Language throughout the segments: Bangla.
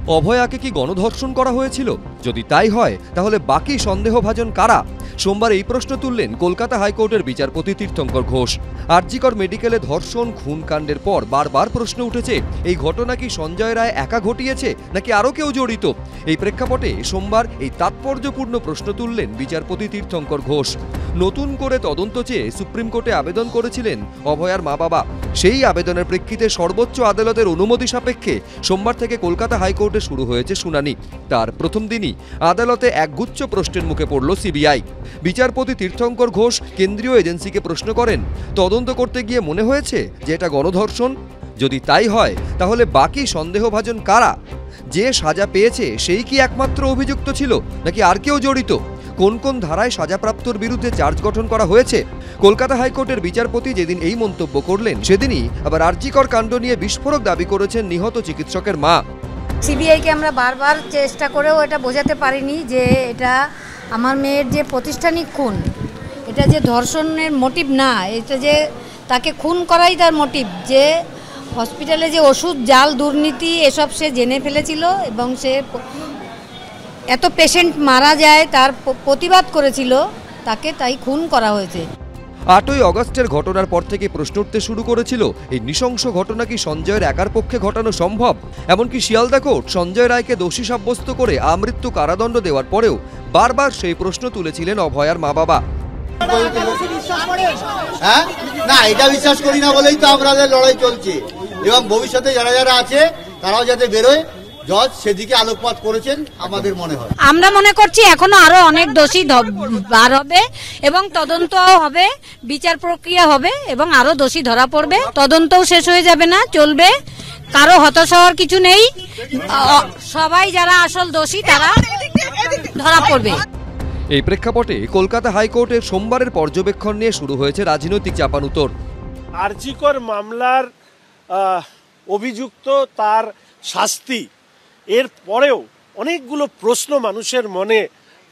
অভয়াকে কি গণধর্ষণ করা হয়েছিল? যদি তাই হয় তাহলে বাকি সন্দেহভাজন কারা? সোমবার এই প্রশ্ন তুললেন কলকাতা হাইকোর্টের বিচারপতি তীর্থঙ্কর ঘোষ। আরজিকর মেডিকেলে ধর্ষণ খুন কাণ্ডের পর বারবার প্রশ্ন উঠেছে, এই ঘটনা কি সঞ্জয় রায় একা ঘটিয়েছে নাকি আরও কেউ জড়িত? এই প্রেক্ষাপটে সোমবার এই তাৎপর্যপূর্ণ প্রশ্ন তুললেন বিচারপতি তীর্থঙ্কর ঘোষ। নতুন করে তদন্ত চেয়ে সুপ্রিম কোর্টে আবেদন করেছিলেন অভয়ার মা বাবা। সেই আবেদনের প্রেক্ষিতে সর্বোচ্চ আদালতের অনুমতি সাপেক্ষে সোমবার থেকে কলকাতা হাইকোর্টে শুরু হয়েছে শুনানি। তার প্রথম দিনই আদালতে একগুচ্ছ প্রশ্নের মুখে পড়ল সিবিআই। বিচারপতি তীর্থঙ্কর ঘোষ কেন্দ্রীয় এজেন্সিকে প্রশ্ন করেন, তদন্ত করতে গিয়ে মনে হয়েছে যে এটা গণধর্ষণ? যদি তাই হয় তাহলে বাকি সন্দেহভাজন কারা? যে সাজা পেয়েছে সেই কি একমাত্র অভিযুক্ত ছিল নাকি আর কেউ জড়িত? কোন কোন ধারায় সাজাপ্রাপ্তর বিরুদ্ধে চার্জ গঠন করা হয়েছে? কলকাতা হাইকোর্টের বিচারপতি যেদিন এই মন্তব্য করলেন সেদিনই আবার আরজিকর কাণ্ড নিয়ে বিস্ফোরক দাবি করেছেন নিহত চিকিৎসকের মা। সিবিআইকে আমরা বারবার চেষ্টা করেও এটা বোঝাতে পারিনি যে এটা আমার মেয়ের যে প্রাতিষ্ঠানিক খুন, এটা যে ধর্ষণের মোটিভ না, এটা যে তাকে খুন করাই তার মোটিভ। যে হসপিটালে যে ওষুধ জাল দুর্নীতি এসব সে জেনে ফেলেছিল এবং সে এত পেশেন্ট মারা যায় তার প্রতিবাদ করেছিল, তাকে তাই খুন করা হয়েছে। 8ই অগস্টের ঘটনার পর থেকে প্রশ্ন উঠতে শুরু করেছিল, এই নৃশংস ঘটনা কি সঞ্জয়ের একার পক্ষে ঘটানো সম্ভব? এমনকি শিয়ালদা কোর্ট সঞ্জয় রায়কে দোষী সাব্যস্ত করে আমৃত্যু কারাদণ্ড দেওয়ার পরেও বারবার সেই প্রশ্ন তুলেছিলেন অভয়ার মা বাবা। না, এটা বিশ্বাস করি না বলেই তো আমাদের লড়াই চলছে এবং ভবিষ্যতে যারা যারা আছে তারাও যাতে বেরোয়, জজ সেদিকে আলোকপাত করেছেন আমাদের মনে হয়। আমরা মনে করছি এখনো আরো অনেক দোষী বার হবে এবং তদন্ত হবে, বিচার প্রক্রিয়া হবে এবং আরো দোষী ধরা পড়বে। তদন্তও শেষ হয়ে যাবে না, চলবে। কারো হতাশ হওয়ার কিছু নেই, সবাই যারা আসল দোষী তারা ধরা পড়বে। এই প্রেক্ষাপটে কলকাতা হাইকোর্টের সোমবারের পর্যবেক্ষণ নিয়ে শুরু হয়েছে রাজনৈতিক চাপানুতোর। আরজিকর মামলার অভিযুক্ত, তার শাস্তি, এর পরেও অনেকগুলো প্রশ্ন মানুষের মনে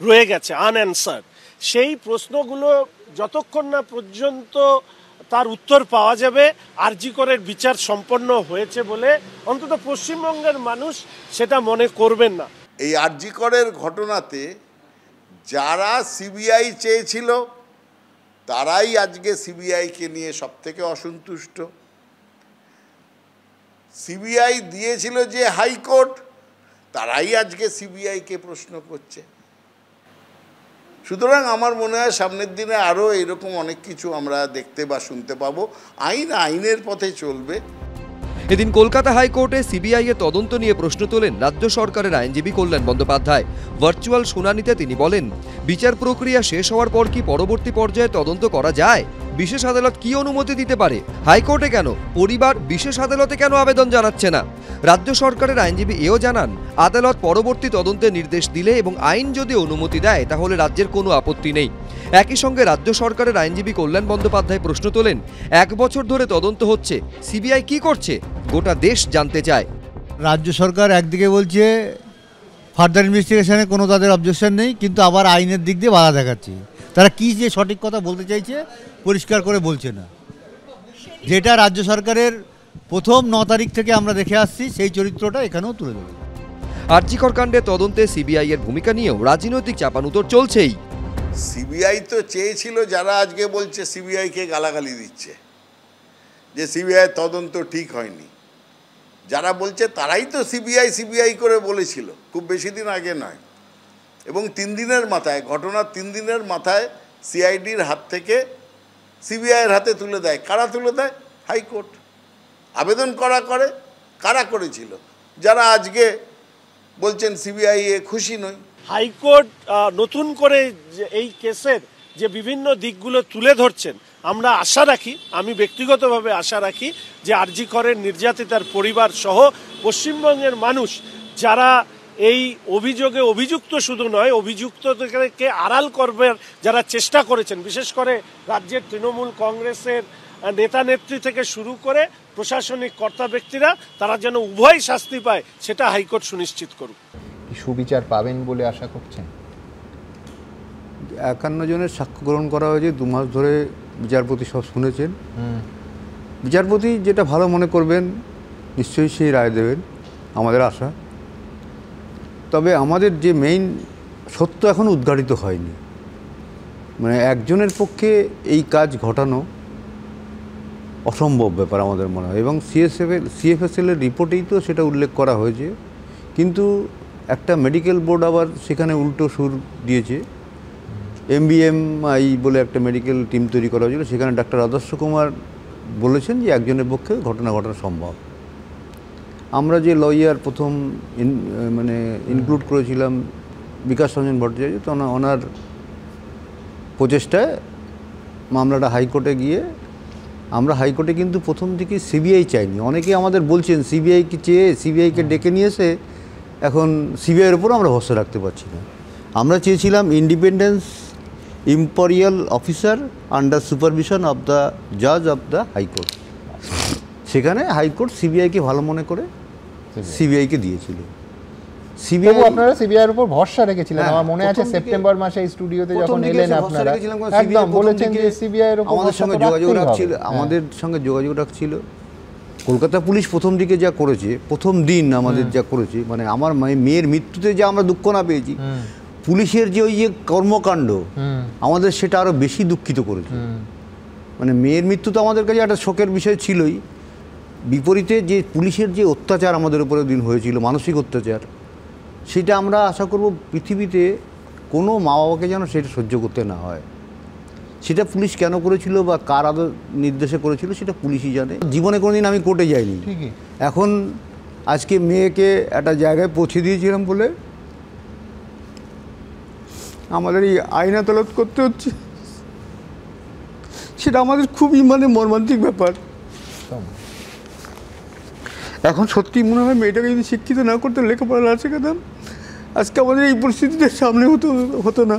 রয়ে গেছে আনঅ্যান্সার্ড। সেই প্রশ্নগুলো যতক্ষণ না পর্যন্ত তার উত্তর পাওয়া যাবে, আরজিকরের বিচার সম্পন্ন হয়েছে বলে অন্তত পশ্চিমবঙ্গের মানুষ সেটা মনে করবেন না। এই আরজিকরের ঘটনাতে যারা সিবিআই চেয়েছিল তারাই আজকে সিবিআইকে নিয়ে সবথেকে অসন্তুষ্ট। সিবিআই দিয়েছিল যে হাইকোর্ট, তারাই আজকে সিবিআইকে প্রশ্ন করছে। সুতরাং আমার মনে হয় সামনের দিনে আরও এরকম অনেক কিছু আমরা দেখতে বা শুনতে পাবো। আইনের পথে চলবে। এদিন কলকাতা হাইকোর্টে সিবিআই এর তদন্ত নিয়ে প্রশ্ন তোলেন রাজ্য সরকারের আইনজীবী কল্যাণ বন্দ্যোপাধ্যায়। ভার্চুয়াল শুনানিতে তিনি বলেন, বিচার প্রক্রিয়া শেষ হওয়ার পর কি পরবর্তী পর্যায়ে তদন্ত করা যায়? বিশেষ আদালত কি অনুমতি দিতে পারে? হাইকোর্টে কেন? পরিবার বিশেষ আদালতে কেন আবেদন জানাচ্ছে না? রাজ্য সরকারের আইনজীবী এও জানান, আদালত পরবর্তী তদন্তের নির্দেশ দিলে এবং আইন যদি অনুমতি দেয় তাহলে রাজ্যের কোনো আপত্তি নেই। একই সঙ্গে রাজ্য সরকারের আইনজীবী কল্যাণ বন্দ্যোপাধ্যায় প্রশ্ন তোলেন, 1 বছর ধরে তদন্ত হচ্ছে, সিবিআই কি করছে? গোটা দেশ জানতে চায়। রাজ্য সরকার একদিকে বলছে ফার্দার ইনভেস্টিগেশনে কোনো তাদের অবজেকশন নেই, কিন্তু আবার আইনের দিক দিয়ে বাধা দেখাচ্ছে। তারা কি যে সঠিক কথা বলতে চাইছে পরিষ্কার করে বলছে না। যেটা রাজ্য সরকারের প্রথম 9 তারিখ থেকে আমরা দেখে আসছি, সেই চরিত্রটা এখানেও তুলে ধরে। আরজিকর কাণ্ডে তদন্তে সিবিআই এর ভূমিকা নিয়েও রাজনৈতিক চাপানুতোর চলছেই। সিবিআই তো চেয়েছিল, যারা আজকে বলছে সিবিআইকে গালাগালি দিচ্ছে যে সিবিআই তদন্ত ঠিক হয়নি, যারা বলছে তারাই তো সিবিআই করে বলেছিল খুব বেশি দিন আগে নয়। এবং 3 দিনের মাথায়, ঘটনার 3 দিনের মাথায় সিআইডির হাত থেকে সিবিআইয়ের হাতে তুলে দেয়। কারা তুলে দেয়? হাইকোর্ট। আবেদন কারা করেছিল? যারা আজকে বলছেন সিবিআই খুশি নয়। হাইকোর্ট নতুন করে এই কেসের যে বিভিন্ন দিকগুলো তুলে ধরছেন, আমরা আশা রাখি, আমি ব্যক্তিগতভাবে আশা রাখি যে আরজিকরের নির্যাতিতার পরিবার সহ পশ্চিমবঙ্গের মানুষ যারা এই অভিযোগে অভিযুক্ত শুধু নয়, অভিযুক্তকে আড়াল করবার যারা চেষ্টা করেছেন, বিশেষ করে রাজ্যের তৃণমূল কংগ্রেসের নেতা নেত্রী থেকে শুরু করে প্রশাসনিক কর্তা ব্যক্তিরা, তারা যেন উভয় শাস্তি পায় সেটা হাইকোর্ট সুনিশ্চিত করুক। সুবিচার পাবেন বলে আশা করছেন? 51 জনের সাক্ষ্য গ্রহণ করা হয়েছে, 2 মাস ধরে বিচারপতি সব শুনেছেন। বিচারপতি যেটা ভালো মনে করবেন নিশ্চয়ই সেই রায় দেবেন, আমাদের আশা। তবে আমাদের যে মেইন সত্য এখনও উদ্ঘাটিত হয়নি, মানে একজনের পক্ষে এই কাজ ঘটানো অসম্ভব ব্যাপার আমাদের মনে হয়। এবং সিএফএসএলের রিপোর্টেই তো সেটা উল্লেখ করা হয়েছে, কিন্তু একটা মেডিকেল বোর্ড আবার সেখানে উল্টো সুর দিয়েছে। MBMI বলে একটা মেডিকেল টিম তৈরি করা হয়েছিল, সেখানে ডাক্তার আদর্শ কুমার বলেছেন যে একজনের পক্ষে ঘটনা ঘটানো সম্ভব। আমরা যে লয়ার প্রথম মানে ইনক্লুড করেছিলাম বিকাশ রঞ্জন ভট্টাচার্য, তো ওনার প্রচেষ্টায় মামলাটা হাইকোর্টে গিয়ে, আমরা হাইকোর্টে কিন্তু প্রথম দিকে সিবিআই চাইনি। অনেকে আমাদের বলছেন সিবিআইকে চেয়ে সিবিআইকে ডেকে নিয়ে এসে এখন সিবিআইয়ের উপর আমরা ভরসা রাখতে পারছি না। আমরা চেয়েছিলাম independence imperial officer under supervision of the জাজ অফ দ্য হাইকোর্ট। সেখানে হাইকোর্ট সিবিআইকে ভালো মনে করে সিবিআইকে দিয়েছিল। সিবিআই আপনারা সিবিআইয়ের উপর ভরসা রেখেছিলেন, আমার মনে আছে সেপ্টেম্বর মাসে এই স্টুডিওতে যখন এলেন আপনারা একদম বলেছেন যে সিবিআইয়ের উপর আমাদের সঙ্গে যোগাযোগ রাখছিল, আমাদের সঙ্গে যোগাযোগ রাখছিল। কলকাতা পুলিশ প্রথম দিকে যা করেছে, প্রথম দিন আমাদের যা করেছে, মানে আমার মেয়ের মৃত্যুতে যা আমরা দুঃখ না পেয়েছি, পুলিশের যে ওই যে কর্মকাণ্ড আমাদের সেটা আরও বেশি দুঃখিত করেছে। মানে মেয়ের মৃত্যু তো আমাদের কাছে একটা শোকের বিষয় ছিলই, বিপরীতে যে পুলিশের যে অত্যাচার আমাদের উপরে দিন হয়েছিল, মানসিক অত্যাচার, সেটা আমরা আশা করব পৃথিবীতে কোনো মা বাবাকে যেন সেটা সহ্য করতে না হয়। সেটা পুলিশ কেন করেছিল বা কার নির্দেশে করেছিল সেটা পুলিশই জানে। জীবনে কোনোদিন আমি কোর্টে যাইনি, এখন আজকে মেয়েকে একটা জায়গায় পৌঁছে দিয়েছিলাম বলে আমাদের এই আইন আদালত করতে হচ্ছে, সেটা আমাদের খুবই মানে মর্মান্তিক ব্যাপার। এখন সত্যি মনে হয় মেয়েটাকে যদি শিক্ষিত না করতে, লেখাপড়া না শেখাতাম, আজকে আমাদের এই পরিস্থিতিতে সামনে হতো না।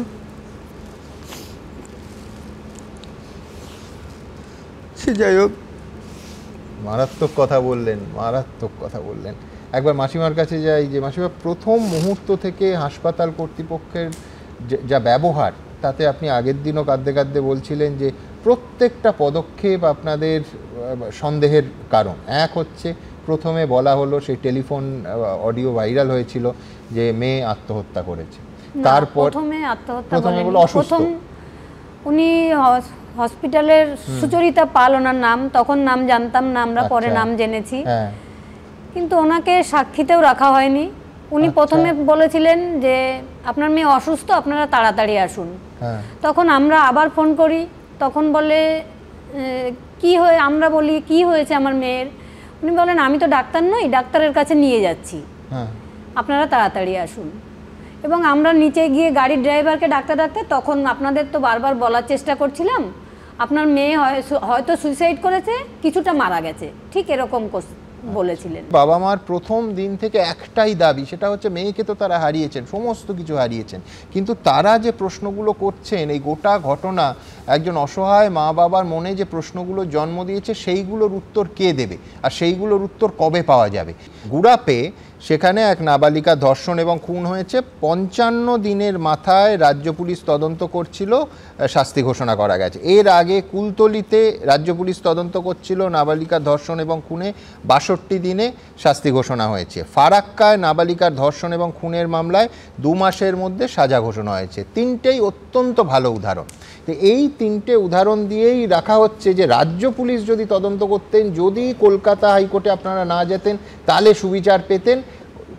সে যাই হোক, মারাত্মক কথা বললেন, মারাত্মক কথা বললেন। একবার মাসিমার কাছে যাই, যে মাসিমা প্রথম মুহূর্ত থেকে হাসপাতাল কর্তৃপক্ষের যা ব্যবহার, তাতে আপনি আগের দিনও কাঁদতে কাঁদতে বলছিলেন যে প্রত্যেকটা পদক্ষেপ আপনাদের সন্দেহের কারণ। এক হচ্ছে প্রথমে বলা হলো, সেই টেলিফোন অডিও ভাইরাল হয়েছিল যে মেয়ে আত্মহত্যা করেছে, তারপর প্রথমে বলো অসুস্থ, উনি হসপিটালের সুচরিতা পাল ওনার নাম, তখন নাম জানতাম না আমরা, পরে নাম জেনেছি, কিন্তু ওনাকে সাক্ষীতেও রাখা হয়নি। উনি প্রথমে বলেছিলেন যে আপনার মেয়ে অসুস্থ, আপনারা তাড়াতাড়ি আসুন। তখন আমরা আবার ফোন করি, তখন বলে কি হয়ে, আমরা বলি কি হয়েছে আমার মেয়ের, উনি বলেন আমি তো ডাক্তার নই, ডাক্তারের কাছে নিয়ে যাচ্ছি, আপনারা তাড়াতাড়ি আসুন। এবং আমরা নিচে গিয়ে গাড়ির ড্রাইভারকে ডাকতে ডাকতে, তখন আপনাদের তো বারবার বলার চেষ্টা করছিলাম আপনার মেয়ে হয়তো সুইসাইড করেছে, কিছুটা মারা গেছে, ঠিক এরকম বলেছিলেন। বাবা মার প্রথম দিন থেকে একটাই দাবি, সেটা হচ্ছে মেয়েকে তো তারা হারিয়েছেন, সমস্ত কিছু হারিয়েছেন, কিন্তু তারা যে প্রশ্নগুলো করছেন, এই গোটা ঘটনা একজন অসহায় মা বাবার মনে যে প্রশ্নগুলো জন্ম দিয়েছে, সেইগুলোর উত্তর কে দেবে আর সেইগুলোর উত্তর কবে পাওয়া যাবে। গুড়াপে সেখানে এক নাবালিকা ধর্ষণ এবং খুন হয়েছে, 55 দিনের মাথায় রাজ্য পুলিশ তদন্ত করছিল, শাস্তি ঘোষণা করা গেছে। এর আগে কুলতলিতে রাজ্য পুলিশ তদন্ত করছিল নাবালিকার ধর্ষণ এবং খুনে, 62 দিনে শাস্তি ঘোষণা হয়েছে। ফারাক্কায় নাবালিকার ধর্ষণ এবং খুনের মামলায় 2 মাসের মধ্যে সাজা ঘোষণা হয়েছে। তিনটেই অত্যন্ত ভালো উদাহরণ। তো এই তিনটে উদাহরণ দিয়েই রাখা হচ্ছে যে রাজ্য পুলিশ যদি তদন্ত করতেন, যদি কলকাতা হাইকোর্টে আপনারা না যেতেন, তাহলে সুবিচার পেতেন।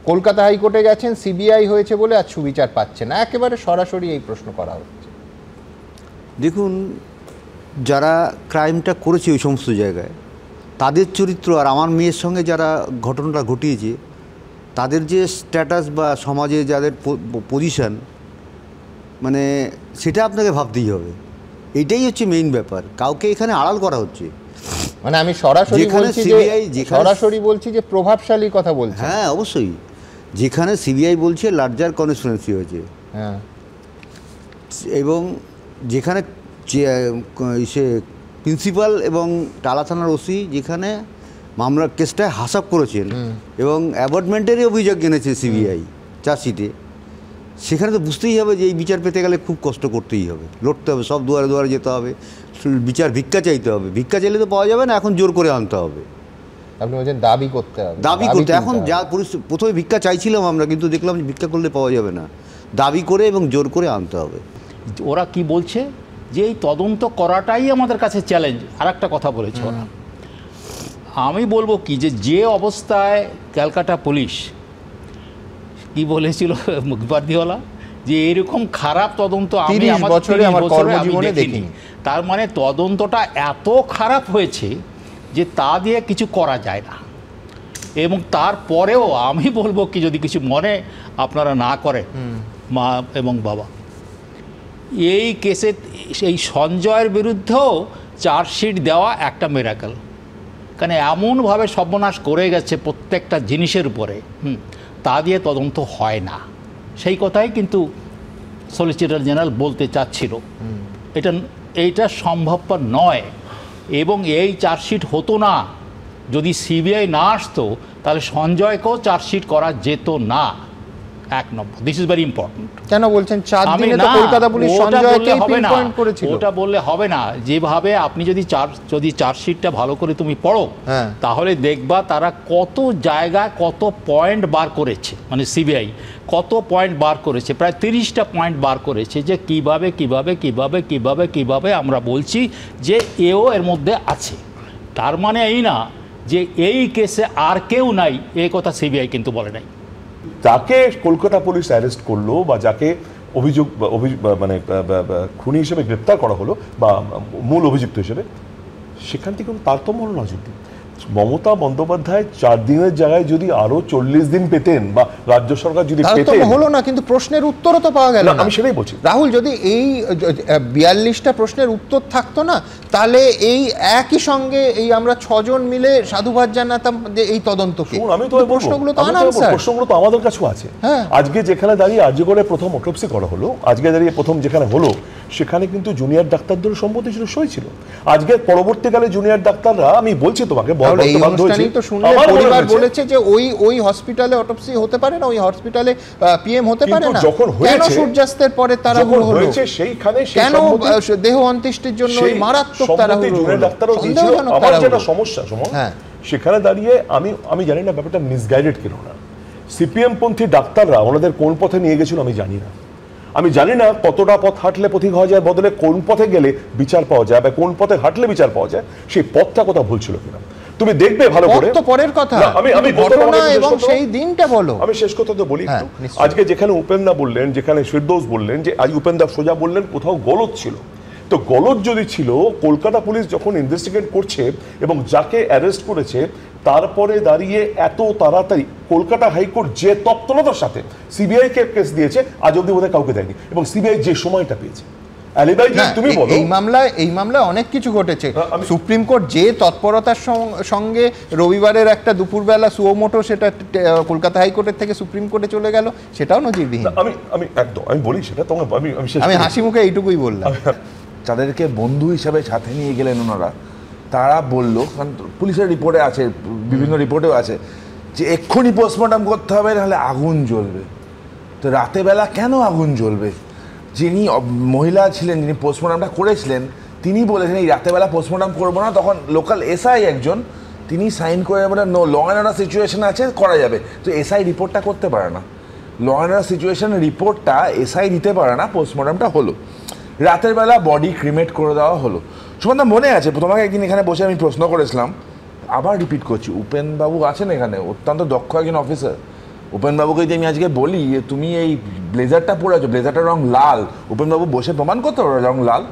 কলকাতা হাইকোর্টে গেছেন, সিবিআই হয়েছে বলে আজ সুবিচার পাচ্ছেন না। একেবারে সরাসরি এই প্রশ্ন করা হচ্ছে। দেখুন, যারা ক্রাইমটা করেছে ওই সমস্ত জায়গায়, তাদের চরিত্র আর আমার মেয়ের সঙ্গে যারা ঘটনাটা ঘটিয়েছে, তাদের যে স্ট্যাটাস বা সমাজে যাদের পজিশন, মানে সেটা আপনাকে ভাবতেই হবে। এটাই হচ্ছে মেইন ব্যাপার, কাউকে এখানে আড়াল করা হচ্ছে। মানে আমি সরাসরি বলছি যে প্রভাবশালী কথা বলছি। হ্যাঁ, অবশ্যই। যেখানে সিবিআই বলছে লার্জার কনস্টিটুয়েন্সি হয়েছে, হ্যাঁ, এবং যেখানে সে প্রিন্সিপাল এবং টালা থানার ওসি যেখানে মামলার কেসটায় হাসাব করেছেন এবং অ্যাবটমেন্টেরই অভিযোগ এনেছে সিবিআই চার্জশিটে, সেখানে তো বুঝতেই হবে যে এই বিচার পেতে গেলে খুব কষ্ট করতেই হবে, লড়তে হবে, সব দুয়ারে দুয়ারে যেতে হবে, বিচার ভিক্ষা চাইতে হবে। ভিক্ষা চাইলে তো পাওয়া যাবে না, এখন জোর করে আনতে হবে। আপনি বলছেন দাবি করতে হবে, দাবি করতে। তুলতে এখন হবে। যা পরিস্থিতি, প্রথমে ভিক্ষা চাইছিলাম আমরা, কিন্তু দেখলাম যে ভিক্ষা করলে পাওয়া যাবে না, দাবি করে এবং জোর করে আনতে হবে। ওরা কি বলছে যে এই তদন্ত করাটাই আমাদের কাছে চ্যালেঞ্জ। আর একটা কথা বলেছে ওরা, আমি বলবো কি যে অবস্থায় ক্যালকাটা পুলিশ কি বলেছিল মুখবাদীওয়ালা, যে এরকম খারাপ তদন্ত আমি 30 আমার বছরে 30 আমার বছরে কর্মজীবনে আমি দেখিনি। তার মানে তদন্তটা এত খারাপ হয়েছে যে তা দিয়ে কিছু করা যায় না। এবং তারপরেও আমি বলবো কি, যদি কিছু মনে আপনারা না করেন মা এবং বাবা, এই কেসে সেই সঞ্জয়ের বিরুদ্ধেও চার্জশিট দেওয়া একটা মিরাকেল। কারণ এমনভাবে সর্বনাশ করে গেছে প্রত্যেকটা জিনিসের উপরে, তা দিয়ে তদন্ত হয় না। সেই কথাই কিন্তু সলিসিটর জেনারেল বলতে চাচ্ছিল। এইটা সম্ভবপর নয়। এবং এই চার্জশিট হতো না যদি সিবিআই না আসতো, তাহলে সঞ্জয়কেও চার্জশিট করা যেত না। 1 নম্বর, দিস ইজ ভেরি ইম্পর্টেন্ট। কেন বলছেন 4 দিনে তো কলকাতা পুলিশ সঞ্জয়কে পিনপয়েন্ট করেছিল? ওটা বললে হবে না। যেভাবে আপনি যদি চার্জশিটটা ভালো করে তুমি পড়ো, তাহলে দেখবা তারা কত জায়গায় কত পয়েন্ট বার করেছে, মানে সিবিআই কত পয়েন্ট বার করেছে, প্রায় 30টা পয়েন্ট বার করেছে, যে কিভাবে কিভাবে কিভাবে কিভাবে কিভাবে আমরা বলছি যে এও এর মধ্যে আছে। তার মানে এই না যে এই কেসে আর কেউ নাই, এই কথা সিবিআই কিন্তু বলে নাই। যাকে কলকাতা পুলিশ অ্যারেস্ট করলো বা যাকে অভিযোগ মানে খুনি হিসেবে গ্রেপ্তার করা হলো বা মূল অভিযুক্ত হিসেবে, সেখান থেকে কোনো তারতম্য হলো না। যদি মমতা বন্দ্যোপাধ্যায় 4 দিনের জায়গায় যদি আরো 40 দিন পেতেন বা রাজ্য সরকার যদি পেতেন, হলো না, কিন্তু প্রশ্নের উত্তরও তো পাওয়া গেল না। আমি সেটাই বলছি রাহুল, যদি এই 42টা প্রশ্নের উত্তর থাকতো না, তাহলে এই একই সঙ্গে এই আমরা 6 জন মিলে সাধুবাদ জানাতাম যে এই তদন্তকে। আমি তো প্রশ্নগুলো তো আনসার, প্রশ্নগুলো তো আমাদের কাছেও আছে। আজকে যেখানে দাঁড়িয়ে আরজিকরে প্রথম অটোপসি করা হলো, আজকে দাঁড়িয়ে প্রথম যেখানে হলো, সেখানে কিন্তু জুনিয়র ডাক্তারদের সম্মতি ছিল, সই ছিল। আজকে পরবর্তীকালে জুনিয়র ডাক্তাররা, আমি বলছি তোমাকে, এই অনুষ্ঠানেই তো শুনলে পরিবার বলেছে যে ওই হসপিটালে অটোপসি হতে পারে না, ওই হসপিটালে পিএম হতে পারে না। যখন কেন সূর্যাস্তের পরে তারা হয়েছে সেইখানে, কেন দেহ অন্ত্যেষ্টির জন্য ওই মারাত্মক তাড়াহুড়ো জুনিয়র ডাক্তারও দিয়েছিল। আমার যেটা সমস্যা সেখানে দাঁড়িয়ে আমি জানি না ব্যাপারটা মিসগাইডেড কেন না। সিপিএম পন্থী ডাক্তাররা ওনাদের কোন পথে নিয়ে গেছিল আমি জানি না। আমি জানি না কতটা পথ হাঁটলে পথিক হওয়া যায়, বদলে কোন পথে গেলে বিচার পাওয়া যায় বা কোন পথে হাঁটলে বিচার পাওয়া যায়, সেই পথটা কথা ভুল ছিল কিনা। তুমি দেখবে ভালো করে, তো পরের কথা, আমি ঘটনা এবং সেই দিনটা বলো। আমি শেষ কথা তো বলি একটু। আজকে যেখানে উপেন্দা বললেন, যেখানে ফিরদৌস বললেন যে আজ উপেন্দা সোজা বললেন কোথাও গলদ ছিল, তো গলদ যদি ছিল, কলকাতা পুলিশ যখন ইনভেস্টিগেট করছে এবং যাকে অ্যারেস্ট করেছে, তারপরে দাঁড়িয়ে এত তাড়াতাড়ি কলকাতা হাইকোর্ট যে তৎপরতার সাথে সিবিআই কে কেস দিয়েছে, আজ অব্দি বোধহয় কাউকে দেয়নি, এবং সিবিআই যে সময়টা পেয়েছে। তুমি বলো, এই মামলায় অনেক কিছু ঘটেছে। সুপ্রিম কোর্ট যে তৎপরতার সঙ্গে রবিবারের একটা দুপুরবেলা সুমোটো সেটা কলকাতা হাইকোর্টের থেকে সুপ্রিম কোর্টে চলে গেল, সেটাও নজিরবিহীন। আমি বলি সেটা তোমাকে, আমি হাসি মুখে এইটুকুই বললাম। তাদেরকে বন্ধু হিসাবে সাথে নিয়ে গেলেন ওনারা। তারা বলল, কারণ পুলিশের রিপোর্টে আছে, বিভিন্ন রিপোর্টেও আছে, যে এক্ষুনি পোস্টমর্টম করতে হবে, নাহলে আগুন জ্বলবে। তো রাতেবেলা কেন আগুন জ্বলবে? যিনি মহিলা ছিলেন, যিনি পোস্টমর্টমটা করেছিলেন, তিনি বলেছেন এই রাতেবেলা পোস্টমর্টম করবো না। তখন লোকাল এসআই একজন, তিনি সাইন করে বলেন no, law and order situation আছে, করা যাবে। তো এসআই রিপোর্টটা করতে পারে না, ল অ্যান্ড অর্ডার সিচুয়েশনের রিপোর্টটা এসআই দিতে পারে না। পোস্টমর্টমটা হলো, রাতের বেলা বডি ক্রিমেট করে দেওয়া হলো। সুমনদা মনে আছে তোমাকে একদিন এখানে বসে আমি প্রশ্ন করেছিলাম, আবার রিপিট করছি, উপেনবাবু আছেন এখানে, অত্যন্ত দক্ষ একজন অফিসার। উপেনবাবুকে যদি আমি আজকে বলি যে তুমি এই ব্লেজারটা পরে আছো, ব্লেজারটার রং লাল, উপেনবাবু বসে প্রমাণ করতে পারবে রং লাল?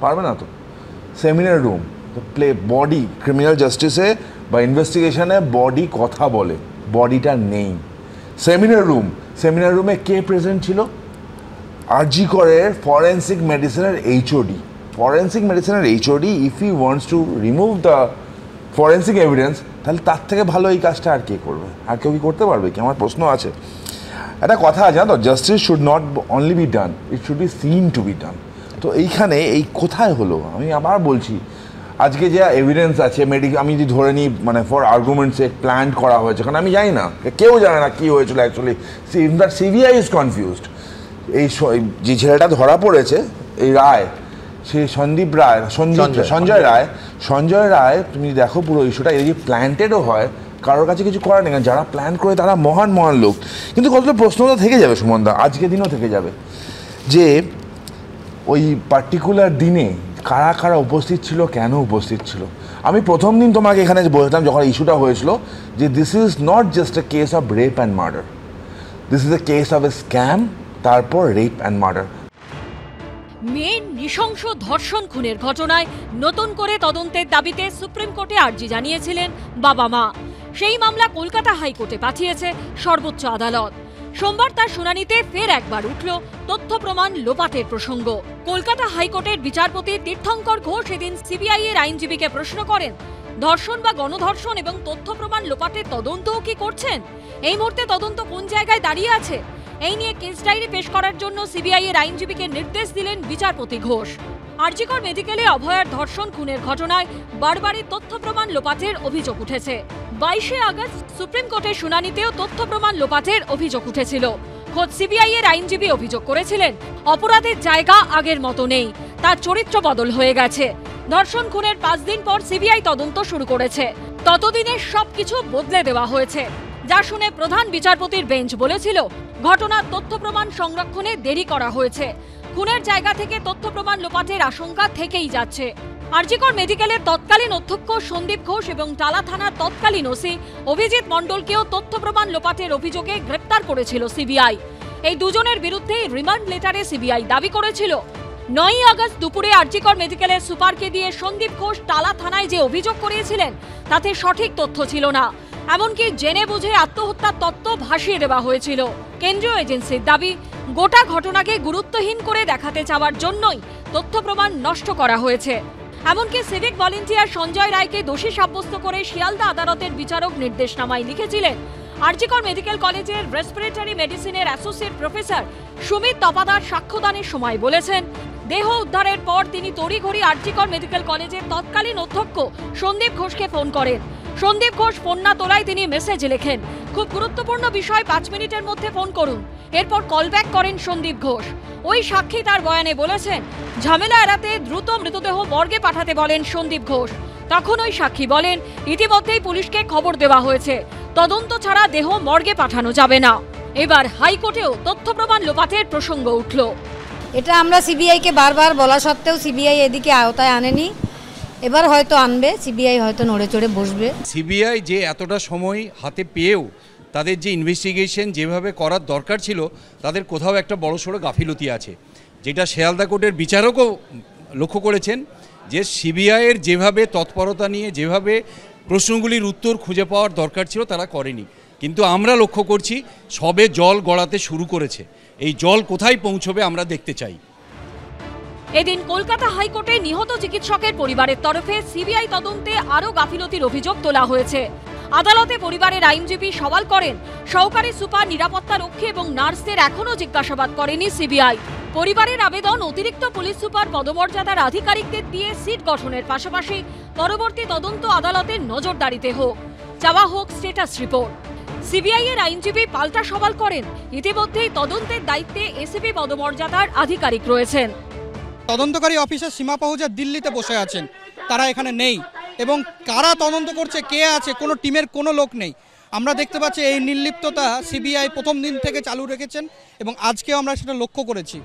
পারবে না তো। সেমিনার রুম, বডি ক্রিমিনাল জাস্টিসে বা ইনভেস্টিগেশনে বডি কথা বলে, বডিটা নেই। সেমিনার রুমে কে প্রেজেন্ট ছিল? আরজি করের ফরেন্সিক মেডিসিনের এইচওডি। ফরেন্সিক মেডিসিনের HOD, if he wants to remove the forensic evidence, তাহলে তার থেকে ভালো এই কাজটা আর কে করবে? আর কেউ কি করতে পারবে কি? আমার প্রশ্ন আছে। একটা কথা আছে জানো, justice should not only be done, it should be seen to be done. তো এইখানে এই কোথায় হলো? আমি আবার বলছি, আজকে যা এভিডেন্স আছে আমি যদি ধরে নিই, মানে ফর আর্গুমেন্টসে প্ল্যান করা হয়েছে, কারণ আমি জানি না, কেউ জানে না কী হয়েছিল অ্যাকচুয়ালি। CBI is confused. এই যে ছেলেটা ধরা পড়েছে, এই রায়, সে সঞ্জয় রায় তুমি দেখো পুরো ইস্যুটা এই যে প্ল্যান্টেডও হয়, কারোর কাছে কিছু করার নেই, যারা প্ল্যান করে তারা মহান মহান লোক। কিন্তু কতটা প্রশ্নটা থেকে যাবে সুমনদা, আজকের দিনও থেকে যাবে, যে ওই পার্টিকুলার দিনে কারা কারা উপস্থিত ছিল, কেন উপস্থিত ছিল। আমি প্রথম দিন তোমাকে এখানে বলতাম যখন ইস্যুটা হয়েছিল যে this is not just a case of rape and murder, this is a case of A scam, তারপর রেপ অ্যান্ড মার্ডার। মেয়ের নৃশংস ধর্ষণ খুনের ঘটনায় নতুন করে তদন্তের দাবিতে সুপ্রিম কোর্টে আর্জি জানিয়েছিলেন বাবা মা। সেই মামলা কলকাতা হাইকোর্টে পাঠিয়েছে সর্বোচ্চ আদালত। সোমবার তার শুনানিতে ফের একবার উঠল তথ্য প্রমাণ লোপাটের প্রসঙ্গ। কলকাতা হাইকোর্টের বিচারপতি তীর্থঙ্কর ঘোষ এদিন সিবিআই এর আইনজীবীকে প্রশ্ন করেন, ধর্ষণ বা গণধর্ষণ এবং তথ্য প্রমাণ লোপাটের তদন্তও কি করছেন? এই মুহূর্তে তদন্ত কোন জায়গায় দাঁড়িয়ে আছে? এই নিয়ে কেস ডায়েরি পেশ করার জন্য সিবিআই এর আইনজীবীকে নির্দেশ দিলেন বিচারপতি ঘোষ। আরজিকর মেডিকেলে অভয়ার ধর্ষণ খুনের ঘটনায় বারবারই তথ্য প্রমাণ লোপাটের অভিযোগ উঠেছে। 22শে আগস্ট সুপ্রিম কোর্টের শুনানিতেও তথ্য প্রমাণ লোপাটের অভিযোগ উঠেছিল। খোদ সিবিআই এর আইনজীবী অভিযোগ করেছিলেন, অপরাধের জায়গা আগের মতো নেই, তার চরিত্র বদল হয়ে গেছে। ধর্ষণ খুনের 5 দিন পর সিবিআই তদন্ত শুরু করেছে, ততদিনে সবকিছু বদলে দেওয়া হয়েছে। যা শুনে প্রধান বিচারপতির বেঞ্চ বলেছিল, ঘটনার তথ্য প্রমাণ সংরক্ষণে দেরি করা হয়েছে, খুনের জায়গা থেকে তথ্য প্রমাণ লোপাটের আশঙ্কা থেকেই যাচ্ছে। আরজিকর মেডিকেলের তৎকালীন অধ্যক্ষ সন্দীপ ঘোষ এবং টালা থানার তৎকালীন ওসি অভিজিৎ মণ্ডলকেও তথ্য প্রমাণ লোপাটের অভিযোগে গ্রেপ্তার করেছিল সিবিআই। এই দুজনের বিরুদ্ধে রিমান্ড লেটারে সিবিআই দাবি করেছিল, 9ই আগস্ট দুপুরে আরজিকর মেডিকেলের সুপারকে দিয়ে সন্দীপ ঘোষ টালা থানায় যে অভিযোগ করিয়েছিলেন তাতে সঠিক তথ্য ছিল না, এমনকি জেনে বুঝে আত্মহত্যার তত্ত্ব ভাসিয়ে দেওয়া হয়েছিল। কেন্দ্রীয় এজেন্সির দাবি, গোটা ঘটনাকে গুরুত্বহীন করে দেখাতে চাওয়ার জন্যই তথ্য প্রমাণ নষ্ট করা হয়েছে। এমনকি সিভিক ভলেন্টিয়ার সঞ্জয় রায়কে দোষী সাব্যস্ত করে শিয়ালদা আদালতের বিচারক নির্দেশনামায় লিখেছিলেন। আরজিকর মেডিকেল কলেজের রেসপিরেটরি মেডিসিনের অ্যাসোসিয়েট প্রফেসর সুমিত তপাদার সাক্ষ্যদানের সময় বলেছেন, দেহ উদ্ধারের পর তিনি তড়িঘড়ি আরজিকর মেডিকেল কলেজের তৎকালীন অধ্যক্ষ সন্দীপ ঘোষকে ফোন করেন। সন্দীপ ঘোষ ফোন না তোলায় তিনি মেসেজ লেখেন, খুব গুরুত্বপূর্ণ বিষয়, 5 মিনিটের মধ্যে ফোন করুন। এরপর কলব্যাক করেন সন্দীপ ঘোষ। ওই সাক্ষী তার বয়ানে বলেছেন, ঝামেলা এড়াতে দ্রুত মৃতদেহ মর্গে পাঠাতে বলেন সন্দীপ ঘোষ। তখন ওই সাক্ষী বলেন, ইতিমধ্যেই পুলিশকে খবর দেওয়া হয়েছে, তদন্ত ছাড়া দেহ মর্গে পাঠানো যাবে না। এবার হাইকোর্টেও তথ্য প্রমাণ লোপাটের প্রসঙ্গ উঠল। এটা আমরা সিবিআইকে বারবার বলা সত্ত্বেও সিবিআই এদিকে আওতায় আনেনি, এবার হয়তো আনবে, সিবিআই হয়তো নড়ে চড়ে বসবে। সিবিআই যে এতটা সময় হাতে পেয়েও তাদের যে ইনভেস্টিগেশন যেভাবে করার দরকার ছিল, তাদের কোথাও একটা বড়সড় গাফিলতি আছে, যেটা শিয়ালদা কোর্টের বিচারকও লক্ষ্য করেছেন, যে সিবিআইয়ের যেভাবে তৎপরতা নিয়ে যেভাবে প্রশ্নগুলির উত্তর খুঁজে পাওয়ার দরকার ছিল তারা করেনি। কিন্তু আমরা লক্ষ্য করছি সবে জল গড়াতে শুরু করেছে, এই জল কোথায় পৌঁছবে আমরা দেখতে চাই। এদিন কলকাতা হাইকোর্টে নিহত চিকিৎসকের পরিবারের তরফে সিবিআই তদন্তে আরও গাফিলতির অভিযোগ তোলা হয়েছে। আদালতে পরিবারের আইনজীবী সওয়াল করেন, সহকারী সুপার, নিরাপত্তা রক্ষী এবং নার্সদের এখনও জিজ্ঞাসাবাদ করেনি সিবিআই। পরিবারের আবেদন, অতিরিক্ত পুলিশ সুপার পদমর্যাদার আধিকারিকদের দিয়ে সিট গঠনের পাশাপাশি পরবর্তী তদন্ত আদালতের নজরদারিতে হোক, চাওয়া হোক স্ট্যাটাস রিপোর্ট। সিবিআই এর আইনজীবী পাল্টা সওয়াল করেন, ইতিমধ্যেই তদন্তের দায়িত্বে এসিপি পদমর্যাদার আধিকারিক রয়েছেন। তদন্তকারী অফিসার সীমা পাহুজা দিল্লিতে বসে আছেন, তারা এখানে নেই, এবং কারা তদন্ত করছে, কে আছে, কোনো টিমের কোনো লোক নেই। আমরা দেখতে পাচ্ছি এই নির্লিপ্ততা সিবিআই প্রথম দিন থেকে চালু রেখেছেন এবং আজকেও আমরা সেটা লক্ষ্য করেছি।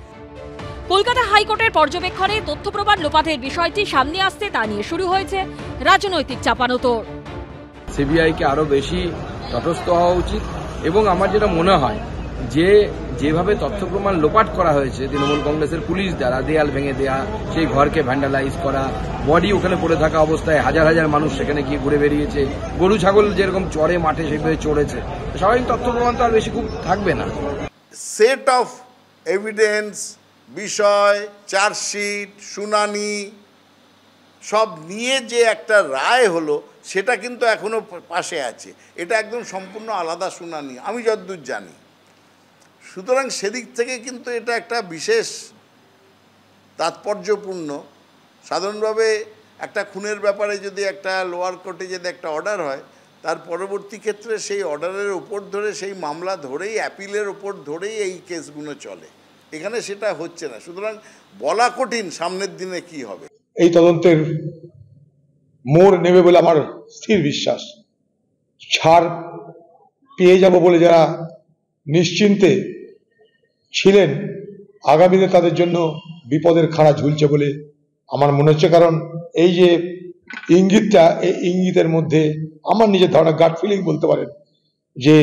কলকাতা হাইকোর্টের পর্যবেক্ষণে তথ্য প্রমাণ লোপাটের বিষয়টি সামনে আসতে তা নিয়ে শুরু হয়েছে রাজনৈতিক চাপানোতর। সিবিআইকে আরও বেশি তটস্থ হওয়া উচিত, এবং আমার যেটা মনে হয় যে যেভাবে তথ্য প্রমাণ লোপাট করা হয়েছে তৃণমূল কংগ্রেসের পুলিশ দ্বারা, দেয়াল ভেঙে দেয়া, সেই ঘরকে ভ্যান্ডালাইজ করা, বডি ওখানে পড়ে থাকা অবস্থায় হাজার হাজার মানুষ সেখানে গিয়ে ঘুরে বেরিয়েছে, গরু ছাগল যেরকম চড়ে মাঠে সেভাবে চড়েছে, স্বাভাবিক তথ্য প্রমাণ তো আর বেশি খুব থাকবে না। সেট অফ এভিডেন্স, বিষয়, চার্জশিট, শুনানি সব নিয়ে যে একটা রায় হলো সেটা কিন্তু এখনো পাশে আছে। এটা একদম সম্পূর্ণ আলাদা শুনানি আমি যতদূর জানি। সুতরাং সেদিক থেকে কিন্তু এটা একটা বিশেষ তাৎপর্যপূর্ণ। সাধারণভাবে একটা খুনের ব্যাপারে যদি একটা লোয়ার কোর্টে যদি একটা অর্ডার হয়, তার পরবর্তী ক্ষেত্রে সেই অর্ডারের উপর ধরে, সেই মামলা ধরেই, অ্যাপিলের উপর ধরেই এই কেসগুলো চলে। এখানে সেটা হচ্ছে না, সুতরাং বলা কঠিন সামনের দিনে কি হবে। এই তদন্তের মোড় নেবে বলে আমার স্থির বিশ্বাস। ছাড় পেয়ে যাব বলে যারা নিশ্চিন্তে ছিলেন, আগামীতে তাদের জন্য বিপদের খাড়া ঝুলছে বলে আমার মনে হচ্ছে। কারণ এই যে ইঙ্গিতটা, এই ইঙ্গিতের মধ্যে আমার নিজের ধারণা, গাট ফিলিং বলতে পারেন, যে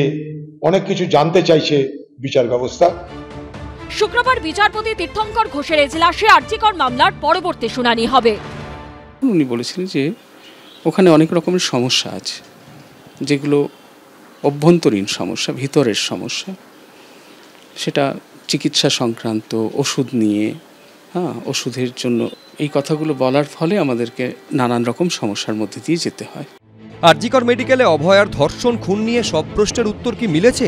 অনেক কিছু জানতে চাইছে বিচার ব্যবস্থা। শুক্রবার বিচারপতি তীর্থঙ্কর ঘোষের এজলাসে আরজিকর মামলার পরবর্তী শুনানি হবে। উনি বলেছিলেন যে ওখানে অনেক রকমের সমস্যা আছে, যেগুলো অভ্যন্তরীণ সমস্যা, ভিতরের সমস্যা, সেটা চিকিৎসা সংক্রান্ত, ওষুধ নিয়ে, ওষুধের জন্য, এই কথাগুলো বলার ফলে আমাদেরকে নানান রকম সমস্যার মধ্যে দিয়ে যেতে হয়। আরজিকর মেডিকেলে অভয়ার ধর্ষণ খুন নিয়ে সব প্রশ্নের উত্তর কি মিলেছে?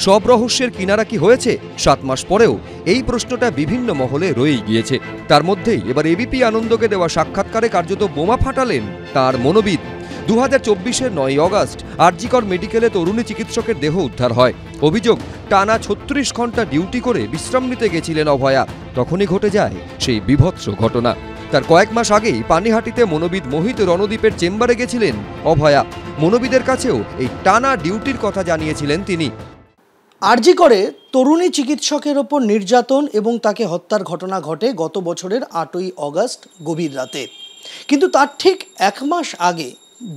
সব রহস্যের কিনারা কি হয়েছে? 7 মাস পরেও এই প্রশ্নটা বিভিন্ন মহলে রয়েই গিয়েছে। তার মধ্যেই এবার এবিপি আনন্দকে দেওয়া সাক্ষাৎকারে কার্যত বোমা ফাটালেন তার মনোবিদ। 2024-এর 9 অগাস্ট আরজিকর মেডিকেলে তরুণী চিকিৎসকের দেহ উদ্ধার হয়। অভিযোগ, টানা 36 ঘন্টা ডিউটি করে বিশ্রাম নিতে গেছিলেন অভয়া। তখনই ঘটে যায় সেই বীভৎস ঘটনা। তার কয়েক মাস আগেই পানিহাটিতে মনোবিদ মোহিত রণদীপের চেম্বারে গেছিলেন অভয়া। মনোবিদের কাছেও এই টানা ডিউটির কথা জানিয়েছিলেন তিনি। আরজিকরে তরুণী চিকিৎসকের ওপর নির্যাতন এবং তাকে হত্যার ঘটনা ঘটে গত বছরের 8ই অগাস্ট গভীর রাতে। কিন্তু তার ঠিক 1 মাস আগে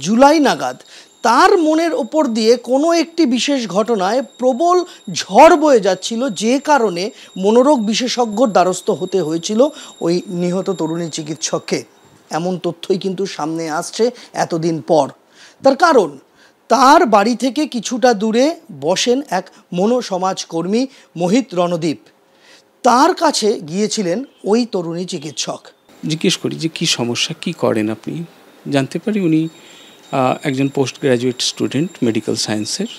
জুলাই নাগাদ তার মনের ওপর দিয়ে কোনো একটি বিশেষ ঘটনায় প্রবল ঝড় বয়ে যাচ্ছিল, যে কারণে মনোরোগ বিশেষজ্ঞর দ্বারস্থ হতে হয়েছিল ওই নিহত তরুণী চিকিৎসককে। এমন তথ্যই কিন্তু সামনে আসছে এতদিন পর। তার কারণ, তার বাড়ি থেকে কিছুটা দূরে বসেন এক মনোসমাজকর্মী মোহিত রণদীপ। তার কাছে গিয়েছিলেন ওই তরুণী চিকিৎসক। জিজ্ঞেস করি যে কী সমস্যা, কি করেন আপনি? জানতে পারি উনি একজন পোস্ট গ্র্যাজুয়েট স্টুডেন্ট মেডিকেল সায়েন্সের,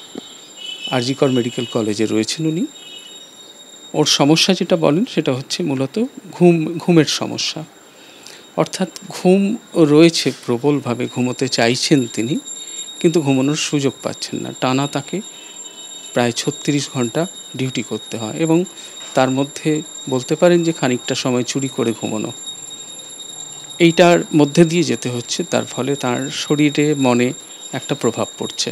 আরজিকর মেডিকেল কলেজে রয়েছেন উনি। ওর সমস্যা যেটা বলেন সেটা হচ্ছে মূলত ঘুমের সমস্যা। অর্থাৎ ঘুম রয়েছে, প্রবলভাবে ঘুমোতে চাইছেন তিনি, কিন্তু ঘুমানোর সুযোগ পাচ্ছেন না। টানা তাকে প্রায় 36 ঘন্টা ডিউটি করতে হয় এবং তার মধ্যে বলতে পারেন যে খানিকটা সময় চুরি করে ঘুমানো, এইটার মধ্যে দিয়ে যেতে হচ্ছে। তার ফলে তার শরীরে মনে একটা প্রভাব পড়ছে।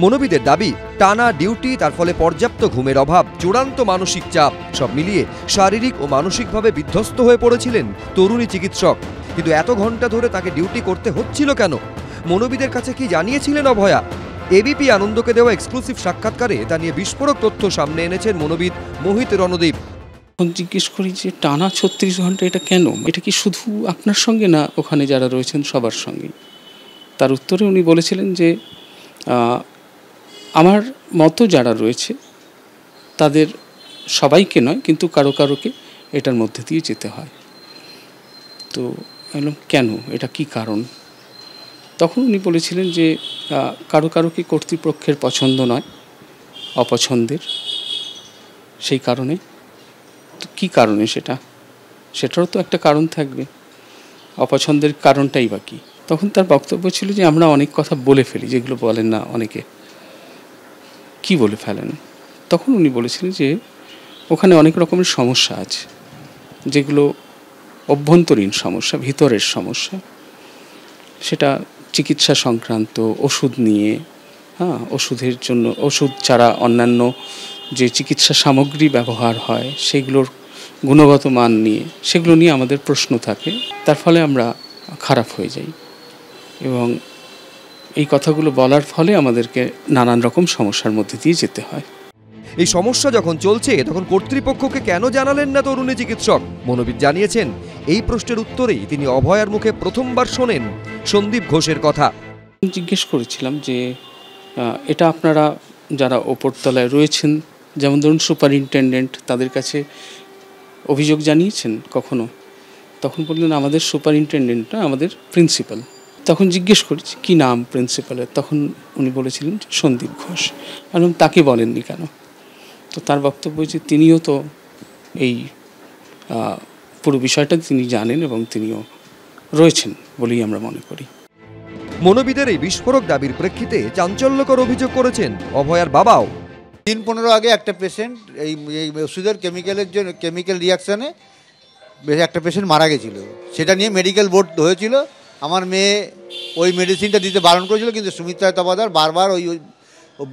মনোবিদের দাবি, টানা ডিউটি, তার ফলে পর্যাপ্ত ঘুমের অভাব, চূড়ান্ত মানসিক চাপ, সব মিলিয়ে শারীরিক ও মানসিকভাবে বিধ্বস্ত হয়ে পড়েছিলেন তরুণী চিকিৎসক। কিন্তু এত ঘন্টা ধরে তাকে ডিউটি করতে হচ্ছিল কেন? মনোবিদের কাছে কি জানিয়েছিলেন অভয়া? এবিপি আনন্দকে দেওয়া এক্সক্লুসিভ সাক্ষাৎকারে তা নিয়ে বিস্ফোরক তথ্য সামনে এনেছেন মনোবিদ মোহিত রণদীপ। জিজ্ঞেস করি যে টানা 36 ঘন্টা এটা কেন? এটা কি শুধু আপনার সঙ্গে না ওখানে যারা রয়েছেন সবার সঙ্গে? তার উত্তরে উনি বলেছিলেন যে আমার মতো যারা রয়েছে তাদের সবাইকে নয়, কিন্তু কারো কারোকে এটার মধ্যে দিয়ে যেতে হয়। তো বললাম কেন, এটা কি কারণ? তখন উনি বলেছিলেন যে কারো কারোকে কর্তৃপক্ষের পছন্দ নয়, অপছন্দের, সেই কারণে। তো কী কারণে সেটারও তো একটা কারণ থাকবে, অপছন্দের কারণটাই বা কী? তখন তার বক্তব্য ছিল যে আমরা অনেক কথা বলে ফেলি যেগুলো বলেন না অনেকে। কি বলে ফেলেন? তখন উনি বলেছিলেন যে ওখানে অনেক রকমের সমস্যা আছে, যেগুলো অভ্যন্তরীণ সমস্যা, ভিতরের সমস্যা, সেটা চিকিৎসা সংক্রান্ত, ওষুধ নিয়ে, ওষুধের জন্য, ওষুধ ছাড়া অন্যান্য যে চিকিৎসা সামগ্রী ব্যবহার হয় সেগুলোর গুণগত মান নিয়ে, সেগুলো নিয়ে আমাদের প্রশ্ন থাকে। তার ফলে আমরা খারাপ হয়ে যাই এবং এই কথাগুলো বলার ফলে আমাদেরকে নানান রকম সমস্যার মধ্যে দিয়ে যেতে হয়। এই সমস্যা যখন চলছে তখন কর্তৃপক্ষকে কেন জানালেন না তরুণী চিকিৎসক? মনোবিদ জানিয়েছেন, এই প্রশ্নের উত্তরেই তিনি অভয়ার মুখে প্রথমবার শোনেন সন্দীপ ঘোষের কথা। জিজ্ঞেস করেছিলাম যে এটা আপনারা যারা ওপরতলায় রয়েছেন, যেমন ধরুন সুপারিনটেন্ডেন্ট, তাদের কাছে অভিযোগ জানিয়েছেন কখনো? তখন বললেন আমাদের সুপারিনটেন্ডেন্ট না, আমাদের প্রিন্সিপাল। তখন জিজ্ঞেস করেছি কী নাম প্রিন্সিপালের? তখন উনি বলেছিলেন সন্দীপ ঘোষ। এবং তাকে বলেননি কেন? তো তার বক্তব্য যে তিনিও তো এই পুরো বিষয়টা তিনি জানেন এবং তিনিও রয়েছেন বলেই আমরা মনে করি। মনোবিদের এই বিস্ফোরক দাবির প্রেক্ষিতে চাঞ্চল্যকর অভিযোগ করেছেন অভয়ার বাবাও। দিন 15 আগে একটা পেশেন্ট এই ওষুধের কেমিক্যাল রিয়াকশানে একটা পেশেন্ট মারা গেছিলো, সেটা নিয়ে মেডিকেল বোর্ড হয়েছিল। আমার মেয়ে ওই মেডিসিনটা দিতে বারণ করেছিল, কিন্তু সুমিত্রা তপাদার বারবার ওই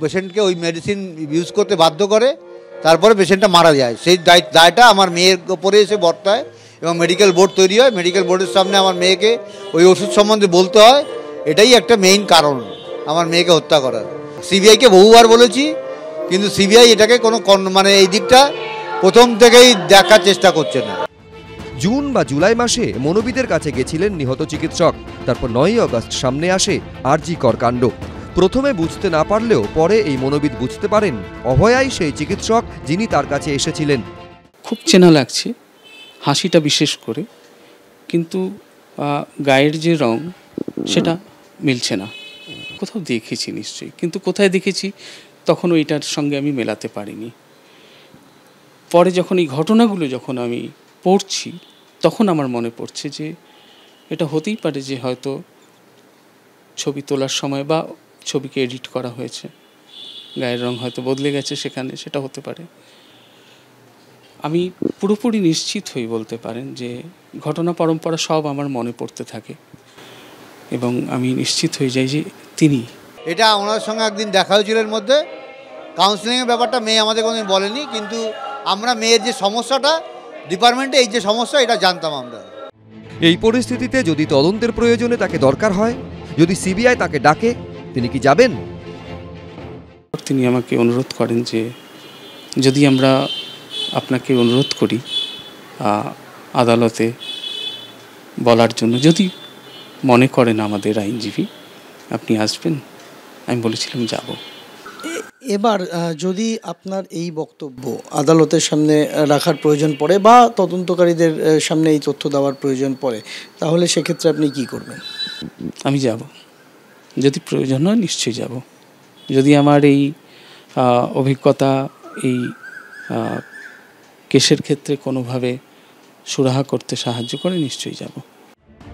পেশেন্টকে ওই মেডিসিন ইউজ করতে বাধ্য করে, তারপরে পেশেন্টটা মারা যায়। সেই দায়টা আমার মেয়ের ওপরে এসে বর্তায় এবং মেডিকেল বোর্ড তৈরি হয়। মেডিকেল বোর্ডের সামনে আমার মেয়েকে ওই ওষুধ সম্বন্ধে বলতে হয়, এটাই একটা মেইন কারণ আমার মেয়েকে হত্যা করার। সিবিআইকে বহুবার বলেছি, কিন্তু সিবিআই এটাকে কোনো এই দিকটা প্রথম থেকেই দেখার চেষ্টা করছে না। জুন বা জুলাই মাসে মনোবিদের কাছে গেছিলেন নিহত চিকিৎসক। তারপর 9ই আগস্ট সামনে আসে আরজিকর কাণ্ড। প্রথমে বুঝতে না পারলেও পরে এই মনোবিদ বুঝতে পারেন অভয়াই সেই চিকিৎসক যিনি তার কাছে এসেছিলেন। খুব চেনা লাগছে, হাসিটা বিশেষ করে, কিন্তু গায়ের যে রং সেটা মিলছে না। কোথাও দেখেছি নিশ্চয়ই, কিন্তু কোথায় দেখেছি তখন ওইটার সঙ্গে আমি মেলাতে পারিনি। পরে যখন এই ঘটনাগুলো যখন আমি পড়ছি তখন আমার মনে পড়ছে যে এটা হতেই পারে যে হয়তো ছবি তোলার সময় বা ছবিকে এডিট করা হয়েছে, গায়ের রং হয়তো বদলে গেছে সেখানে, সেটা হতে পারে। আমি পুরোপুরি নিশ্চিত হই বলতে পারেন যে ঘটনা পরম্পরা সব আমার মনে পড়তে থাকে এবং আমি নিশ্চিত হয়ে যাই যে তিনি। এটা ওনার সঙ্গে একদিন দেখা হয়েছিল, এর মধ্যে কাউন্সিলিংয়ের ব্যাপারটা মেয়ে আমাদের কোনোদিন বলেনি, কিন্তু আমরা মেয়ের যে সমস্যাটা ডিপার্টমেন্টে এই যে সমস্যা এটা জানতাম আমরা। এই পরিস্থিতিতে যদি তদন্তের প্রয়োজনে তাকে দরকার হয়, যদি সিবিআই তাকে ডাকে, তিনি কি যাবেন? তিনি আমাকে অনুরোধ করেন যে যদি আমরা আপনাকে অনুরোধ করি আদালতে বলার জন্য, যদি মনে করেন আমাদের আইনজীবী আপনি আসবেন, আমি বলেছিলাম যাব। এবার যদি আপনার এই বক্তব্য আদালতের সামনে রাখার প্রয়োজন পড়ে বা তদন্তকারীদের সামনে এই তথ্য দেওয়ার প্রয়োজন পড়ে, তাহলে সেক্ষেত্রে আপনি কি করবেন? আমি যাব, যদি প্রয়োজন হয় নিশ্চয়ই যাব। যদি আমার এই অভিজ্ঞতা এই কেসের ক্ষেত্রে কোনোভাবে সুরাহা করতে সাহায্য করে নিশ্চয়ই যাব।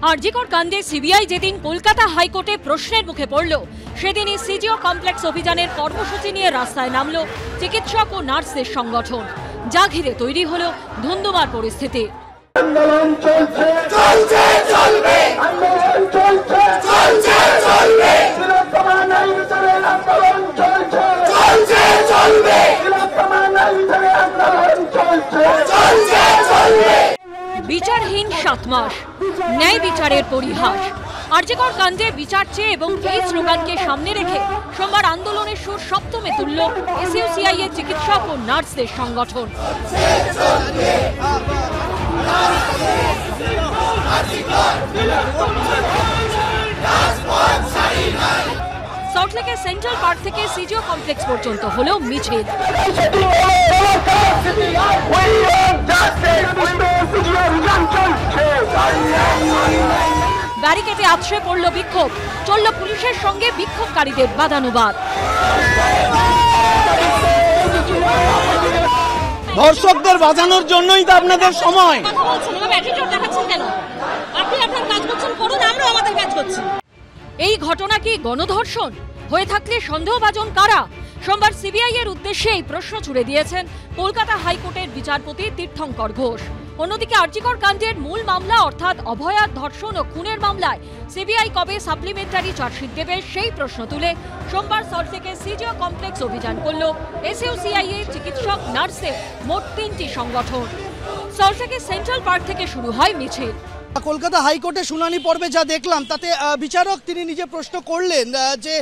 আরজিকর কাণ্ডে সিবিআই যেদিন কলকাতা হাইকোর্টে প্রশ্নের মুখে পড়ল, সেদিনই সিজিও কমপ্লেক্স অভিযানের কর্মসূচি নিয়ে রাস্তায় নামল চিকিৎসক ও নার্সদের সংগঠন, যা ঘিরে তৈরি হলো ধুন্ধুমার পরিস্থিতি। আন্দোলন চলছে, চলছে, চলবে, আন্দোলন চলছে, চলছে, চলবে, তিলোত্তমার বিচারের আন্দোলন চলছে, চলছে, চলবে, তিলোত্তমার বিচারের আন্দোলন চলছে, চলছে, চলবে। বিচারহীন 7 মাস, ন্যায় বিচারের পরিহাস। আরজিকর কাণ্ডে বিচার চেয়ে এবং এই স্লোগানকে সামনে রেখে সোমবার আন্দোলনের সুর সপ্তমে তুলল এসইউসিআই এর চিকিৎসক ও নার্সদের সংগঠন। সল্টলেকের সেন্ট্রাল পার্ক থেকে সিজিও কমপ্লেক্স পর্যন্ত হলো মিছিল। ব্যারিকেডে আছড়ে পড়ল বিক্ষোভ, চলল পুলিশের সঙ্গে বিক্ষোভকারীদের বাদানুবাদ। ধর্ষকদের বাঁচানোর জন্যই তো আপনাদের সময়। এই ঘটনা কি গণধর্ষণ? হয়ে থাকলে সন্দেহভাজন কারা? সোমবার সিবিআই এর উদ্দেশ্যে এই প্রশ্ন ছুড়ে দিয়েছেন কলকাতা হাইকোর্টের বিচারপতি তীর্থঙ্কর ঘোষ। অন্যদিকে আরজিকর কাণ্ডের মূল মামলা অর্থাৎ অভয়ার ধর্ষণ ও খুনের মামলায় সিবিআই কবে সাপ্লিমেন্টারি চার্জশিট দেবে সেই প্রশ্ন তুলে সোমবার সল্টলেকে সিজিও কমপ্লেক্স অভিযান করল এসইউসিআই এর চিকিৎসক নার্সের মোট 3টি সংগঠন। সল্টলেকের সেন্ট্রাল পার্ক থেকে শুরু হয় মিছিল। কলকাতা হাইকোর্টে শুনানি পর্বে যা দেখলাম তাতে বিচারক তিনি নিজে প্রশ্ন করলেন যে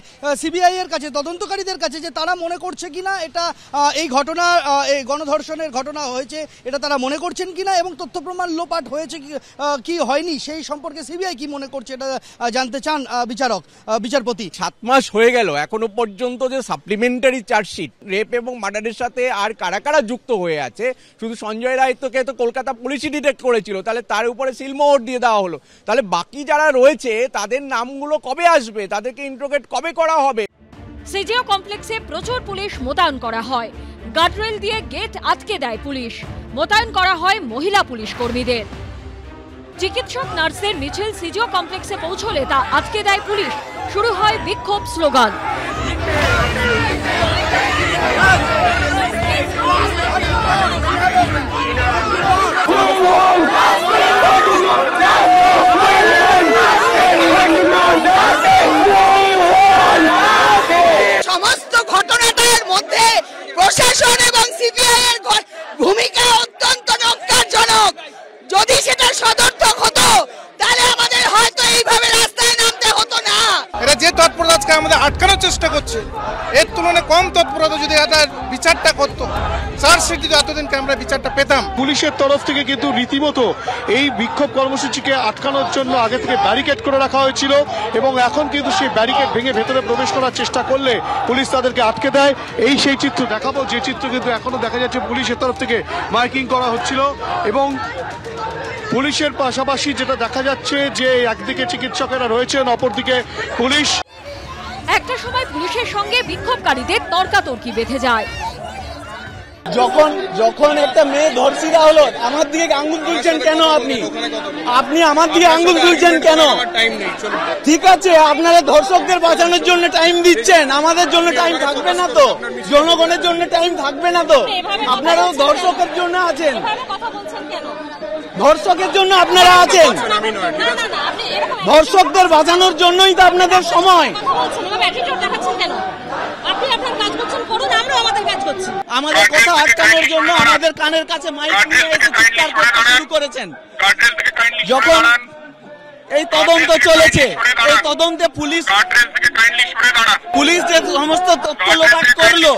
সিবিআই এর কাছে, তদন্তকারীদের কাছে, যে তারা মনে করছে কিনা এটা এই ঘটনা, এই গণধর্ষণের ঘটনা হয়েছে, এটা তারা মনে করছেন কিনা, এবং তথ্য প্রমাণ লোপাট হয়েছে কি হয়নি সেই সম্পর্কে সিবিআই কি মনে করছে এটা জানতে চান বিচারপতি। 7 মাস হয়ে গেল, এখনো পর্যন্ত যে সাপ্লিমেন্টারি চার্জশিট রেপ এবং মার্ডারের সাথে আর কারা কারা যুক্ত হয়ে আছে, শুধু সঞ্জয় রায়কে তো কলকাতা পুলিশই ডিটেক্ট করেছিল, তাহলে তার উপরে সিলমোহর দিয়ে দেওয়া হলো, তাহলে বাকি যারা রয়েছে তাদের নামগুলো কবে আসবে, তাদেরকে ইন্ট্রোগেট কবে করা হবে? সিজিও কমপ্লেক্সে প্রচুর পুলিশ মোতায়েন করা হয়, গার্ডরেল দিয়ে গেট আটকে দেয় পুলিশ, মোতায়েন করা হয় মহিলা পুলিশ কর্মীদের। চিকিৎসক নার্সের মিছিল সিজিও কমপ্লেক্সে পৌঁছলে তা আটকে দেয় পুলিশ, শুরু হয় বিক্ষোভ স্লোগান। সমস্ত ঘটনাটার মধ্যে প্রশাসন এবং সিবিআই এর ভূমিকা অত্যন্ত নক্কারজনক। যদি সেটা সদর্থক হতো তাহলে আমাদের হয়তো এইভাবে রাস্তায় নামতে হতো না। এরা যে তৎপরতাকে আমাদের আটকানোর চেষ্টা করছে, এর তুলনায় কম তৎপরতা যদি এটার বিচারটা করতো, চার্জশিট যদি এতদিন আমরা বিচারটা পেতাম। পুলিশের তরফ থেকে কিন্তু রীতিমতো এই বিক্ষোভ কর্মসূচিকে আটকানোর জন্য আগে থেকে ব্যারিকেড করে রাখা হয়েছিল এবং এখন কিন্তু সেই ব্যারিকেড ভেঙে ভেতরে প্রবেশ করার চেষ্টা করলে পুলিশ তাদেরকে আটকে দেয়। এই সেই চিত্র দেখাবো, যে চিত্র কিন্তু এখনো দেখা যাচ্ছে পুলিশের তরফ থেকে মাইকিং করা হচ্ছিল এবং পুলিশের পাশাপাশি যেটা দেখা যাচ্ছে যে একদিকে চিকিৎসকেরা রয়েছেন, অপরদিকে পুলিশ। একটা সময় পুলিশের সঙ্গে বিক্ষোভকারীদের তর্কাতর্কি বেঁধে যায়। যখন একটা মেয়ে ধর্ষিতা হলো, আমার দিকে আঙ্গুল তুলছেন কেন? আপনি আমার দিকে আঙ্গুল তুলছেন কেন? ঠিক আছে, আপনারা ধর্ষকদের বাঁচানোর জন্য টাইম দিচ্ছেন, আমাদের জন্য টাইম থাকবে না তো? জনগণের জন্য টাইম থাকবে না তো? আপনারাও ধর্ষকের জন্য আছেন, ধর্ষকের জন্য আপনারা আছেন, ধর্ষকদের বাঁচানোর জন্যই তো আপনাদের সময়। আমাদের কথা আটকানোর জন্য আমাদের কানের কাছে মাইক নিয়ে এসে চিৎকার করতে শুরু করেছেন। যখন এই তদন্ত চলেছে, এই তদন্তে পুলিশ যে সমস্ত তথ্য লোপাট করলো,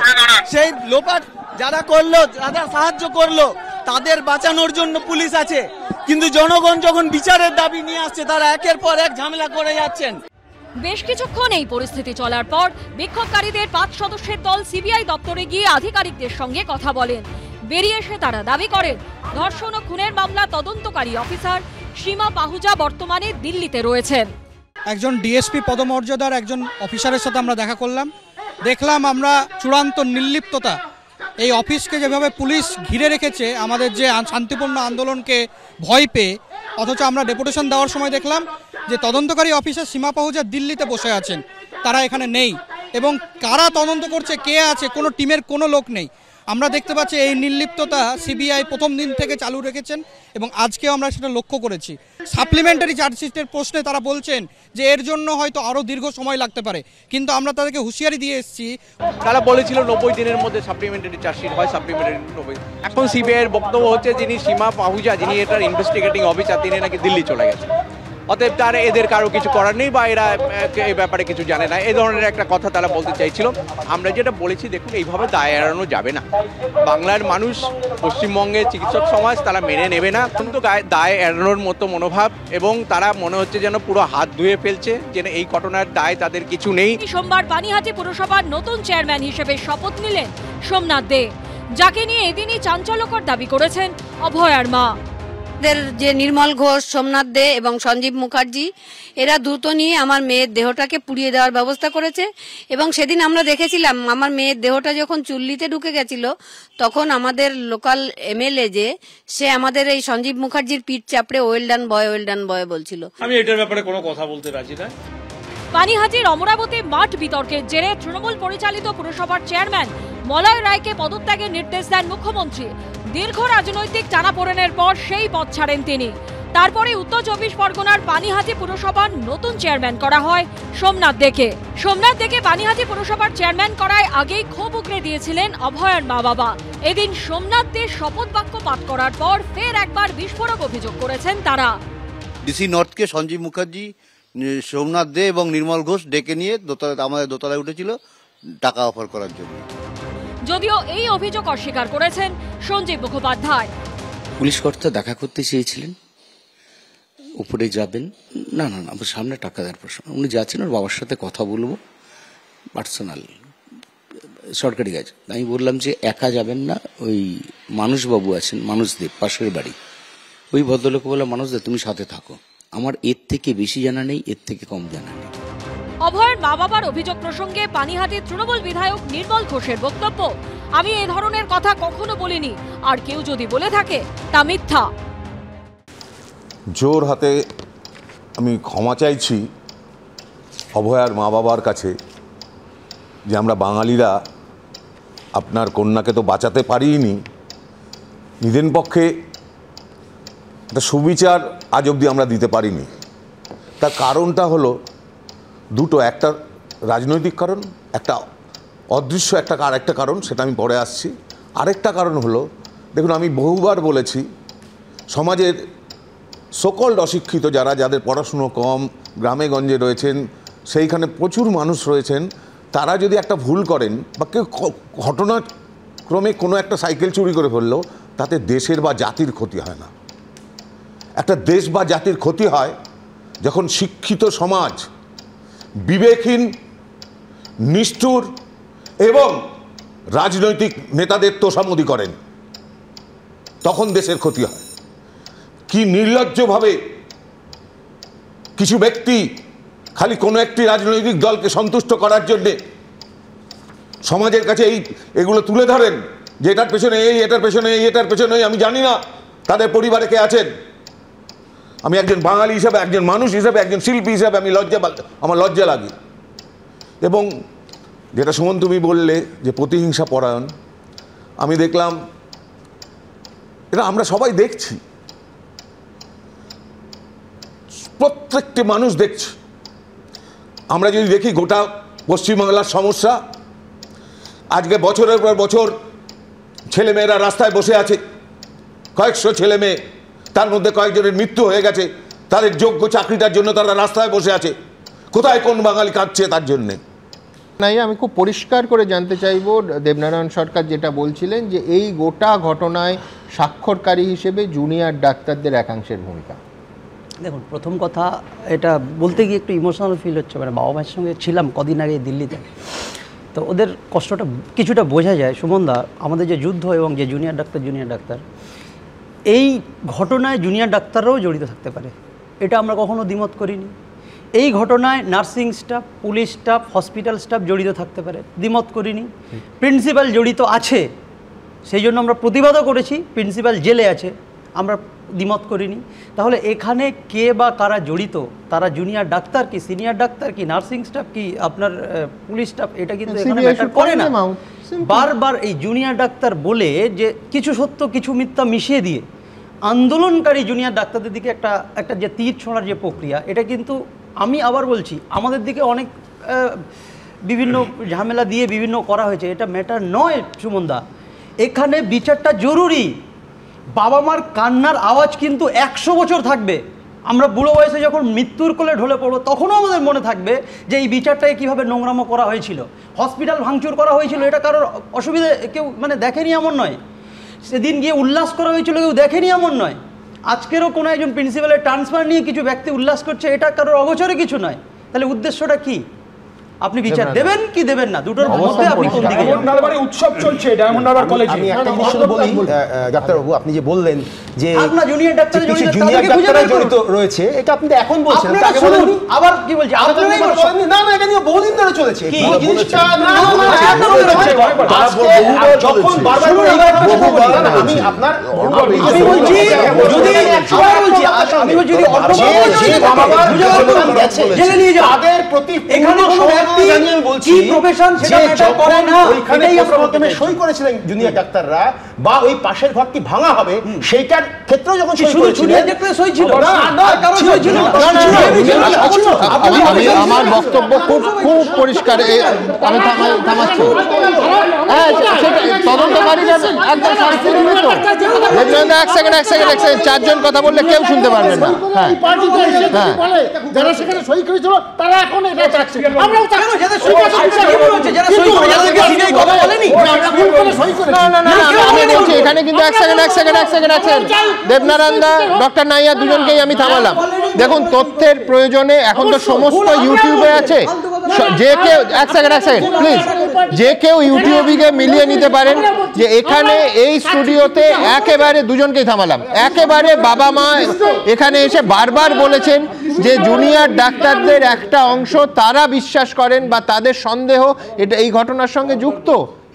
সেই লোপাট যারা করলো, যারা সাহায্য করলো, তাদের বাঁচানোর জন্য পুলিশ আছে। কিন্তু জনগণ যখন বিচারের দাবি নিয়ে আসছে, তারা একের পর এক ঝামেলা করে যাচ্ছেন। বেশ কিছুক্ষণ এই পরিস্থিতি চলার পর বিক্ষোভকারীদের 5 সদস্যের দল সিবিআই দপ্তরে গিয়ে আধিকারিকদের সঙ্গে কথা বলেন। বেরিয়ে এসে তারা দাবি করেন, ধর্ষণ ও খুনের মামলা তদন্তকারী অফিসার সীমা পাহুজা বর্তমানে দিল্লিতে রয়েছেন। একজন ডিএসপি পদমর্যাদার একজন অফিসারের সাথে আমরা দেখা করলাম, দেখলাম আমরা চূড়ান্ত নির্লিপ্ততা। এই অফিসকে যেভাবে পুলিশ ঘিরে রেখেছে আমাদের যে শান্তিপূর্ণ আন্দোলনকে ভয় পেয়ে, অথচ আমরা ডেপুটেশন দেওয়ার সময় দেখলাম যে তদন্তকারী অফিসার সীমা পাহুজা দিল্লিতে বসে আছেন, তারা এখানে নেই। এবং কারা তদন্ত করছে, কে আছে, কোনো টিমের কোনো লোক নেই। আমরা দেখতে পাচ্ছি এই নির্লিপ্ততা সিবিআই প্রথম দিন থেকে চালু রেখেছেন এবং আজকেও আমরা সেটা লক্ষ্য করেছি। সাপ্লিমেন্টারি চার্জশিটের প্রশ্নে তারা বলছেন যে এর জন্য হয়তো আরও দীর্ঘ সময় লাগতে পারে, কিন্তু আমরা তাদেরকে হুঁশিয়ারি দিয়ে এসেছি। তারা বলেছিল 90 দিনের মধ্যে সাপ্লিমেন্টারি চার্জশিট হয়, সাপ্লিমেন্টারি 90। এখন সিবিআইয়ের বক্তব্য হচ্ছে যিনি সীমা পাহুজা, যিনি এটার ইনভেস্টিগেটিং অফিসার, তিনি নাকি দিল্লি চলে গেছেন। অতএব তার এদের কারো কিছু করার নেই বা এরা এই ব্যাপারে কিছু জানে না, এই ধরনের একটা কথা তারা বলতে চাইছিল। আমরা যেটা বলেছি, দেখুন এইভাবে দায় এড়ানো যাবে না। বাংলার মানুষ, পশ্চিমবঙ্গের চিকিৎসক সমাজ তারা মেনে নেবে না, কিন্তু দায় এড়ানোর মতো মনোভাব, এবং তারা মনে হচ্ছে যেন পুরো হাত ধুয়ে ফেলছে, যেন এই ঘটনার দায় তাদের কিছু নেই। সোমবার পানিহাটি পুরসভার নতুন চেয়ারম্যান হিসেবে শপথ নিলেন সোমনাথ দে, যাকে নিয়ে এদিনই চাঞ্চল্যকর দাবি করেছেন অভয়ার মা। যে নির্মল ঘোষ, সোমনাথ দে এবং সঞ্জীব মুখার্জি, এরা দ্রুত নিয়ে আমার মেয়ের দেহটাকে পুড়িয়ে দেওয়ার ব্যবস্থা করেছে। এবং সেদিন আমরা দেখেছিলাম আমার মেয়ের দেহটা যখন চুল্লিতে ঢুকে গেছিল, তখন আমাদের লোকাল এমএলএ যে সে আমাদের এই সঞ্জীব মুখার্জির পিঠ চাপড়ে ওয়েল ডান বয় বলছিল। আমি এটার ব্যাপারে কোনো কথা বলতে রাজি না। পানিহাটির অমরাবতী মাঠ বিতর্কের জেরে তৃণমূল পরিচালিত পুরসভার চেয়ারম্যান মলয় রায়কে পদত্যাগের নির্দেশ দেন মুখ্যমন্ত্রী। দীর্ঘ রাজনৈতিক টানাপোড়েনের পর সেই পদ ছাড়েন তিনি। তারপরে উত্তর 24 পরগনার পানিহাটি পুরসভার নতুন চেয়ারম্যান করা হয় সোমনাথ দেকে। সোমনাথ দেকে পানিহাটি পুরসভার চেয়ারম্যান করায় আগেই ক্ষোভ উগরে দিয়েছিলেন অভয়ার মা বাবা। এদিন সোমনাথ দের শপথ বাক্য পাঠ করার পর ফের একবার বিস্ফোরক অভিযোগ করেছেন তারা। ডিসি নর্থকে সঞ্জীব মুখার্জি, সোমনাথ দে এবং নির্মল ঘোষ ডেকে নিয়ে আমাদের দোতলায় উঠেছিল টাকা অফার করার জন্য। যদিও এই অভিযোগ অস্বীকার করেছেন সঞ্জীব মুখোপাধ্যায়। পুলিশ কর্তা দেখা করতে চেয়েছিলেন, উপরে যাবেন, না আমার সামনে টাকা দেওয়ার প্রশ্ন, উনি যাচ্ছেন ওর বাবার সাথে কথা বলবো, পার্সোনাল সরকারি কাজ। আমি বললাম যে একা যাবেন না, ওই মানুষবাবু আছেন, মানুষদেব পাশের বাড়ি, ওই ভদ্রলোকে বললাম মানুষদেব তুমি সাথে থাকো, আমার এর থেকে বেশি জানা নেই, এর থেকে কম জানা নেই। অভয়ের মা বাবার অভিযোগ প্রসঙ্গে পানিহাটির তৃণমূল বিধায়ক নির্মল ঘোষের বক্তব্য, আমি এই ধরনের কথা কখনো বলিনি, আর কেউ যদি বলে থাকে তা মিথ্যা। জোর হাতে আমি ক্ষমা চাইছি অভয়ার মা বাবার কাছে যে আমরা বাঙালিরা আপনার কন্যাকে তো বাঁচাতে পারিনি, নিদেন পক্ষে একটা সুবিচার আজ অবধি আমরা দিতে পারিনি। তার কারণটা হলো দুটো, একটা রাজনৈতিক কারণ, একটা অদৃশ্য আরেকটা কারণ, সেটা আমি পরে আসছি। আরেকটা কারণ হলো, দেখুন আমি বহুবার বলেছি, সমাজের সকল্ড অশিক্ষিত যাদের পড়াশুনো কম, গ্রামে গঞ্জে রয়েছেন, সেইখানে প্রচুর মানুষ রয়েছেন, তারা যদি একটা ভুল করেন বা কেউ ঘটনাক্রমে কোনো একটা সাইকেল চুরি করে ফেললো, তাতে দেশের বা জাতির ক্ষতি হয় না। একটা দেশ বা জাতির ক্ষতি হয় যখন শিক্ষিত সমাজ বিবেকহীন, নিষ্ঠুর এবং রাজনৈতিক নেতাদের তোষামোদি করেন, তখন দেশের ক্ষতি হয়। কি নির্লজ্জভাবে কিছু ব্যক্তি খালি কোনো একটি রাজনৈতিক দলকে সন্তুষ্ট করার জন্যে সমাজের কাছে এগুলো তুলে ধরেন যে এটার পেছনে এটার পেছনে এটার পেছনে আমি জানি না তাদের পরিবারে কে আছেন। আমি একজন বাঙালি হিসাবে, একজন মানুষ হিসাবে, একজন শিল্পী হিসাবে আমার লজ্জা লাগে। এবং যেটা সুমন তুমি বললে যে প্রতিহিংসা পরায়ণ, আমি দেখলাম এটা আমরা সবাই দেখছি, প্রত্যেকটি মানুষ দেখছে। আমরা যদি দেখি গোটা পশ্চিমবাংলার সমস্যা, আজকে বছরের পর বছর ছেলেমেয়েরা রাস্তায় বসে আছে, কয়েকশো ছেলে মেয়ে, তার মধ্যে কয়েকজনের মৃত্যু হয়ে গেছে, তাদের যোগ্য চাকরিটার জন্য তারা রাস্তায় বসে আছে। কোথায় কোন বাঙালি কাঁদছে তার জন্যে? না, আমি খুব পরিষ্কার করে জানতে চাইব, দেবনারায়ণ সরকার যেটা বলছিলেন যে এই গোটা ঘটনায় স্বাক্ষরকারী হিসেবে জুনিয়র ডাক্তারদের একাংশের ভূমিকা। দেখুন, প্রথম কথা, এটা বলতে গিয়ে একটু ইমোশনাল ফিল হচ্ছে। মানে বাবা মায়ের সঙ্গে ছিলাম কদিন আগে দিল্লিতে, তো ওদের কষ্টটা কিছুটা বোঝা যায়। সুমনদা, আমাদের যে যুদ্ধ এবং যে জুনিয়র ডাক্তার, এই ঘটনায় জুনিয়র ডাক্তাররাও জড়িত থাকতে পারে, এটা আমরা কখনো দ্বিমত করিনি। এই ঘটনায় nursing staff, police staff, hospital staff জড়িত থাকতে পারে, দ্বিমত করিনি। প্রিন্সিপাল জড়িত আছে, সেই জন্য আমরা প্রতিবাদও করেছি। প্রিন্সিপাল জেলে আছে, আমরা দ্বিমত করিনি। তাহলে এখানে কে বা কারা জড়িত, তারা জুনিয়র ডাক্তার কি, সিনিয়র ডাক্তার কি, নার্সিং স্টাফ কি, আপনার পুলিশ স্টাফ, এটা কিন্তু এখানে ম্যাটার করে না। বারবার এই জুনিয়র ডাক্তার বলে যে কিছু সত্য কিছু মিথ্যা মিশিয়ে দিয়ে আন্দোলনকারী জুনিয়র ডাক্তারদের দিকে একটা যে তীর ছোঁড়ার যে প্রক্রিয়া, এটা কিন্তু আমি আবার বলছি, আমাদের দিকে অনেক বিভিন্ন ঝামেলা দিয়ে বিভিন্ন করা হয়েছে, এটা ম্যাটার নয় সুমনদা। এখানে বিচারটা জরুরি। বাবা মার কান্নার আওয়াজ কিন্তু 100 বছর থাকবে। আমরা বুড়ো বয়সে যখন মৃত্যুর কোলে ঢলে পড়বো, তখনও আমাদের মনে থাকবে যে এই বিচারটাকে কীভাবে নোংরামো করা হয়েছিল, হসপিটাল ভাঙচুর করা হয়েছিল, এটা কারোর অসুবিধা কেউ দেখেনি এমন নয়। সেদিন গিয়ে উল্লাস করা হয়েছিল, কেউ দেখেনি এমন নয়। আজকেরও কোনো একজন প্রিন্সিপালের ট্রান্সফার নিয়ে কিছু ব্যক্তি উল্লাস করছে, এটা কারোর অগোচরে কিছু নয়। তাহলে উদ্দেশ্যটা কি? আপনি বিচার দেবেন কি দেবেন না, দুটোর মধ্যে আপনি কোন দিকে যাবেন? ডায়মন্ড উৎসব চলছে, ডায়মন্ড হারবার কলেজে। আমি একটা জিনিস বলি, ডাক্তার বাবু, আপনি যে বললেন যে আপনার জুনিয়র ডাক্তার জড়িত রয়েছে, এটা আপনি এখন বলছেন, আগে বলেননি। আবার কি বলছি? আপনারাই বলছেন। না না, এটা নিয়ে বহুদিন ধরে চলেছে এই জিনিসটা। না যখন বারবার আমি আপনার আমি বলছি, যদি আবার বলছি, আমি বলছি যদি যে বাবা গেছে জেলে নিয়ে যাও, তাদের প্রতি এখানে বলছি প্রফেশন সেটা ম্যাটার করে না। ওইখানেই আমরা প্রথমে সই করেছিলেন জুনিয়র ডাক্তাররা, বা ওই পাশের ঘরটি ভাঙা হবে সেইটার ক্ষেত্রেও যখন সই করেছিলেন, সই ছিল না, কারণ সই ছিল না। আমার বক্তব্য খুব পরিষ্কার, আমি থামাচ্ছি। হ্যাঁ, তদন্তকারীরা একদম শাস্তি দিবে তো। এক সেকেন্ড, চারজন কথা বললে কেউ শুনতে পারবেন না। হ্যাঁ, যারা সেখানে সই করেছিল তারা এখন এটা চাচ্ছে। এখানে কিন্তু এক সেকেন্ড দেবনারায়ণ দা, ডক্টর নাইয়া, দুজনকেই আমি থামালাম। দেখুন, তথ্যের প্রয়োজনে এখন তো সমস্ত ইউটিউবে আছে, যে কেউ এক সেকেন্ড প্লিজ, যে কেউ ইউটিউবে মিলিয়ে নিতে পারেন যে এখানে এই স্টুডিওতে একেবারে দুজনকেই থামালাম, একেবারে বাবা মা এখানে এসে বারবার বলেছেন যে জুনিয়র ডাক্তারদের একটা অংশ তারা বিশ্বাস করেন বা তাদের সন্দেহ এটা এই ঘটনার সঙ্গে যুক্ত।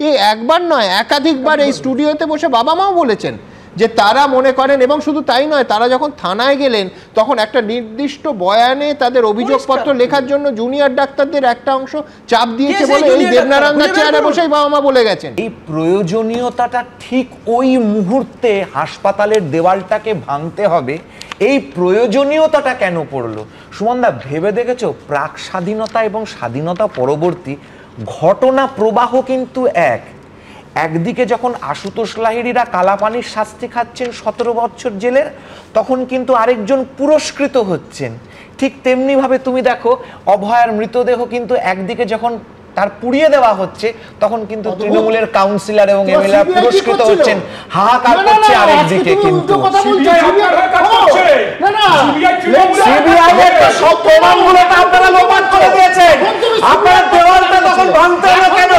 এই একবার নয়, একাধিকবার এই স্টুডিওতে বসে বাবা মাও বলেছেন যে তারা মনে করেন, এবং শুধু তাই নয়, তারা যখন থানায় গেলেন তখন একটা নির্দিষ্ট বয়ানে তাদের অভিযোগপত্র লেখার জন্য জুনিয়র ডাক্তারদের একটা অংশ চাপ দিয়েছে বলে এই দেবনারায়ণ দার চেয়ারে বসেই বাবা মা বলে গেছেন। এই প্রয়োজনীয়তাটা ঠিক ওই মুহূর্তে হাসপাতালের দেওয়ালটাকে ভাঙতে হবে, এই প্রয়োজনীয়তাটা কেন পড়লো? সুমনদা, ভেবে দেখেছো প্রাক স্বাধীনতা এবং স্বাধীনতা পরবর্তী ঘটনা প্রবাহ কিন্তু একদিকে যখন আশুতোষ লাহিড়ীরা কালাপানির শাস্তি খাচ্ছেন 17 বছর জেলের, তখন কিন্তু আরেকজন পুরস্কৃত হচ্ছেন। ঠিক তেমনি ভাবে তুমি দেখো অভয়ার মৃতদেহ কিন্তু একদিকে যখন তার পুড়িয়ে দেওয়া হচ্ছে তখন কিন্তু তৃণমূলের কাউন্সিলর এবং এমএলএ পুরস্কৃত হচ্ছেন, হাহাকার করছে আরেকদিকে। কিন্তু সিবিআই এর তো সব প্রমাণগুলো আপনারা লোপাট করে দিয়েছেন। আপনারা দেওয়ালটা তখন ভাঙতে হলো কেন?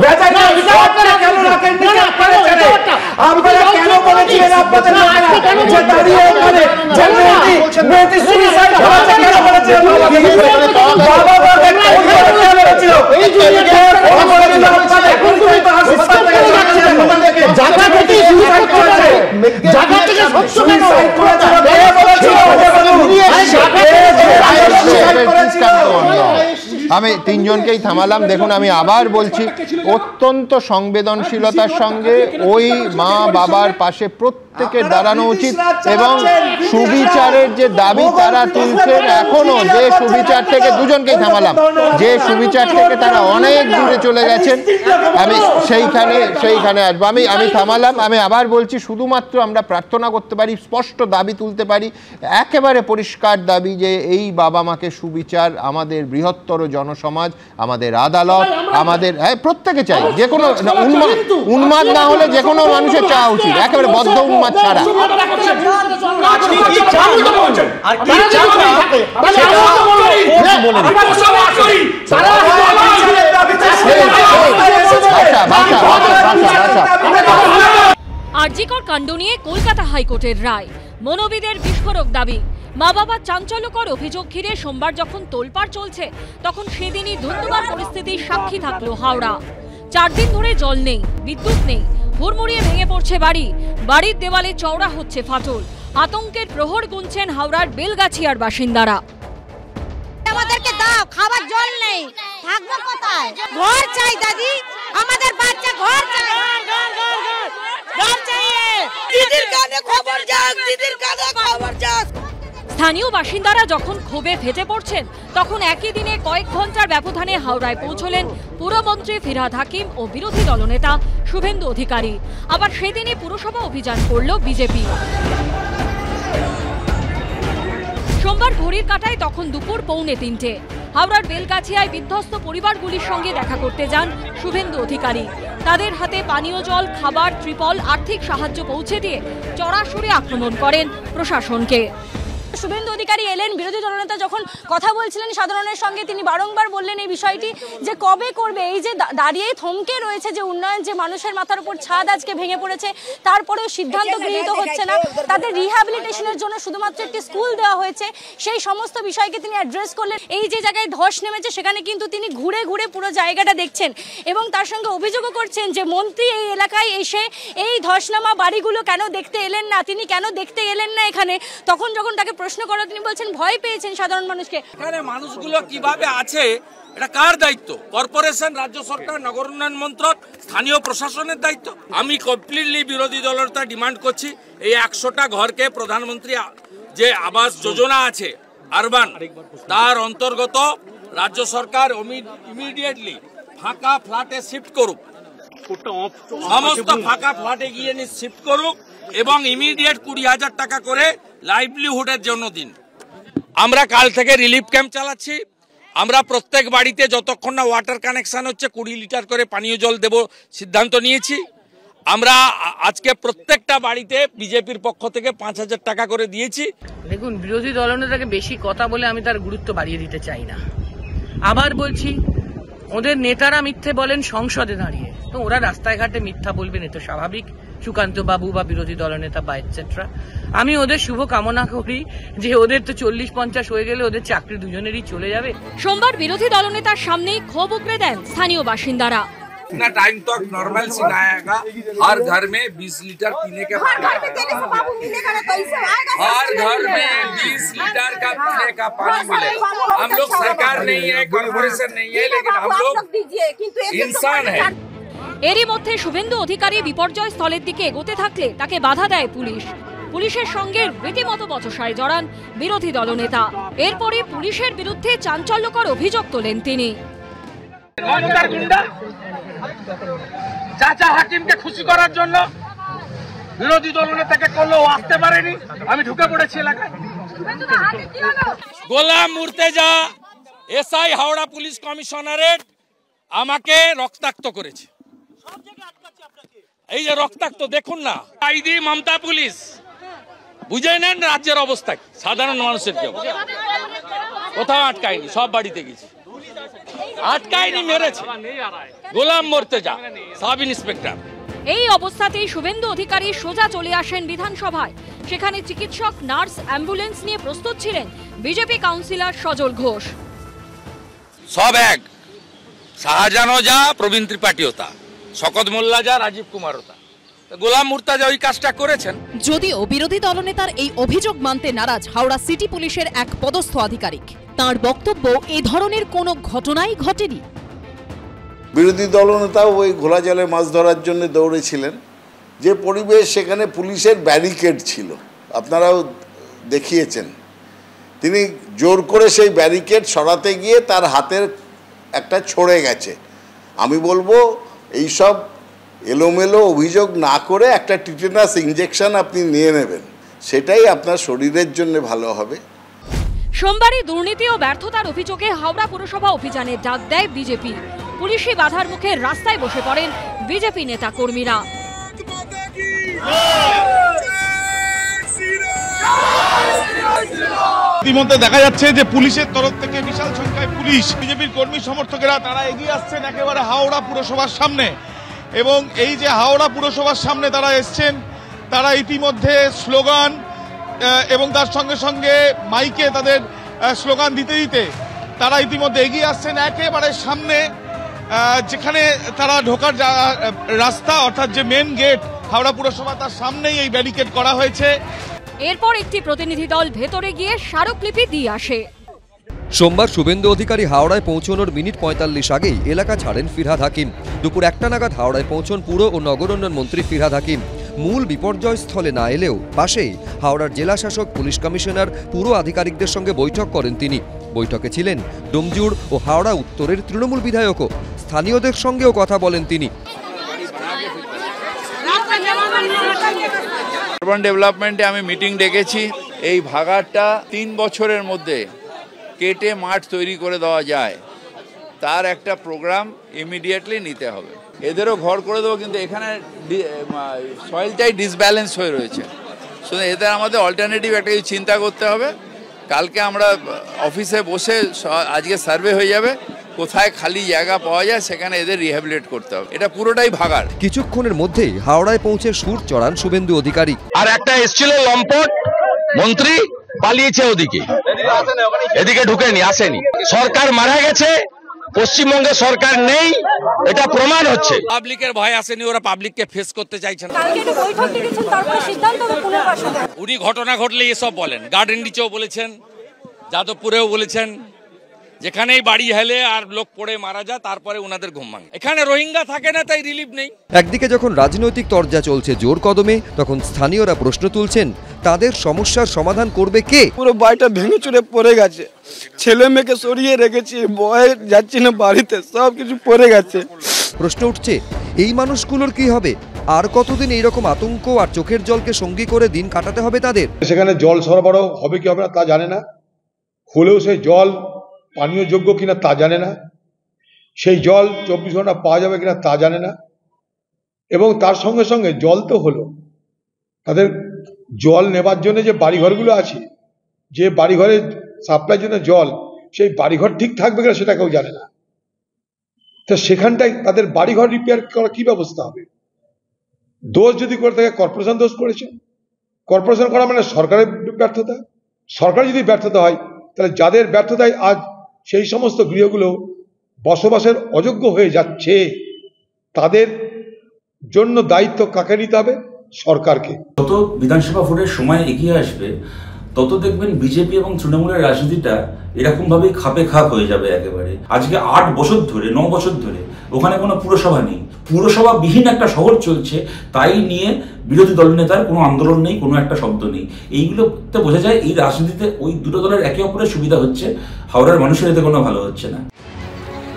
বেচারা সবটা কেন রাখেন নি? আপনারা কেন বলেছিলেন আপনাদের যে দাঁড়িয়ে এখানে যে মেয়েটি সুইসাইড হয়েছে কেন বলেছিলেন? বাবা বাবা কেন বলেছিল? এই যে জায়গা থেকে সুইসাইড করেছে, জায়গা থেকে সুইসাইড করেছে আমি তিনজনকেই থামালাম। দেখুন, আমি আবার বলছি, অত্যন্ত সংবেদনশীলতার সঙ্গে ওই মা বাবার পাশে প্রত্যেকের দাঁড়ানো উচিত, এবং সুবিচারের যে দাবি তারা তুলছেন এখনো, যে সুবিচার থেকে, দুজনকেই থামালাম, যে সুবিচার থেকে তারা অনেক দূরে চলে গেছেন, আমি সেইখানে আসবো। আমি থামালাম। আমি আবার বলছি, শুধুমাত্র আমরা প্রার্থনা করতে পারি, স্পষ্ট দাবি তুলতে পারি, একেবারে পরিষ্কার দাবি যে এই বাবা মাকে সুবিচার, আমাদের বৃহত্তর জনসমাজ, আমাদের আদালত, আমাদের প্রত্যেকে চাই। যে কোনো উন্মাদ না হলে যে কোনো মানুষের চাওয়া উচিত, একেবারে বদ্ধ উন্মাদ ছাড়া। আরজিকর কাণ্ড নিয়ে কলকাতা হাইকোর্টের রায়, মনোবিদের বিস্ফোরক দাবি। মা বাবার চাঞ্চল্যকর অভিযোগ ঘিরে সোমবার যখন তোলপাড় চলছে, তখন সেদিনই ধুন্ধুমার পরিস্থিতির সাক্ষী থাকলো হাওড়া। 4 দিন ধরে জল নেই, বিদ্যুৎ নেই, হুড়মুড়িয়ে ভেঙে পড়ছে বাড়ি, বাড়ির দেওয়ালে চওড়া হচ্ছে ফাটল। আতঙ্কের প্রহর গুনছেন হাওড়ার বেলগাছিয়ার বাসিন্দারা। আমাদেরকে দাও, খাবার জল নেই, থাকবো কোথায়? ঘর চাই দাদি, আমাদের বাচ্চা ঘর চাই, ঘর চাই। দিদির কানে খবর যাক, দিদির কানে খবর যাক। স্থানীয় বাসিন্দারা যখন ক্ষোভে ফেটে পড়ছেন, তখন একই দিনে কয়েক ঘন্টার ব্যবধানে হাওড়ায় পৌঁছলেন পুরমন্ত্রী ফিরহাদ হাকিম ও বিরোধী দলনেতা শুভেন্দু অধিকারী। আবার সেদিনই পুরসভা অভিযান করল বিজেপি। সোমবার ঘড়ির কাঁটায় তখন দুপুর 2:45। হাওড়ার বেলগাছিয়ায় বিধ্বস্ত পরিবারগুলির সঙ্গে দেখা করতে যান শুভেন্দু অধিকারী। তাদের হাতে পানীয় জল, খাবার, ত্রিপল, আর্থিক সাহায্য পৌঁছে দিয়ে চড়াসুরে আক্রমণ করেন প্রশাসনকে। শুভেন্দু অধিকারী এলেন, বিরোধী দলনেতা যখন কথা বলছিলেন সাধারণের সঙ্গে, তিনি বারংবার বললেন এই বিষয়টি যে কবে করবে। এই যে দাঁড়িয়ে থমকে রয়েছে যে উন্নয়ন, যে মানুষের মাথার উপর ছাদ আজকে ভেঙে পড়েছে, তারপরেও সিদ্ধান্ত গৃহীত হচ্ছে না। তাদের রিহ্যাবিলিটেশনের জন্য শুধুমাত্র একটি স্কুল দেওয়া হয়েছে, সেই সমস্ত বিষয়কে তিনি অ্যাড্রেস করলেন। এই যে জায়গায় ধস নেমেছে সেখানে কিন্তু তিনি ঘুরে ঘুরে পুরো জায়গাটা দেখছেন, এবং তার সঙ্গে অভিযোগও করছেন যে মন্ত্রী এই এলাকায় এসে এই ধসনামা বাড়িগুলো কেন দেখতে এলেন না, তিনি কেন দেখতে এলেন না এখানে। তখন যখন তাকে প্রশ্ন করা, তিনি বলছেন ভয় পেয়েছেন সাধারণ মানুষকে। এখানে মানুষগুলো কিভাবে আছে এটা কার দায়িত্ব? কর্পোরেশন, রাজ্য সরকার, নগর উন্নয়ন মন্ত্রক, স্থানীয় প্রশাসনের দায়িত্ব। আমি কমপ্লিটলি বিরোধী দলনেতা ডিমান্ড করছি, এই 100টা ঘরকে প্রধানমন্ত্রী যে আবাস যোজনা আছে আরবান, তার অন্তর্গত রাজ্য সরকার ইমিডিয়েটলি ফাঁকা ফ্ল্যাটে শিফট করুক, সমস্ত ফাঁকা ফ্ল্যাটে গিয়ে শিফট করুক, এবং ইমিডিয়েট 20,000 টাকা করে লাইভলিহুডের জন্য দিন। আমরা কাল থেকে রিলিফ ক্যাম্প চালাচ্ছি। আমরা প্রত্যেক বাড়িতে যতক্ষণ না ওয়াটার কানেকশন হচ্ছে 20 লিটার করে পানীয় জল দেব সিদ্ধান্ত নিয়েছি। আমরা আজকে প্রত্যেকটা বাড়িতে বিজেপির পক্ষ থেকে 5,000 টাকা করে দিয়েছি। দেখুন, বিরোধী দলনেতাকে বেশি কথা বলে আমি তার গুরুত্ব বাড়িয়ে দিতে চাই না। আবার বলছি, ওদের নেতারা মিথ্যে বলেন সংসদে দাঁড়িয়ে, তো ওরা রাস্তায় ঘাটে মিথ্যা বলবেন, এ তো স্বাভাবিক। সুকান্ত বাবু বা বিরোধী দলনেতা বা এটসেট্রা, আমি ওদের শুভ কামনা করি যে ওদের তো 40-50 হয়ে গেলে ওদের চাকরি দুজনেরই চলে যাবে। সোমবার বিরোধী দলনেতার সামনেই ক্ষোভ উগরে দেন স্থানীয় বাসিন্দারা। इतना टाइम तक नॉर्मल सी ना आएगा। हर घर में 20 लीटर पीने के पानी, हर घर में 20 लीटर का पीने का पानी मिलेगा। हम लोग सरकार नहीं है, कॉर्पोरेशन नहीं है, लेकिन हम लोग इंसान है। এরই মধ্যে শুভেন্দু অধিকারী বিপর্যয় স্থলের দিকে এগোতে থাকলে তাকে বাধা দেয় পুলিশ। পুলিশের সঙ্গে রীতিমতো বচসায় জড়ান বিরোধী দলনেতা। এরপরে পুলিশের বিরুদ্ধে চাঞ্চল্যকর অভিযোগ তোলেন তিনি। মমতার গুন্ডা চাচা হাকিমকে খুশি করার জন্য বিরোধী দলনেতাকে করলো, আসতে পারেনি, আমি ঢুকে পড়েছি এলাকায়। গোলাম মুর্তেজা এসআই হাওড়া পুলিশ কমিশনারেট আমাকে রক্তাক্ত করেছে। এই যে রক্তাক্ত দেখুন না, আইডি মমতা পুলিশ বুঝে নেন রাজ্যের অবস্থা কি, সাধারণ মানুষের কি অবস্থা। কোথাও আটকায়নি, সব বাড়িতে গেছে, আটকায়নি, মেরেছে। গোলাম মুর্তেজা সাব ইন্সপেক্টর। এই অবস্থাতেই শুভেন্দু অধিকারী সোজা চলে আসেন বিধানসভায়। সেখানে চিকিৎসক, নার্স, অ্যাম্বুলেন্স নিয়ে প্রস্তুত ছিলেন বিজেপি কাউন্সিলর সজল ঘোষ। সব এক, শাহজাহান যা, প্রবীণ ত্রিপাঠী হতা, শকত মোল্লা যা, রাজীব কুমার হতা, গোলাম মুর্তেজা ওই কাজটা করেছেন। যদিও বিরোধী দলনেতার এই অভিযোগ মানতে নারাজ হাওড়া সিটি পুলিশের এক পদস্থ আধিকারিক। তার বক্তব্য, এই ধরনের কোনো ঘটনাই ঘটেনি। বিরোধী দলনেতাও ওই ঘোলা জলে মাছ ধরার জন্য দৌড়েছিলেন। যে পরিবেশ সেখানে পুলিশের ব্যারিকেড ছিল, আপনারাও দেখিয়েছেন। তিনি জোর করে সেই ব্যারিকেড সরাতে গিয়ে তার হাতের একটা ছড়ে গেছে। আমি বলবো এইসব এলোমেলো অভিযোগ না করে একটা টিটেনাস ইনজেকশন আপনি নিয়ে নেবেন, সেটাই আপনার শরীরের জন্য ভালো হবে। সোমবারই দুর্নীতি ও ব্যর্থতার অভিযোগে হাওড়া পুরসভা অভিযানের ডাক দেয় বিজেপি। পুলিশি বাধার মুখে রাস্তায় বসে পড়েন বিজেপি নেতা কর্মীরা। ইতিমধ্যে দেখা যাচ্ছে যে পুলিশের তরফ থেকে বিশাল সংখ্যায় পুলিশ, বিজেপির কর্মী সমর্থকেরা তারা এগিয়ে আসছেন একেবারে হাওড়া পুরসভার সামনে। এবং এই যে হাওড়া পুরসভার সামনে তারা এসছেন, তারা ইতিমধ্যে স্লোগান এবং তার সঙ্গে সঙ্গে মাইকে তাদের স্লোগান দিতে দিতে তারা ইতিমধ্যে এগিয়ে আসছেন একেবারে সামনে, যেখানে তারা ঢোকার রাস্তা অর্থাৎ যে মেন গেট হাওড়া পুরসভা, তার সামনেই এই ব্যারিকেড করা হয়েছে। এরপর একটি প্রতিনিধি দল ভেতরে গিয়ে স্মারকলিপি দিয়ে আসে। সোমবার শুভেন্দু অধিকারী হাওড়ায় পৌঁছানোর মিনিট ৪৫ আগেই এলাকা ছাড়েন ফিরহাদ হাকিম। দুপুর ১টা নাগাদ হাওড়ায় পৌঁছন পুর ও নগর উন্নয়ন মন্ত্রী ফিরহাদ হাকিম। মূল বিপর্যয় স্থলে না এলেও পাশেই হাওড়ার জেলা শাসক, পুলিশ কমিশনার, পুর আধিকারিকদের সঙ্গে বৈঠক করেন তিনি। বৈঠকে ছিলেন ডোমজুড় ও হাওড়া উত্তরের তৃণমূল বিধায়কও। স্থানীয়দের সঙ্গেও কথা বলেন তিনি। আরবান ডেভেলপমেন্টে আমি মিটিং ডেকেছি। এই ভাগাড়টা ৩ বছরের মধ্যে কেটে মাঠ তৈরি করে দেওয়া যায়, তার একটা প্রোগ্রাম ইমিডিয়েটলি নিতে হবে। এদেরও ঘর করে দেবো, কিন্তু এখানে সয়েলটাই ডিসব্যালেন্স হয়ে রয়েছে। শুধু এদের আমাদের অল্টারনেটিভ একটা কিছু চিন্তা করতে হবে। কালকে আমরা অফিসে বসে, আজকে সার্ভে হয়ে যাবে, কোথায় খালি জায়গা পাওয়া যায় সেখানে এদের রিহ্যাবিলিটেট করতে হবে। এটা পুরোটাই ভাগাড়। কিছুক্ষণের মধ্যেই হাওড়ায় পৌঁছে সুর চড়ান শুভেন্দু অধিকারী। আর একটা এসেছিল লম্পট মন্ত্রী, পালিয়েছে ওদিকে, এদিকে ঢুকেনি, আসেনি। সরকার মারা গেছে, পশ্চিমবঙ্গে সরকার নেই, এটা প্রমাণ হচ্ছে। পাবলিকের ভয় আসেনি, ওরা পাবলিককে ফেস করতে চাইছেন। উনি ঘটনা ঘটলে এসব বলেন, গার্ডেন রিচেও বলেছেন, যাদবপুরেও বলেছেন, যেখানেই বাড়ি হেলে আর লোক পড়ে মারা যায় তারপরে ওনাদের ঘুম ভাঙে। এখানে রোহিঙ্গা থাকে না, তাই রিলিফ নেই। একদিকে যখন রাজনৈতিক তরজা চলছে জোর কদমে, তখন স্থানীয়রা প্রশ্ন তুলছেন, তাদের সমস্যার সমাধান করবে কে? পুরো বাড়িটা ভেঙে চুরে পড়ে গেছে, ছেলে মেয়েকে সরিয়ে রেখেছি, বয়ে যাচ্ছি না বাড়িতে, সব কিছু পড়ে গেছে। প্রশ্ন উঠছে, এই মানুষগুলোর কি হবে? আর কতদিন এইরকম আতঙ্ক আর চোখের জলকে সঙ্গী করে দিন কাটাতে হবে তাদের? সেখানে জল সরবরাহ হবে কি হবে না তা জানে না, হলেও সেই জল পানীয় যোগ্য কিনা তা জানে না, সেই জল 24 ঘন্টা পাওয়া যাবে কিনা তা জানে না। এবং তার সঙ্গে সঙ্গে জল তো হলো, তাদের জল নেবার জন্য যে বাড়িঘরগুলো আছে, যে বাড়িঘরে সাপ্লাইয়ের জন্য জল, সেই বাড়িঘর ঠিক থাকবে কিনা সেটা কেউ জানে না। তো সেখানটায় তাদের বাড়িঘর রিপেয়ার করা কি ব্যবস্থা হবে? দোষ যদি করে থাকে কর্পোরেশন দোষ করেছে, কর্পোরেশন করা মানে সরকারের ব্যর্থতা। সরকার যদি ব্যর্থতা হয়, তাহলে যাদের ব্যর্থতায় আজ সেই সমস্ত গৃহগুলো বসবাসের অযোগ্য হয়ে যাচ্ছে, তাদের জন্য দায়িত্ব কাকে নিতে হবে? সরকারকে। যত বিধানসভা ভোটের সময় এগিয়ে আসবে তত দেখবেন বিজেপি এবং তৃণমূলের রাজনীতিটা এরকম ভাবেই খাপে খাপ হয়ে যাবে একেবারে। আজকে 8 বছর ধরে 9 বছর ধরে ওখানে কোনো পুরসভা নেই, পুরসভা বিহীন একটা শহর চলছে, তাই নিয়ে বিরোধী দলনেতার কোনো আন্দোলন নেই, কোনো একটা শব্দ নেই। এইগুলোতে বোঝা যায় এই রাজনীতিতে ওই দুটো দলের একে অপরের সুবিধা হচ্ছে, হাওড়ার মানুষের এতে কোনো ভালো হচ্ছে না।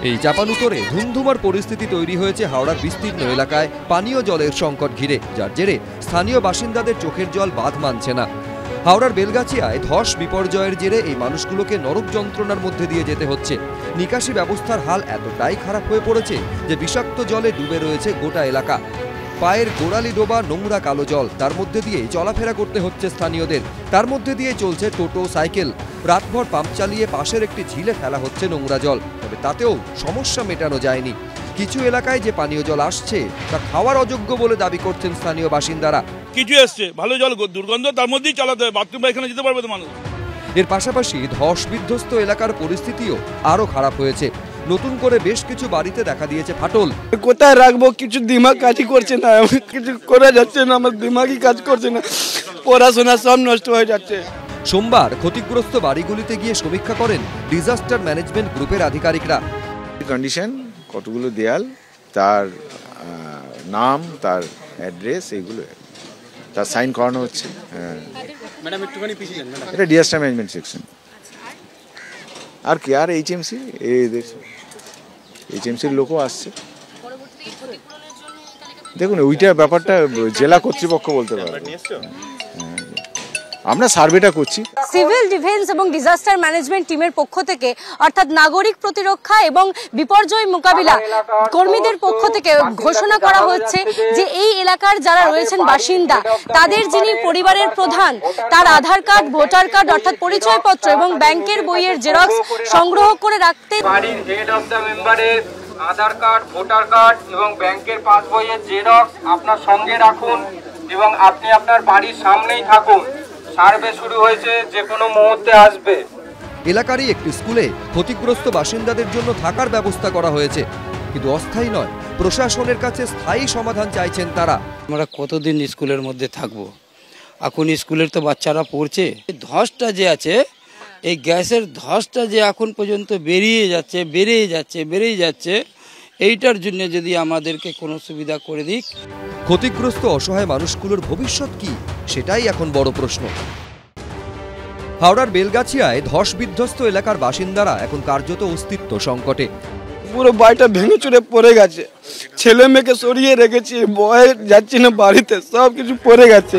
এই চাপানুতরে ধুমধুমার পরিস্থিতি তৈরি হয়েছে হাওড়ার বিস্তীর্ণ এলাকায় পানীয় জলের সংকট ঘিরে, যার জেরে স্থানীয় বাসিন্দাদের চোখের জল বাঁধ মানছে না। হাওড়ার বেলগাছিয়ায় ধস বিপর্যয়ের জেরে এই মানুষগুলোকে নরক যন্ত্রণার মধ্যে দিয়ে যেতে হচ্ছে। নিকাশি ব্যবস্থার হাল এতটাই খারাপ হয়ে পড়েছে যে বিষাক্ত জলে ডুবে রয়েছে গোটা এলাকা। পায়ের গোড়ালি ডোবা নোংরা কালো জল, তার মধ্যে দিয়ে চলাফেরা করতে হচ্ছে স্থানীয়দের। তার মধ্যে দিয়ে চলছে টোটো, সাইকেল। রাতভর পাম্প চালিয়ে পাশের একটি ঝিলে ফেলা হচ্ছে নোংরা জল, তবে তাতেও সমস্যা মেটানো যায়নি। কিছু এলাকায় যে পানীয় জল আসছে তা খাওয়ার অযোগ্য বলে দাবি করছেন স্থানীয় বাসিন্দারা। কিছু এসছে ভালো জল, দুর্গন্ধ, তার মধ্যেই চালাতে হবে, বাথরুম এখানে যেতে পারবে তো মানুষ। এর পাশাপাশি ধস বিধ্বস্ত এলাকার পরিস্থিতিও আরো খারাপ হয়েছে। নতুন করে বেশ কিছু বাড়িতে দেখা দিয়েছে ফাটল। কোথায় রাখবো কিছু দিমাগ কাজই করছে না, কিছু করা যাচ্ছে না, আমার দিমাগই কাজ করছে না, পড়াশোনা সব নষ্ট হয়ে যাচ্ছে। সোমবার ক্ষতিগ্রস্ত বাড়িগুলিতে গিয়ে সমীক্ষা করেন ডিজাস্টার ম্যানেজমেন্ট গ্রুপের আধিকারিকরা। কন্ডিশন, কতগুলো দেয়াল, তার নাম, তার অ্যাড্রেস, এইগুলো তার সাইন করানো হচ্ছে। ম্যাডাম একটুখানি পিছিয়ে যান ম্যাডাম। এটা ডিজাস্টার ম্যানেজমেন্ট সেকশন। আর কি, আর এইচএমসি, এইচএমসির লোকও আসছে। দেখুন ওইটা ব্যাপারটা জেলা কর্তৃপক্ষ বলতে পারবে। আমরা সার্ভেটা করছি। সিভিল ডিফেন্স এবং ডিজাস্টার ম্যানেজমেন্ট টিমের পক্ষ থেকে, অর্থাৎ নাগরিক প্রতিরক্ষা এবং বিপর্যয় মোকাবিলা কর্মীদের পক্ষ থেকে ঘোষণা করা হচ্ছে যে এই এলাকার যারা রয়েছেন বাসিন্দা, তাদের যিনি পরিবারের প্রধান, তার আধার কার্ড, ভোটার কার্ড অর্থাৎ পরিচয়পত্র এবং ব্যাংকের বইয়ের জেরক্স সংগ্রহ করে রাখতে, বাড়ির হেড অফ দ্য মেম্বারের আধার কার্ড, ভোটার কার্ড এবং ব্যাংকের পাসবইয়ের জেরক্স আপনার সঙ্গে রাখুন এবং আপনি আপনার বাড়ির সামনেই থাকুন। সার্ভে শুরু হয়েছে, যে কোনো মুহূর্তে আসবে। এলাকারই একটি স্কুলে ক্ষতিগ্রস্ত বাসিন্দাদের জন্য থাকার ব্যবস্থা করা হয়েছে, কিন্তু অস্থায়ী নয়, প্রশাসনের কাছে স্থায়ী সমাধান চাইছেন তারা। আমরা কতদিন স্কুলের মধ্যে থাকবো? এখন স্কুলের তো বাচ্চারা পড়ছে। ধসটা যে আছে, এই গ্যাসের ধসটা যে এখন পর্যন্ত বেড়েই যাচ্ছে, এইটার জন্য যদি আমাদেরকে কোনো সুবিধা করে দিক। ক্ষতিগ্রস্ত অসহায় মানুষগুলোর ভবিষ্যৎ কি, সেটাই এখন বড় প্রশ্ন। হাওড়ার বেলগাছিয়ায় ধস বিধ্বস্ত এলাকার বাসিন্দারা এখন কার্যত অস্তিত্ব সংকটে। পুরো বাড়িটা ভেঙে চুরে পড়ে গেছে, ছেলে মেয়েকে সরিয়ে রেখেছি, বয়ে যাচ্ছি না বাড়িতে, সব কিছু পড়ে গেছে।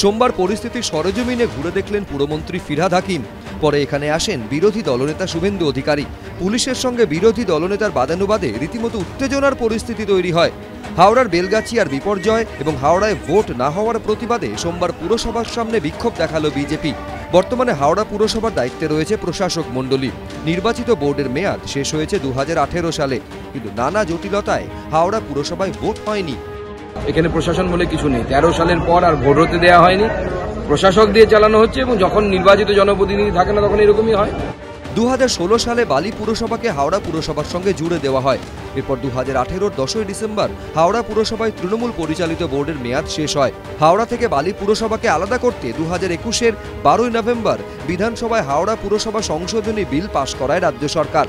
সোমবার পরিস্থিতি সরেজমিনে ঘুরে দেখলেন পুরমন্ত্রী ফিরহাদ হাকিম। পরে এখানে আসেন বিরোধী দলনেতা শুভেন্দু অধিকারী। পুলিশের সঙ্গে বিরোধী দলনেতার বাদানুবাদে রীতিমতো উত্তেজনার পরিস্থিতি তৈরি হয়। হাওড়ার বেলগাছিয়ার বিপর্যয় এবং হাওড়ায় ভোট না হওয়ার প্রতিবাদে সোমবার পুরসভার সামনে বিক্ষোভ দেখালো বিজেপি। বর্তমানে হাওড়া পুরসভার দায়িত্বে রয়েছে প্রশাসক মণ্ডলী। নির্বাচিত বোর্ডের মেয়াদ শেষ হয়েছে 2018 সালে, কিন্তু নানা জটিলতায় হাওড়া পুরসভায় ভোট হয়নি। এখানে প্রশাসন বলে কিছু নেই। 13 সালের পর আর ভোট হতে দেওয়া হয়নি, প্রশাসক দিয়ে চালানো হচ্ছে এবং যখন নির্বাচিত জনপ্রতিনিধি থাকে না তখন এরকমই হয়। 2016 সালে বালি পুরসভাকে হাওড়া পুরসভার সঙ্গে জুড়ে দেওয়া হয়। এরপর 2018-র 10ই ডিসেম্বর হাওড়া পুরসভায় তৃণমূল পরিচালিত বোর্ডের মেয়াদ শেষ হয়। হাওড়া থেকে বালি পুরসভাকে আলাদা করতে 2021-এর 12ই নভেম্বর বিধানসভায় হাওড়া পুরসভা সংশোধনী বিল পাশ করায় রাজ্য সরকার।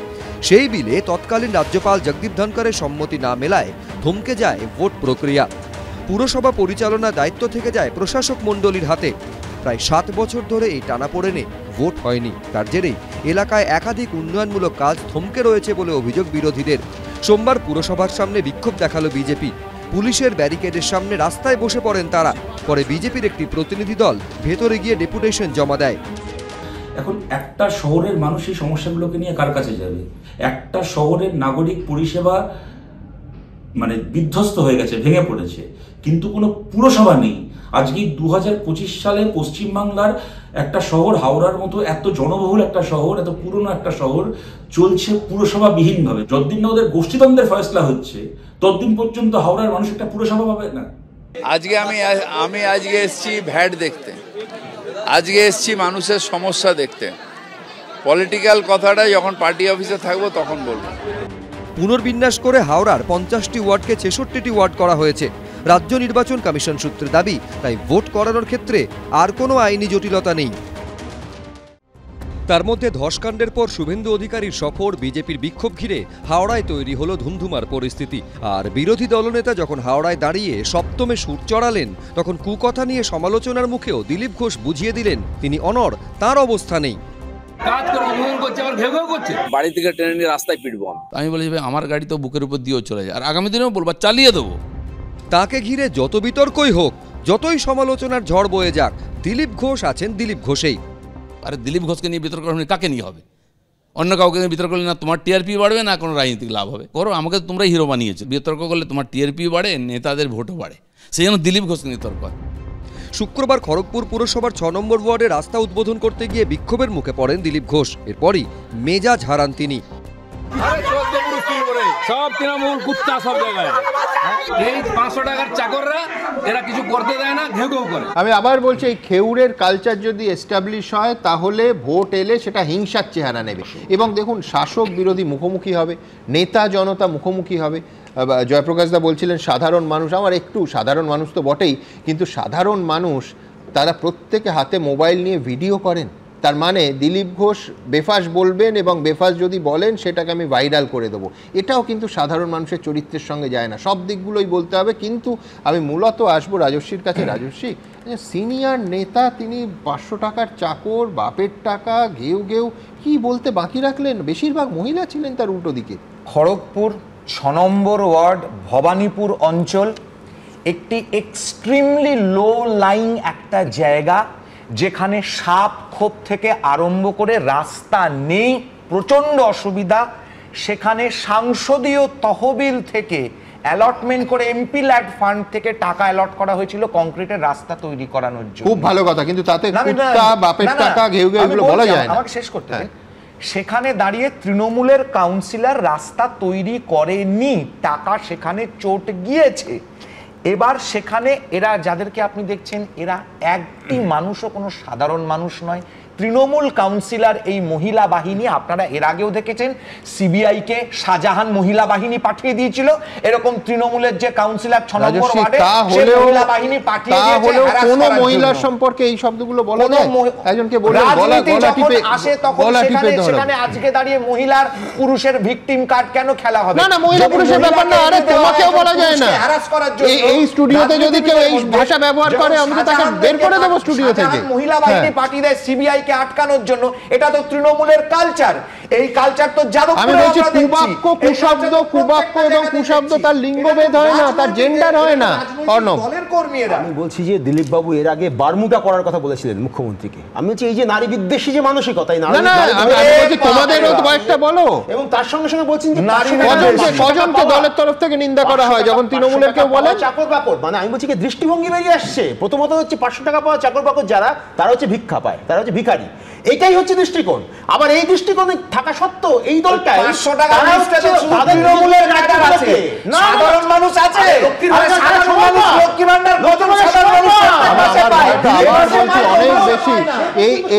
সেই বিলে তৎকালীন রাজ্যপাল জগদীপ ধনকরের সম্মতি না মেলায় থমকে যায় ভোট প্রক্রিয়া। পুরসভা পরিচালনার দায়িত্ব থেকে যায় প্রশাসক মণ্ডলীর হাতে। প্রায় 7 বছর ধরে এই টানাপোড়েনে ভোট হয়নি। তার জেরেই এলাকায় একাধিক উন্নয়নমূলক কাজ থমকে রয়েছে বলে অভিযোগ বিরোধীদের। সোমবার পুরসভার সামনে বিক্ষোভ দেখালো বিজেপি। পুলিশের ব্যারিকেডের সামনে রাস্তায় বসে পড়েন তারা। পরে বিজেপির একটি প্রতিনিধি দল ভেতরে গিয়ে ডেপুটেশন জমা দেয়। এখন একটা শহরের মানুষ এই সমস্যাগুলোকে নিয়ে কার কাছে যাবে? একটা শহরের নাগরিক পরিষেবা মানে বিধ্বস্ত হয়ে গেছে, ভেঙে পড়েছে, কিন্তু কোনো পুরসভা নেই। আজকে 2025 সালে পশ্চিমবাংলার একটা শহর হাওড়ার মতো এত জনবহুল একটা শহর, এত পুরনো একটা শহর চলছে পুরসভা বিহীনভাবে। যতদিন না ওদের গোষ্ঠীদ্বন্দ্বের ফয়সলা হচ্ছে ততদিন পর্যন্ত হাওড়ার মানুষ একটা পুরসভা পাবে না। আজকে আমি আজকে এসেছি ভ্যাট দেখতে, আজকে এসেছি মানুষের সমস্যা দেখতে। পলিটিক্যাল কথাটা যখন পার্টি অফিসে থাকবো তখন বলবো। পুনর্বিন্যাস করে হাওড়ার 50টি ওয়ার্ডকে 66টি ওয়ার্ড করা হয়েছে। রাজ্য নির্বাচন কমিশন সূত্রে দাবি, তাই ভোট করানোর ক্ষেত্রে আর কোনো আইনি জটিলতা নেই। তার মধ্যে ধসকাণ্ডের পর শুভেন্দু অধিকারীর সফর, বিজেপির বিক্ষোভ ঘিরে হাওড়ায় তৈরি হলো ধুন্ধুমার পরিস্থিতি। আর বিরোধী দলনেতা যখন হাওড়ায় দাঁড়িয়ে সপ্তমে সুর চড়ালেন, তখন কুকথা নিয়ে সমালোচনার মুখেও দিলীপ ঘোষ বুঝিয়ে দিলেন তিনি অনড়, তার অবস্থা নেই। বাড়ি থেকে ট্রেনে নিয়ে রাস্তায় পিটবো আমি বলি, আমার গাড়ি তো বুকের উপর দিয়েও চলে যায়, আর আগামী দিনেও বলবো চালিয়ে দেবো। তাকে ঘিরে যত বিতর্কই হোক, যতই সমালোচনার ঝড় বয়ে যাক, দিলীপ ঘোষ আছেন দিলীপ ঘোষেই। আরে দিলীপ ঘোষকে নিয়ে বিতর্ক করলে কাকে নিয়ে হবে? অন্য কাউকে নিয়ে বিতর্ক করলে না তোমার টিআরপি বাড়বে, না কোনো রাজনৈতিক লাভ হবে। করো, আমাকে তোমরা হিরো বানিয়েছো। বিতর্ক করলে তোমার টিআরপি বাড়ে, নেতাদের ভোটও বাড়ে। সেই জন্য দিলীপ ঘোষকে নিয়ে তর্ক হয়। শুক্রবার খড়গপুর পুরসভার 6 নম্বর ওয়ার্ডে রাস্তা উদ্বোধন করতে গিয়ে বিক্ষোভের মুখে পড়েন দিলীপ ঘোষ। এরপরই মেজাজ হারান তিনি। সব তৃণমূল কুত্তা সব জায়গায়, এই 500 টাকার চাকররা এরা কিছু করতে দেয় না, ঘেউ ঘেউ করে। আমি আবার বলছি, এই খেউরের কালচার যদি এস্টাবলিশ হয়, তাহলে ভোট এলে সেটা হিংসার চেহারা নেবে। এবং দেখুন, শাসক বিরোধী মুখোমুখি হবে, নেতা জনতা মুখোমুখি হবে। জয়প্রকাশ দা বলছিলেন সাধারণ মানুষ, আমার একটু সাধারণ মানুষ তো বটেই, কিন্তু সাধারণ মানুষ তারা প্রত্যেকে হাতে মোবাইল নিয়ে ভিডিও করেন। তার মানে দিলীপ ঘোষ বেফাস বলবেন, এবং বেফাস যদি বলেন সেটাকে আমি ভাইরাল করে দেবো, এটাও কিন্তু সাধারণ মানুষের চরিত্রের সঙ্গে যায় না। সব দিকগুলোই বলতে হবে। কিন্তু আমি মূলত আসবো রাজস্বীর কাছে। রাজস্বী, সিনিয়র নেতা, তিনি 500 টাকার চাকর, বাপের টাকা, ঘেউ ঘেউ, কি বলতে বাকি রাখলেন? বেশিরভাগ মহিলা ছিলেন তার উল্টো দিকে। খড়গপুর 6 নম্বর ওয়ার্ড ভবানীপুর অঞ্চল একটি এক্সট্রিমলি লো লাইং একটা জায়গা, যেখানে সাপ খোপ থেকে আরম্ভ করে রাস্তা নেই, প্রচণ্ড অসুবিধা। সেখানে সাংসদীয় তহবিল থেকে অ্যালটমেন্ট করে এমপি ল্যাড ফান্ড থেকে টাকা অ্যালট করা হয়েছিল কংক্রিটের রাস্তা তৈরি করানোর জন্য। খুব ভালো কথা, কিন্তু তাতে কুত্তা, বাপের টাকা, ঘেউ ঘেউ এগুলো বলা যায় না। আমাকে শেষ করতে দিন। সেখানে দাঁড়িয়ে তৃণমূলের কাউন্সিলর রাস্তা তৈরি করেনি, টাকা সেখানে চোট গিয়েছে। এবার সেখানে এরা যাদেরকে আপনি দেখছেন, এরা একটি মানুষও কোনো সাধারণ মানুষ নয়। তৃণমূল কাউন্সিলর এই মহিলা বাহিনী, আপনারা এর আগেও দেখেছেন সিবিআইকে শাহজাহান মহিলা বাহিনী পাঠিয়ে দিয়েছিল। এরকম তৃণমূলের যে কাউন্সিলর 6 নম্বর ওয়ার্ডে সেই মহিলা বাহিনী পাঠিয়ে দিয়েছে। কোন মহিলার সম্পর্কে এই শব্দগুলো বলা যায়? একজনকে বলে গলা টিপে আসে, তখন সেখানে আজকে দাঁড়িয়ে মহিলার পুরুষের ভিকটিম কার্ড কেন খেলা হবে? না না, মহিলা পুরুষের ব্যাপার না। আরে তোমাকেও বলা যায় না। এই স্টুডিওতে যদি কেউ এই ভাষা ব্যবহার করে, আমি তো তাকে বের করে দেব স্টুডিও থেকে। মহিলা বাহিনী পাঠিয়ে দেয় সিবিআই কে আটকানোর জন্য। এটা তো তৃণমূলের কালচার। এই কালচার তো আমি বলছি, কুবাক্য, কুশব্দ, কুবাক্য এবং কুশব্দ তার লিঙ্গভেদ হয় না, তার জেন্ডার হয় না। অর্ণব, আমি বলছি যে দিলীপ বাবু এর আগে বারমুডা করার কথা বলেছিলেন মুখ্যমন্ত্রীকে। আমি বলছি এই যে নারী বিদ্বেষী যে মানসিকতা, আমি বলছি তোমাদেরও কয়েকটা বলো। এবং তার সঙ্গে সঙ্গে বলছেন যে কজনকে দলের তরফ থেকে নিন্দা করা হয় যখন তৃণমূলের কেউ বলে চাকর বাকর। মানে আমি বলছি কি দৃষ্টিভঙ্গি বেরিয়ে আসছে। প্রথমত হচ্ছে 500 টাকা পাওয়া চাকর বাকর যারা, তারা হচ্ছে ভিক্ষা পায়, তারা হচ্ছে ভিখারি। এটাই হচ্ছে দৃষ্টিকোণ। আবার এই দৃষ্টিকোণে থাকা সত্ত্বেও এই দলটাই 500 টাকা তৃণমূলের নেতা আছে, সাধারণ মানুষ আছে। লক্ষ্মী ভান্ডার অনেক বেশি।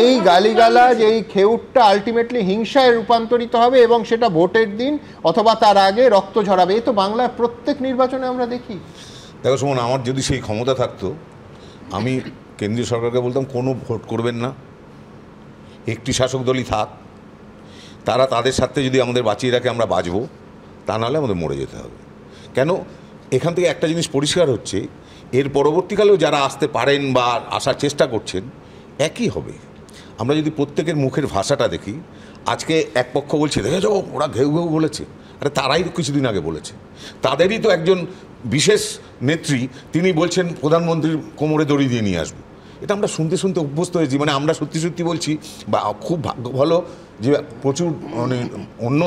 এই গালিগালাজ, এই খেউটটা আলটিমেটলি হিংসায় রূপান্তরিত হবে, এবং সেটা ভোটের দিন অথবা তার আগে রক্ত ঝরাবে। এই তো বাংলার প্রত্যেক নির্বাচনে আমরা দেখি। দেখো সুমন, আমার যদি সেই ক্ষমতা থাকতো, আমি কেন্দ্রীয় সরকারকে বলতাম কোনো ভোট করবেন না, একটি শাসক দলই থাক, তারা তাদের সাথে যদি আমাদের বাঁচিয়ে রাখে আমরা বাঁচবো, তা নাহলে আমাদের মরে যেতে হবে। কেন, এখান থেকে একটা জিনিস পরিষ্কার হচ্ছে, এর পরবর্তীকালেও যারা আসতে পারেন বা আসার চেষ্টা করছেন, একই হবে। আমরা যদি প্রত্যেকের মুখের ভাষাটা দেখি, আজকে এক পক্ষ বলছে দেখে যাও ওরা ঘেউ ঘেউ বলেছে, আরে তারাই তো কিছুদিন আগে বলেছে। তাদেরই তো একজন বিশেষ নেত্রী, তিনি বলছেন প্রধানমন্ত্রীর কোমরে দড়ি দিয়ে নিয়ে আসবো। এটা আমরা শুনতে শুনতে অভ্যস্ত হয়েছি। মানে আমরা সত্যি সত্যি বলছি, বা খুব ভাগ্য ভালো যে প্রচুর মানে অন্য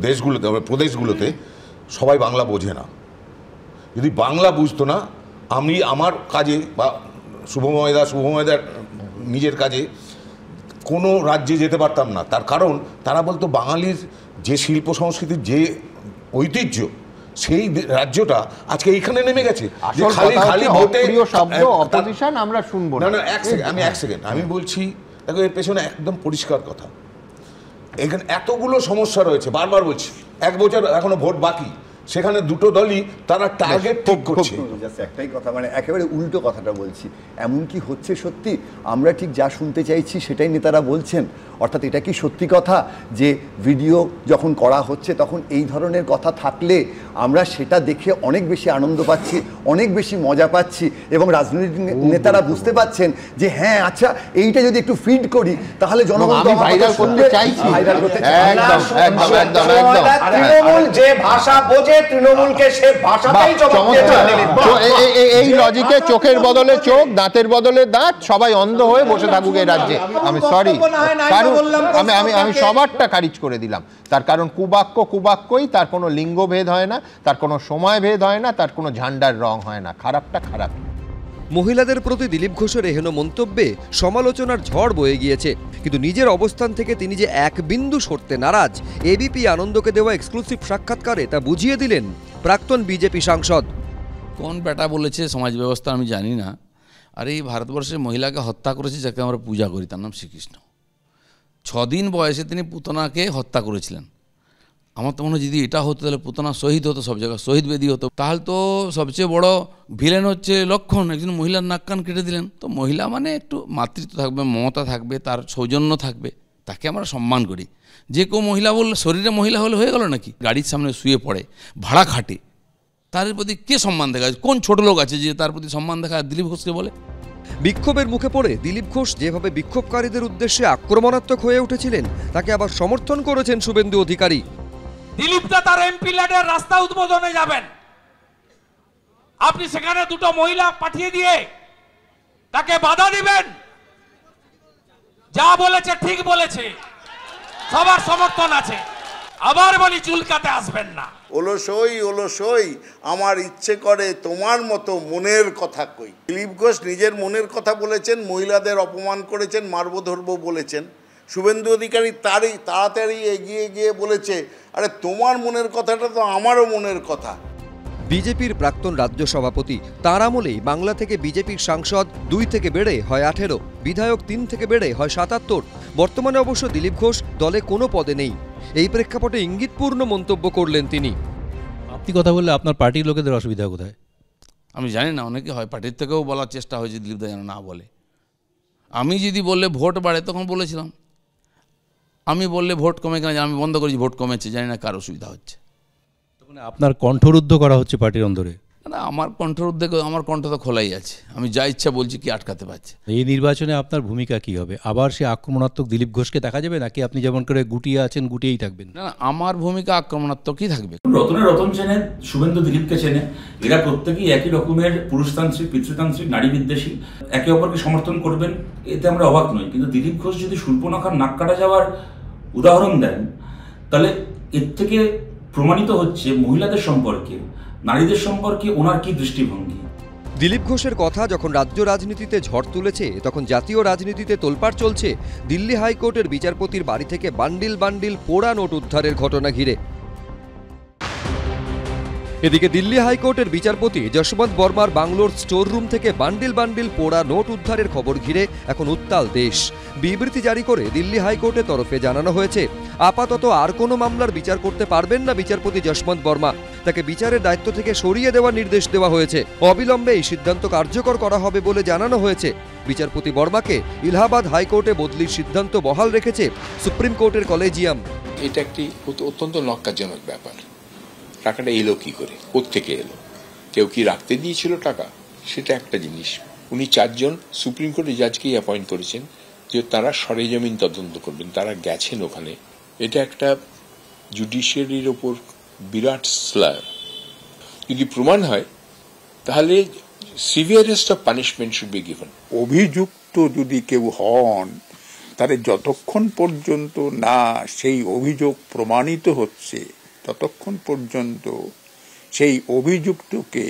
দেশগুলোতে, প্রদেশগুলোতে সবাই বাংলা বোঝে না। যদি বাংলা বুঝতো না, আমি আমার কাজে বা শুভময়দার নিজের কাজে কোনো রাজ্যে যেতে পারতাম না। তার কারণ তারা বলতো বাঙালির যে শিল্প সংস্কৃতির যে ঐতিহ্য, সেই রাজ্যটা আজকে এইখানে নেমে গেছে। খালি ভোটে অপোজিশন আমরা শুনবো না। এক সেকেন্ড আমি বলছি, দেখো এর পেছনে একদম পরিষ্কার কথা। এখানে এতগুলো সমস্যা রয়েছে, বারবার বলছি। 1 বছর এখনো ভোট বাকি, সেখানে দুটো দলই তারা টার্গেট ঠিক করছে। জাস্ট একটাই কথা, মানে একেবারে উল্টো কথাটা বলছি, এমন কি হচ্ছে সত্যি? আমরা ঠিক যা শুনতে চাইছি সেটাই নেতারা বলছেন। অর্থাৎ এটা কি সত্যি কথা যে ভিডিও যখন করা হচ্ছে তখন এই ধরনের কথা থাকলে আমরা সেটা দেখে অনেক বেশি আনন্দ পাচ্ছি, অনেক বেশি মজা পাচ্ছি, এবং রাজনৈতিক নেতারা বুঝতে পাচ্ছেন যে হ্যাঁ আচ্ছা এইটা যদি একটু ফিড করি তাহলে জনগণ ভাইরাল করতে চাইছি। ভাইরাল করতে তৃণমূল যে ভাষা বোঝে, তৃণমূলকে সে ভাষাতেই জবাব দিয়েছে। এই লজিকে চোখের বদলে চোখ, দাঁতের বদলে দাঁত, সবাই অন্ধ হয়ে বসে থাকুক এই রাজ্যে। আমি সরি, আমি সবারটা খারিজ করে দিলাম। তার কারণ কুবাক্যই, তার কোনো লিঙ্গ ভেদ হয় না, তার কোনো সময় ভেদ হয় না, তার কোনো ঝান্ডার রং হয় না। খারাপটা খারাপ। মহিলাদের প্রতি দিলীপ ঘোষের এহেন মন্তব্যে সমালোচনার ঝড় বয়ে গিয়েছে, কিন্তু নিজের অবস্থান থেকে তিনি যে এক বিন্দু সরতে নারাজ, এবিপি আনন্দকে দেওয়া এক্সক্লুসিভ সাক্ষাৎকারে তা বুঝিয়ে দিলেন প্রাক্তন বিজেপি সাংসদ। কোন বেটা বলেছে সমাজ ব্যবস্থা আমি জানি না, আর এই ভারতবর্ষের মহিলাকে হত্যা করেছে যাকে আমরা পূজা করি, তার নাম শ্রীকৃষ্ণ। 6 দিন বয়সে তিনি পুতনাকে হত্যা করেছিলেন। আমার তো মনে হয় যদি এটা হতো তাহলে পুতনা শহীদ হতো, সব জায়গায় শহীদ বেদি হতো। তাহলে তো সবচেয়ে বড় ভিলেন হচ্ছে লক্ষণ, একজন মহিলার নাক কান কেটে দিলেন। তো মহিলা মানে একটু মাতৃত্ব থাকবে, মমতা থাকবে, তার সৌজন্য থাকবে, তাকে আমরা সম্মান করি। যে কেউ মহিলা বললে শরীরে মহিলা হলে হয়ে গেল নাকি? গাড়ির সামনে শুয়ে পড়ে, ভাড়া খাটে, তার প্রতি কে সম্মান দেখায়? কোন ছোট লোক আছে যে তার প্রতি সম্মান দেখায় দিলীপ ঘোষকে বলে? বিক্ষোভের মুখে পড়ে দিলীপ ঘোষ যেভাবে বিক্ষোভকারীদের উদ্দেশ্যে আক্রমণাত্মক হয়ে উঠেছিলেন, তাকে আবার সমর্থন করেছেন শুভেন্দু অধিকারী। দিলীপ দা তার এমপি ল্যাডের রাস্তা উদ্বোধনে যাবেন, আপনি সেখানে দুটো মহিলা পাঠিয়ে দিয়ে তাকে বাধা দিবেন? যা বলেছে ঠিক বলেছে, সবার সমর্থন আছে। আবার বলি চুলকাতে আসবেন না। ওলসই আমার ইচ্ছে করে তোমার মতো মনের কথা কই। দিলীপ ঘোষ নিজের মনের কথা বলেছেন, মহিলাদের অপমান করেছেন, মারবো ধরবো বলেছেন। শুভেন্দু অধিকারী তারই তাড়াতাড়ি এগিয়ে গিয়ে বলেছে আরে তোমার মনের কথাটা তো আমারও মনের কথা। বিজেপির প্রাক্তন রাজ্য সভাপতি, তাঁর আমলেই বাংলা থেকে বিজেপির সাংসদ 2 থেকে বেড়ে হয় 18, বিধায়ক 3 থেকে বেড়ে হয় 77। বর্তমানে অবশ্য দিলীপ ঘোষ দলে কোনো পদে নেই। এই প্রেক্ষাপটে ইঙ্গিতপূর্ণ মন্তব্য করলেন তিনি। আপনি কথা বললে আপনার পার্টির লোকেদের অসুবিধা কোথায়? আমি জানি না, অনেকে হয় পার্টির থেকেও বলার চেষ্টা হয়েছে দিলীপ দা যেন না বলে। আমি যদি বললে ভোট বাড়ে তখন বলেছিলাম, আমি বললে ভোট কমে কেন, আমি বন্ধ করেছি, ভোট কমেছে, জানি না কার অসুবিধা হচ্ছে। আপনার কণ্ঠরুদ্ধ করা হচ্ছে পার্টির অন্দরে? না, আমার কণ্ঠরুদ্ধ, আমার কণ্ঠ তো খোলাই আছে, আমি যা ইচ্ছা বলছি, কি আটকাতে পারছে? এই নির্বাচনে আপনার ভূমিকা কি হবে? আবার সে আক্রমণাত্মক দিলীপ ঘোষকে দেখা যাবে, নাকি আপনি যেমন করে গুটিয়ে আছেন গুটিয়েই থাকবেন? না, আমার ভূমিকা আক্রমণাত্মকই থাকবে। রতন চেনে, শুভেন্দু দিলীপকে চেনে, এরা প্রত্যেকেই একই রকমের পুরুষতান্ত্রিক, পিতৃতান্ত্রিক, নারী বিদ্বেষী, একে অপরকে সমর্থন করবেন, এতে আমরা অবাক নই। কিন্তু দিলীপ ঘোষ যদি শূর্পণখার নাক কাটা যাওয়ার উদাহরণ দেন, তাহলে এর থেকে প্রমাণিত হচ্ছে মহিলাদের সম্পর্কে, নারীদের সম্পর্কে ওনার কি দৃষ্টিভঙ্গি। দিলীপ ঘোষের কথা যখন রাজ্য রাজনীতিতে ঝড় তুলেছে, তখন জাতীয় রাজনীতিতে তোলপাড় চলছে দিল্লি হাইকোর্টের বিচারপতির বাড়ি থেকে বান্ডিল পোড়া নোট উদ্ধারের ঘটনা ঘিরে। এদিকে দিল্লি হাইকোর্টের বিচারপতি যশবন্ত বর্মার বাংলোর স্টোর রুম থেকে বান্ডিল পোড়া নোট উদ্ধারের খবর ঘিরে এখন উত্তাল দেশ। বিবৃতি জারি করে দিল্লি হাইকোর্টের তরফে জানানো হয়েছে, আপাতত আর কোনো মামলার বিচার করতে পারবেন না বিচারপতি যশবন্ত বর্মা। তাকে বিচারের দায়িত্ব থেকে সরিয়ে দেওয়ার নির্দেশ দেওয়া হয়েছে। অবিলম্বে এই সিদ্ধান্ত কার্যকর করা হবে বলে জানানো হয়েছে। বিচারপতি বর্মাকে এলাহাবাদ হাইকোর্টে বদলির সিদ্ধান্ত বহাল রেখেছে সুপ্রিম কোর্টের কলেজিয়াম। এটা একটি অত্যন্ত নক্কারজনক ব্যাপার। টাকাটা এলো কি করে, কোত্থেকে এলো, কেউ কি রাখতে দিয়েছিল টাকা, সেটা একটা জিনিস। উনি 4 জন সুপ্রিম কোর্টের জাজকেই অ্যাপয়েন্ট করেছেন যে তারা সরেজমিন তদন্ত করবেন, তারা গেছেন ওখানে। এটা একটা জুডিশিয়ারির ওপর বিরাট স্লার। যদি প্রমাণ হয় তাহলে severest of punishment should be given. অভিযুক্ত যদি কেউ হন, তাহলে যতক্ষণ পর্যন্ত না সেই অভিযোগ প্রমাণিত হচ্ছে ততক্ষণ পর্যন্ত সেই অভিযুক্তকে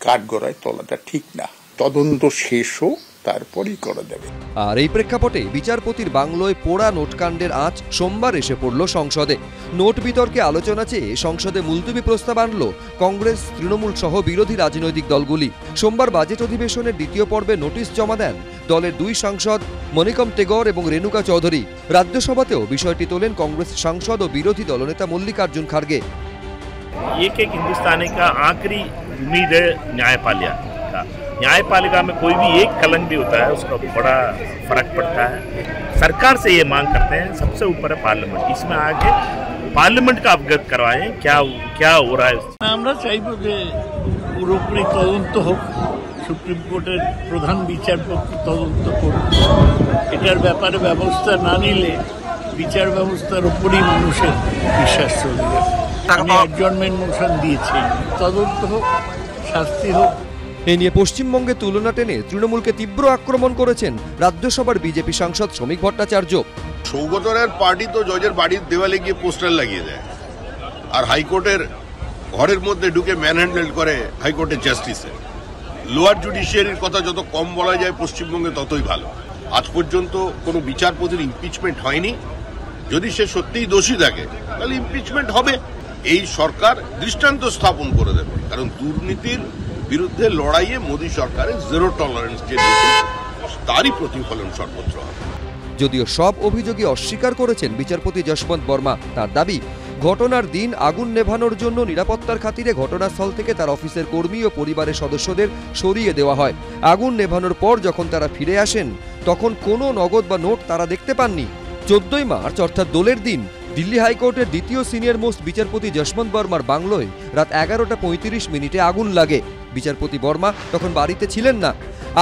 কাঠগড়ায় তোলাটা ঠিক না। তদন্ত শেষ হোক, তারপরেই করা যাবে। আর এই প্রেক্ষাপটে বিচারপতির বাংলোয় পোড়া নোটকাণ্ডের আঁচ সোমবার এসে পড়ল সংসদে। নোট বিতর্কে আলোচনা চেয়ে সংসদে মুলতবি প্রস্তাব আনল কংগ্রেস, তৃণমূল সহ বিরোধী রাজনৈতিক দলগুলি। সোমবার বাজেট অধিবেশনের দ্বিতীয় পর্বে নোটিশ জমা দেন দলের 2 সাংসদ মনিকম টেগর এবং রেণুকা চৌধুরী। রাজ্যসভাতেও বিষয়টি তোলেন কংগ্রেস সাংসদ ও বিরোধী দলনেতা মল্লিকার্জুন খাড়গে। एक हिंदुस्तानी का आखिरी उम्मीद है न्यायपालिका का। न्यायपालिका में कोई भी एक कलंक भी होता है उसका बड़ा फर्क पड़ता है। सरकार से ये मांग करते हैं, सबसे ऊपर है पार्लियामेंट, इसमें आगे पार्लियामेंट का अवगत करवाएं क्या हो रहा है। আমরা চাইব যে পুরোপুরি তদন্ত হোক, সুপ্রিম কোর্টের প্রধান বিচারপতি তদন্ত করুন। এটার ব্যাপারে ব্যবস্থা না নিলে বিচার ব্যবস্থার উপরই মানুষের বিশ্বাস চলে যাবে। আমি অ্যাডজর্নমেন্ট মোশন দিয়েছি, তদন্ত হোক, শাস্তি হোক। এ নিয়ে পশ্চিমবঙ্গে তুলনা টেনে তৃণমূলকে তীব্র আক্রমণ করেছেন রাজ্যসভার বিজেপি সাংসদ শ্রমিক ভট্টাচার্য। সৌগত রায়ের পার্টি তো জজের বাড়ির দেওয়ালে গিয়ে পোস্টার লাগিয়ে দেয়, আর হাইকোর্টের ঘরের মধ্যে ঢুকে ম্যানহ্যান্ডেল করে হাইকোর্টের জাস্টিসে। লোয়ার জুডিশিয়ারির কথা যত কম বলা যায় পশ্চিমবঙ্গে ততই ভালো। আজ পর্যন্ত কোনো বিচারপতির ইমপিচমেন্ট হয়নি। যদি সে সত্যিই দোষী থাকে তাহলে ইমপিচমেন্ট হবে। এই সরকার দৃষ্টান্ত স্থাপন করে দেবে, কারণ দুর্নীতির বিরুদ্ধে লড়াইয়ে মোদী সরকারের জিরো টলারেন্স যে নীতি, তারই প্রতিফলন সর্বত্র হবে। যদিও সব অভিযোগই অস্বীকার করেছেন বিচারপতি যশবন্ত বর্মা। তার দাবি, ঘটনার দিন আগুন নেভানোর জন্য নিরাপত্তার খাতিরে ঘটনাস্থল থেকে তার অফিসের কর্মী ও পরিবারের সদস্যদের সরিয়ে দেওয়া হয়। আগুন নেভানোর পর যখন তারা ফিরে আসেন তখন কোনো নগদ বা নোট তারা দেখতে পাননি। 14ই মার্চ অর্থাৎ দোলের দিন দিল্লি হাইকোর্টের দ্বিতীয় সিনিয়র মোস্ট বিচারপতি যশবন্ত বর্মার বাংলোয় রাত 11:35 আগুন লাগে। বিচারপতি বর্মা তখন বাড়িতে ছিলেন না।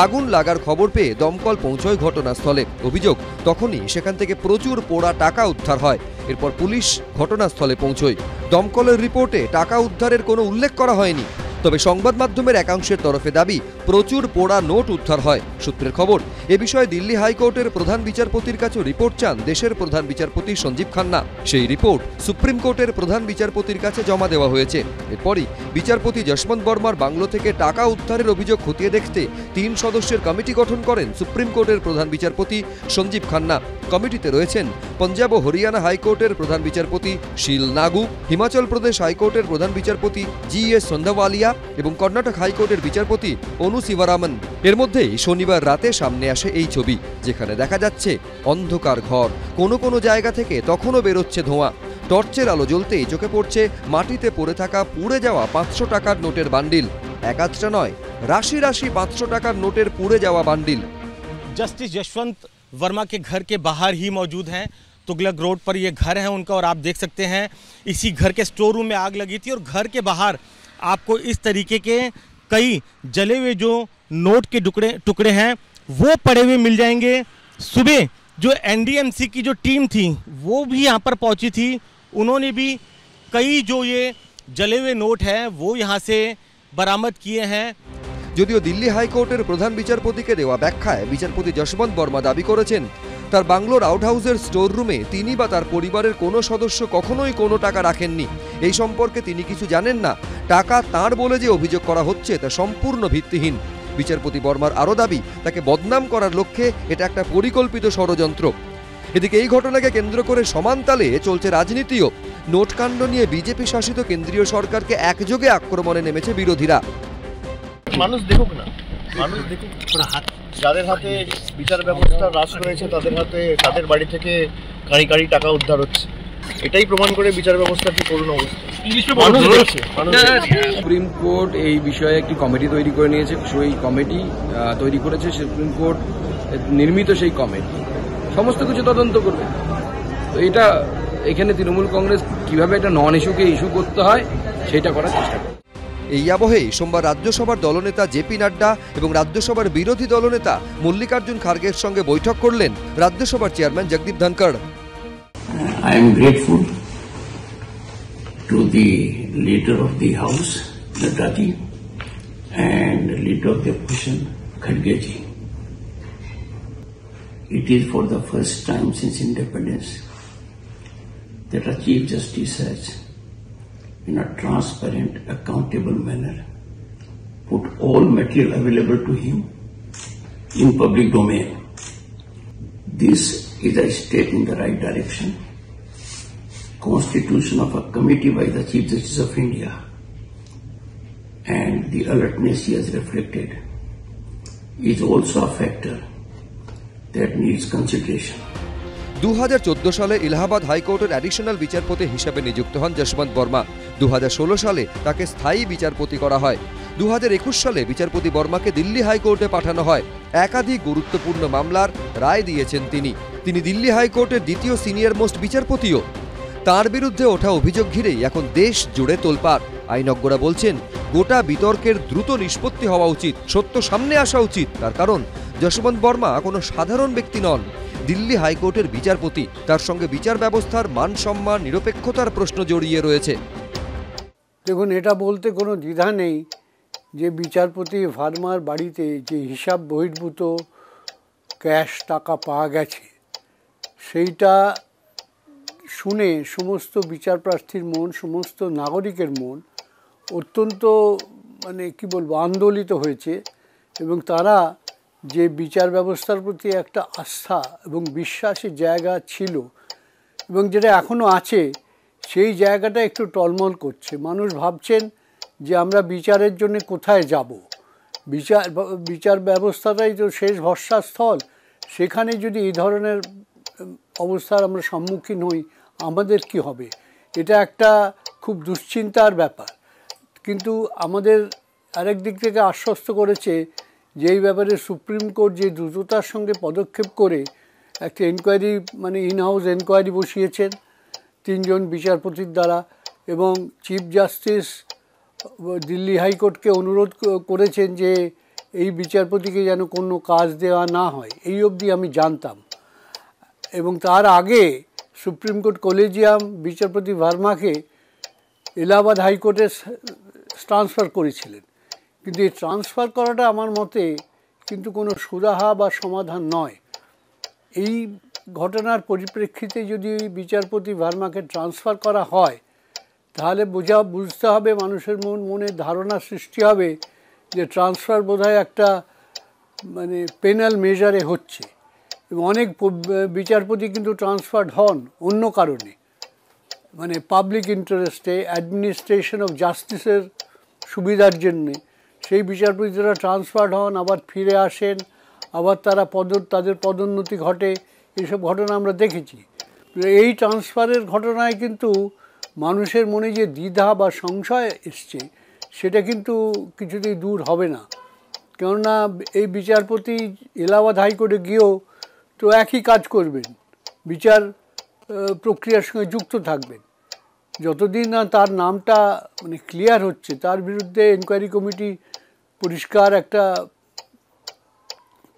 আগুন লাগার খবর পেয়ে দমকল পৌঁছয় ঘটনাস্থলে। অভিযোগ, তখনই সেখান থেকে প্রচুর পোড়া টাকা উদ্ধার হয়। এরপর পুলিশ ঘটনাস্থলে পৌঁছয়। দমকলের রিপোর্টে টাকা উদ্ধারের কোনো উল্লেখ করা হয়নি, তবে সংবাদ মাধ্যমের একাংশের তরফে দাবি প্রচুর পোড়া নোট উদ্ধার হয়। সূত্রের খবর, এ বিষয়ে দিল্লি হাইকোর্টের প্রধান বিচারপতির কাছে রিপোর্ট চান দেশের প্রধান বিচারপতি সঞ্জীব খান্না। সেই রিপোর্ট সুপ্রিম কোর্টের প্রধান বিচারপতির কাছে জমা দেওয়া হয়েছে। এরপরই বিচারপতি যশবন্ত বর্মার বাংলো থেকে টাকা উদ্ধারের অভিযোগ খতিয়ে দেখতে 3 সদস্যের কমিটি গঠন করেন সুপ্রিম কোর্টের প্রধান বিচারপতি সঞ্জীব খান্না। কমিটিতে রয়েছেন পঞ্জাব ও হরিয়ানা হাইকোর্টের প্রধান বিচারপতি শীল নাগু, হিমাচল প্রদেশ হাইকোর্টের প্রধান বিচারপতি GS সন্ধাওয়ালিয়া এবং কর্ণাটক হাইকোর্টের বিচারপতি অনু শিবরামন। এর মধ্যেই শনিবার রাতে সামনে আসে এই ছবি, যেখানে দেখা যাচ্ছে অন্ধকার ঘর। কোনো কোনো জায়গা থেকে তখনও বেরোচ্ছে ধোঁয়া। টর্চের আলো জ্বলতেই চোখে পড়ছে মাটিতে পড়ে থাকা পুড়ে যাওয়া 500 টাকার নোটের বান্ডিল। একাধটা নয়, রাশি রাশি 500 টাকার নোটের পুড়ে যাওয়া বান্ডিল। जस्टिस यशवंत वर्मा के घर के बाहर ही मौजूद हैं। तुगलक रोड पर ये घर है उनका, और आप देख सकते हैं इसी घर के स्टोर रूम में आग लगी थी और घर के बाहर आपको इस तरीके के कई जले हुए जो नोट के टुकड़े हैं वो पड़े हुए मिल जाएंगे। सुबह जो NDMC की जो टीम थी वो भी यहाँ पर पहुँची थी, उन्होंने भी कई जो ये जले हुए नोट हैं वो यहाँ से बरामद किए हैं। যদিও দিল্লি হাইকোর্টের প্রধান বিচারপতিকে দেওয়া ব্যাখ্যায় বিচারপতি যশবন্ত বর্মা দাবি করেছেন তার বাংলোর আউটহাউসের স্টোর রুমে তিনি বা তার পরিবারের কোনো সদস্য কখনোই কোনো টাকা রাখেননি। এই সম্পর্কে তিনি কিছু জানেন না। টাকা তাঁর বলে যে অভিযোগ করা হচ্ছে তা সম্পূর্ণ ভিত্তিহীন। বিচারপতি বর্মার আরও দাবি, তাকে বদনাম করার লক্ষ্যে এটা একটা পরিকল্পিত ষড়যন্ত্র। এদিকে এই ঘটনাকে কেন্দ্র করে সমান তালে চলছে রাজনীতিও। নোটকাণ্ড নিয়ে বিজেপি শাসিত কেন্দ্রীয় সরকারকে একযোগে আক্রমণে নেমেছে বিরোধীরা। মানুষ দেখুক না, মানুষ দেখুক যাদের হাতে বিচার ব্যবস্থা হ্রাস করেছে তাদের হাতে তাদের বাড়ি থেকে কাঁড়ি কাঁড়ি টাকা উদ্ধার হচ্ছে। এটাই প্রমাণ করে বিচার ব্যবস্থার কি করুন অবস্থা। সুপ্রিম কোর্ট এই বিষয়ে একটি কমিটি তৈরি করে নিয়েছে। সেই কমিটি তৈরি করেছে সুপ্রিম কোর্ট নির্মিত, সেই কমিটি সমস্ত কিছু তদন্ত করবে। তো এটা এখানে তৃণমূল কংগ্রেস কিভাবে এটা নন ইস্যুকে ইস্যু করতে হয় সেটা করার চেষ্টা করে। এই আবহেই সোমবার রাজ্যসভার দলনেতা জেপি নাড্ডা এবং রাজ্যসভার বিরোধী দলনেতা মল্লিকার্জুন খাড়গের সঙ্গে বৈঠক করলেন রাজ্যসভার chairman Jagdeep Dhankhar. I am grateful to the leader of the House, Naddaji, and leader of the opposition, Khargeji. It is for the first time since independence that a Chief Justice has, in a transparent, accountable manner, put all material available to him in public domain. This is a step in the right direction. Constitution of a committee by the Chief Justice of India and the alertness he has reflected is also a factor that needs consideration. 2014 সালে এলাহাবাদ হাইকোর্টের অ্যাডিশনাল বিচারপতি হিসেবে নিযুক্ত হন যশবন্ত বর্মা। 2016 সালে তাকে স্থায়ী বিচারপতি করা হয়। 2021 সালে বিচারপতি বর্মাকে দিল্লি হাইকোর্টে পাঠানো হয়। একাধিক গুরুত্বপূর্ণ মামলার রায় দিয়েছেন তিনি দিল্লি হাইকোর্টের দ্বিতীয় সিনিয়র মোস্ট বিচারপতিও। তার বিরুদ্ধে ওঠা অভিযোগ ঘিরেই এখন দেশ জুড়ে তোলপাড়। আইনজ্ঞরা বলছেন গোটা বিতর্কের দ্রুত নিষ্পত্তি হওয়া উচিত, সত্য সামনে আসা উচিত। তার কারণ যশবন্ত বর্মা কোনো সাধারণ ব্যক্তি নন, দিল্লি হাইকোর্টের বিচারপতি। তার সঙ্গে বিচার ব্যবস্থার মান সম্মান নিরপেক্ষতার প্রশ্ন জড়িয়ে রয়েছে। দেখুন, এটা বলতে কোনো দ্বিধা নেই যে বিচারপতি ভার্মার বাড়িতে যে হিসাব বহির্ভূত ক্যাশ টাকা পাওয়া গেছে সেইটা শুনে সমস্ত বিচারপ্রার্থীর মন, সমস্ত নাগরিকের মন অত্যন্ত কি বলবো আন্দোলিত হয়েছে এবং তারা যে বিচার ব্যবস্থার প্রতি একটা আস্থা এবং বিশ্বাসের জায়গা ছিল এবং যেটা এখনও আছে সেই জায়গাটা একটু টলমল করছে। মানুষ ভাবছেন যে আমরা বিচারের জন্য কোথায় যাব, বিচার ব্যবস্থাটাই তো শেষ ভরসাস্থল, সেখানে যদি এই ধরনের অবস্থার আমরা সম্মুখীন হই আমাদের কি হবে, এটা একটা খুব দুশ্চিন্তার ব্যাপার। কিন্তু আমাদের আরেক দিক থেকে আশ্বস্ত করেছে যে এই ব্যাপারে সুপ্রিম কোর্ট যে দ্রুততার সঙ্গে পদক্ষেপ করে একটা এনকোয়ারি ইনহাউস এনকোয়ারি বসিয়েছেন 3 জন বিচারপতির দ্বারা এবং চিফ জাস্টিস দিল্লি হাইকোর্টকে অনুরোধ করেছেন যে এই বিচারপতিকে যেন কোনো কাজ দেওয়া না হয়। এই অবধি আমি জানতাম এবং তার আগে সুপ্রিম কোর্ট কলেজিয়াম বিচারপতি ভার্মাকে এলাহাবাদ হাইকোর্টে ট্রান্সফার করেছিলেন। কিন্তু এই ট্রান্সফার করাটা আমার মতে কিন্তু কোনো সুরাহা বা সমাধান নয়। এই ঘটনার পরিপ্রেক্ষিতে যদি বিচারপতি ভার্মাকে ট্রান্সফার করা হয় তাহলে বুঝতে হবে, মানুষের মনে ধারণা সৃষ্টি হবে যে ট্রান্সফার বোধহয় একটা পেনাল মেজারে হচ্ছে এবং অনেক বিচারপতি কিন্তু ট্রান্সফার্ড হন অন্য কারণে, পাবলিক ইন্টারেস্টে, অ্যাডমিনিস্ট্রেশন অফ জাস্টিসের সুবিধার জন্যে সেই বিচারপতিরা ট্রান্সফার্ড হন, আবার ফিরে আসেন, আবার তাদের পদোন্নতি ঘটে। এইসব ঘটনা আমরা দেখেছি। এই ট্রান্সফারের ঘটনায় কিন্তু মানুষের মনে যে দ্বিধা বা সংশয় এসছে সেটা কিন্তু কিছুতেই দূর হবে না। কেননা এই বিচারপতি এলাহাবাদ হাইকোর্টে গিয়েও তো একই কাজ করবেন, বিচার প্রক্রিয়ার সঙ্গে যুক্ত থাকবেন। যতদিন না তার নামটা ক্লিয়ার হচ্ছে, তার বিরুদ্ধে এনকোয়ারি কমিটি পরিষ্কার একটা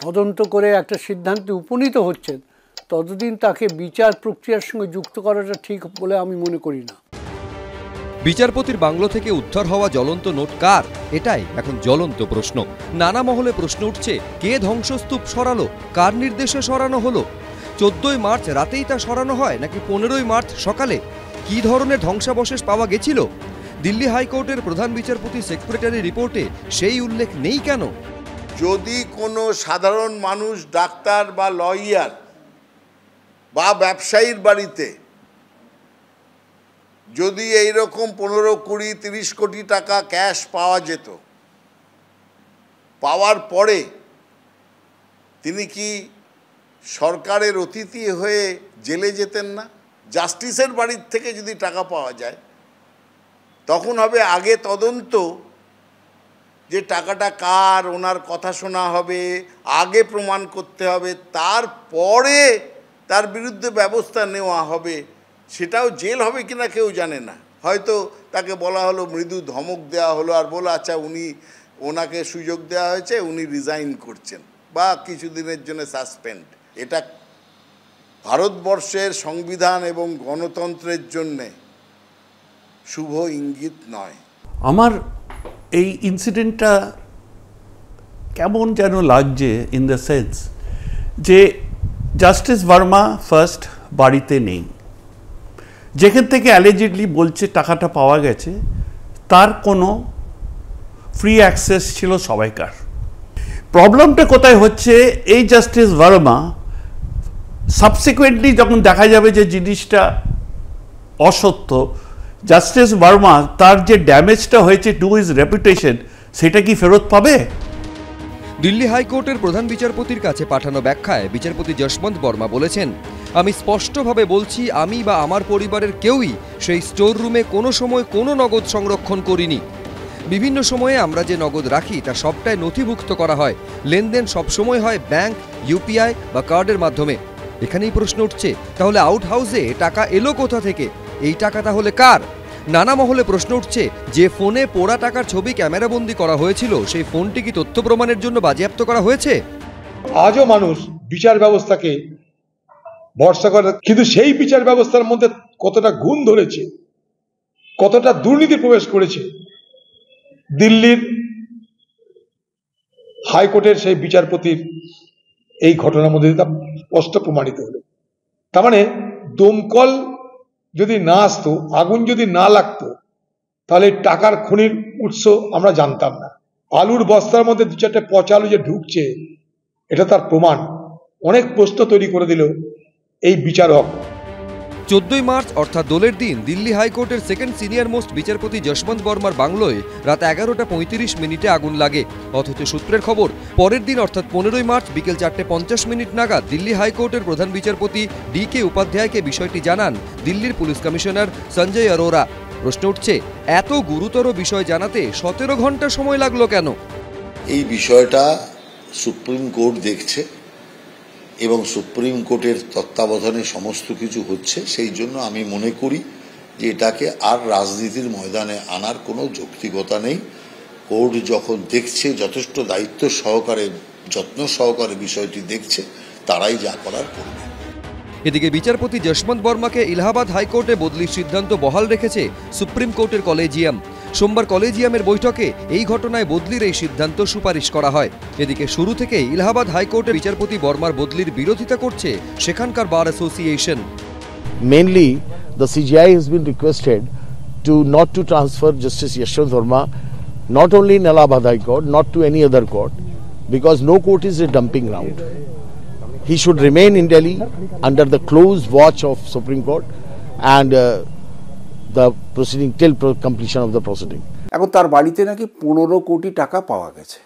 তদন্ত করে একটা সিদ্ধান্তে উপনীত হচ্ছেন, ততদিন তাকে বিচার প্রক্রিয়ার সঙ্গে যুক্ত করাটা ঠিক বলে আমি মনে করি না। বিচারপতির বাংলো থেকে উদ্ধার হওয়া জ্বলন্ত নোট কার, এটাই এখন জ্বলন্ত প্রশ্ন। নানা মহলে প্রশ্ন উঠছে, কে ধ্বংসস্তূপ সরালো, কার নির্দেশে সরানো হলো? 14ই মার্চ রাতেই তা সরানো হয় নাকি 15ই মার্চ সকালে? কি ধরনের ধ্বংসাবশেষ পাওয়া গেছিল? দিল্লি হাইকোর্টের প্রধান বিচারপতি সেক্রেটারি রিপোর্টে সেই উল্লেখ নেই কেন? যদি কোনো সাধারণ মানুষ, ডাক্তার বা লয়ার বা ব্যবসায়ীর বাড়িতে যদি এইরকম 15, 20, 30 কোটি টাকা ক্যাশ পাওয়া যেত, পাওয়ার পরে তিনি কি সরকারের অতিথি হয়ে জেলে যেতেন না? জাস্টিসের বাড়ির থেকে যদি টাকা পাওয়া যায় তখন হবে আগে তদন্ত, যে টাকাটা কার, ওনার কথা শোনা হবে, আগে প্রমাণ করতে হবে, তারপরে তার বিরুদ্ধে ব্যবস্থা নেওয়া হবে। সেটাও জেল হবে কিনা কেউ জানে না। হয়তো তাকে বলা হলো, মৃদু ধমক দেওয়া হলো আর বলো আচ্ছা ওনাকে সুযোগ দেওয়া হয়েছে, উনি রিজাইন করছেন বা কিছুদিনের জন্য সাসপেন্ড। এটা ভারতবর্ষের সংবিধান এবং গণতন্ত্রের জন্যে শুভ ইঙ্গিত নয়। আমার এই ইনসিডেন্টটা কেমন যেন লাগছে, ইন দ্য সেন্স যে জাস্টিস ভার্মা ফার্স্ট বাড়িতে নেই, যেখান থেকে অ্যালিজেডলি বলছে টাকাটা পাওয়া গেছে তার কোনো ফ্রি অ্যাক্সেস ছিল সবাইকার। প্রবলেমটা কোথায় হচ্ছে, এই জাস্টিস ভার্মা সাবসিকুয়েন্টলি যখন দেখা যাবে যে জিনিসটা অসত্য, জাস্টিস ভার্মা তার যে ড্যামেজটা হয়েছে টু হিজ রেপুটেশন সেটা কি ফেরত পাবে? দিল্লি হাইকোর্টের প্রধান বিচারপতির কাছে পাঠানো ব্যাখ্যায় বিচারপতি যশবন্ত বর্মা বলেছেন, আমি স্পষ্টভাবে বলছি, আমি বা আমার পরিবারের কেউই সেই স্টোর রুমে কোনো সময় কোনো নগদ সংরক্ষণ করিনি। বিভিন্ন সময়ে আমরা যে নগদ রাখি তা সবটাই নথিভুক্ত করা হয়। লেনদেন সবসময় হয় ব্যাংক, ইউপিআই বা কার্ডের মাধ্যমে। এখানেই প্রশ্ন উঠছে, তাহলে আউট হাউসে টাকা এলো কোথা থেকে? এই টাকা তাহলে কার? নানা মহলে প্রশ্ন উঠছে, যে ফোনে পোড়া টাকার ছবি ক্যামেরাবন্দি করা হয়েছিল সেই ফোনটি কি তথ্য প্রমাণের জন্য বাজেয়াপ্ত করা হয়েছে? আজও মানুষ বিচার ব্যবস্থাকে ভরসা করে, কিন্তু সেই বিচার ব্যবস্থার মধ্যে কতটা গুণ ধরেছে, কতটা দুর্নীতি প্রবেশ করেছে, দিল্লির হাইকোর্টের সেই বিচারপতির এই ঘটনার মধ্যে তা স্পষ্ট প্রমাণিত হলো। তার মানে দমকল যদি না আসতো, আগুন যদি না লাগতো, তাহলে টাকার খনির উৎস আমরা জানতাম না। আলুর বস্তার মধ্যে 2-4টে পচা আলু যে ঢুকছে, এটা তার প্রমাণ। অনেক প্রশ্ন তৈরি করে দিল এই বিচারক। 14ই মার্চ অর্থাৎ দোলের দিন দিল্লি হাইকোর্টের সেকেন্ড সিনিয়র মোস্ট বিচারপতি যশবন্ত বর্মার বাংলোয় রাত 11:35 আগুন লাগে। অথচ সূত্রের খবর, পরের দিন অর্থাৎ 15ই মার্চ বিকেল 4:50 নাগাদ দিল্লি হাইকোর্টের প্রধান বিচারপতি DK উপাধ্যায়কে বিষয়টি জানান দিল্লির পুলিশ কমিশনার সঞ্জয় অরোরা। প্রশ্ন উঠছে, এত গুরুতর বিষয় জানাতে 17 ঘন্টা সময় লাগলো কেন? এই বিষয়টা সুপ্রিম কোর্ট দেখছে এবং সুপ্রিম কোর্টের তত্ত্বাবধানে সমস্ত কিছু হচ্ছে। সেই জন্য আমি মনে করি যে এটাকে আর রাজনীতির ময়দানে আনার কোনো যৌক্তিকতা নেই। কোর্ট যখন দেখছে, যথেষ্ট দায়িত্ব সহকারে, যত্ন সহকারে বিষয়টি দেখছে, তারাই যা করার করবে। এদিকে বিচারপতি যশবন্ত বর্মাকে এলাহাবাদ হাইকোর্টে বদলির সিদ্ধান্ত বহাল রেখেছে সুপ্রিম কোর্টের কলেজিয়াম। সোমবার কলেজিয়ামের বৈঠকে এই ঘটনায় বদলির এই সিদ্ধান্ত সুপারিশ করা হয়। এদিকে শুরু থেকেই এলাহাবাদ হাইকোর্টের বিচারপতি বর্মার বদলির বিরোধিতা করছে সেখানকার bar association. Mainly, the CJI has been requested not to transfer Justice Yashwant Verma not only in Allahabad High Court, not to any other court, because no court is a dumping ground. He should remain in Delhi under the close watch of Supreme Court and the proceeding till completion of the proceeding. এখন তার বাড়িতে নাকি 15 কোটি টাকা পাওয়া গেছে।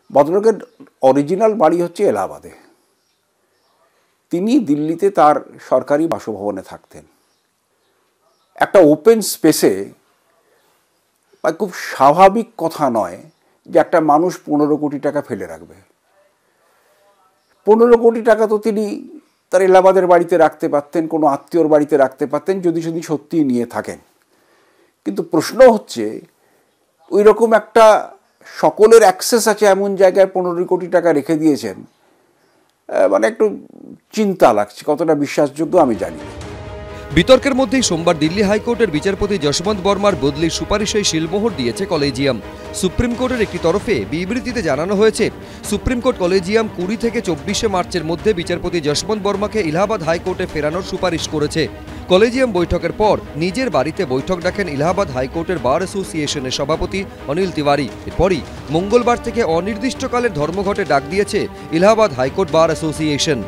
ভদ্রলোকের অরিজিনাল বাড়ি হচ্ছে এলাহাবাদে। তিনি দিল্লিতে তার সরকারি বাসভবনে থাকতেন। একটা ওপেন স্পেসে খুব স্বাভাবিক কথা নয় যে একটা মানুষ 15 কোটি টাকা ফেলে রাখবে। 15 কোটি টাকা তো তিনি তার এলাহাবাদের বাড়িতে রাখতে পারতেন, কোনো আত্মীয়র বাড়িতে রাখতে পারতেন, যদি সত্যিই নিয়ে থাকেন। কিন্তু প্রশ্ন হচ্ছে, ওই রকম একটা সকলের অ্যাক্সেস আছে এমন জায়গায় 15 কোটি টাকা রেখে দিয়েছেন, মানে একটু চিন্তা লাগছে। কতটা বিশ্বাসযোগ্য আমি জানি না। বিতর্কের মধ্যেই সোমবার দিল্লি হাইকোর্টের বিচারপতি যশবন্ত বর্মার বদলির সুপারিশে শিলমোহর দিয়েছে কলেজিয়াম। সুপ্রিম কোর্টের একটি তরফে বিবৃতিতে জানানো হয়েছে, সুপ্রিম কোর্ট কলেজিয়াম 20 থেকে 24 মার্চের মধ্যে বিচারপতি যশবন্ত বর্মাকে এলাহাবাদ হাইকোর্টে ফেরানোর সুপারিশ করেছে। কলেজিয়াম বৈঠকের পর নিজের বাড়িতে বৈঠক ডাকেন এলাহাবাদ হাইকোর্টের বার অ্যাসোসিয়েশনের সভাপতি অনিল তিওয়ারি। এরপরই মঙ্গলবার থেকে অনির্দিষ্টকালের ধর্মঘটে ডাক দিয়েছে এলাহাবাদ হাইকোর্ট বার অ্যাসোসিয়েশন।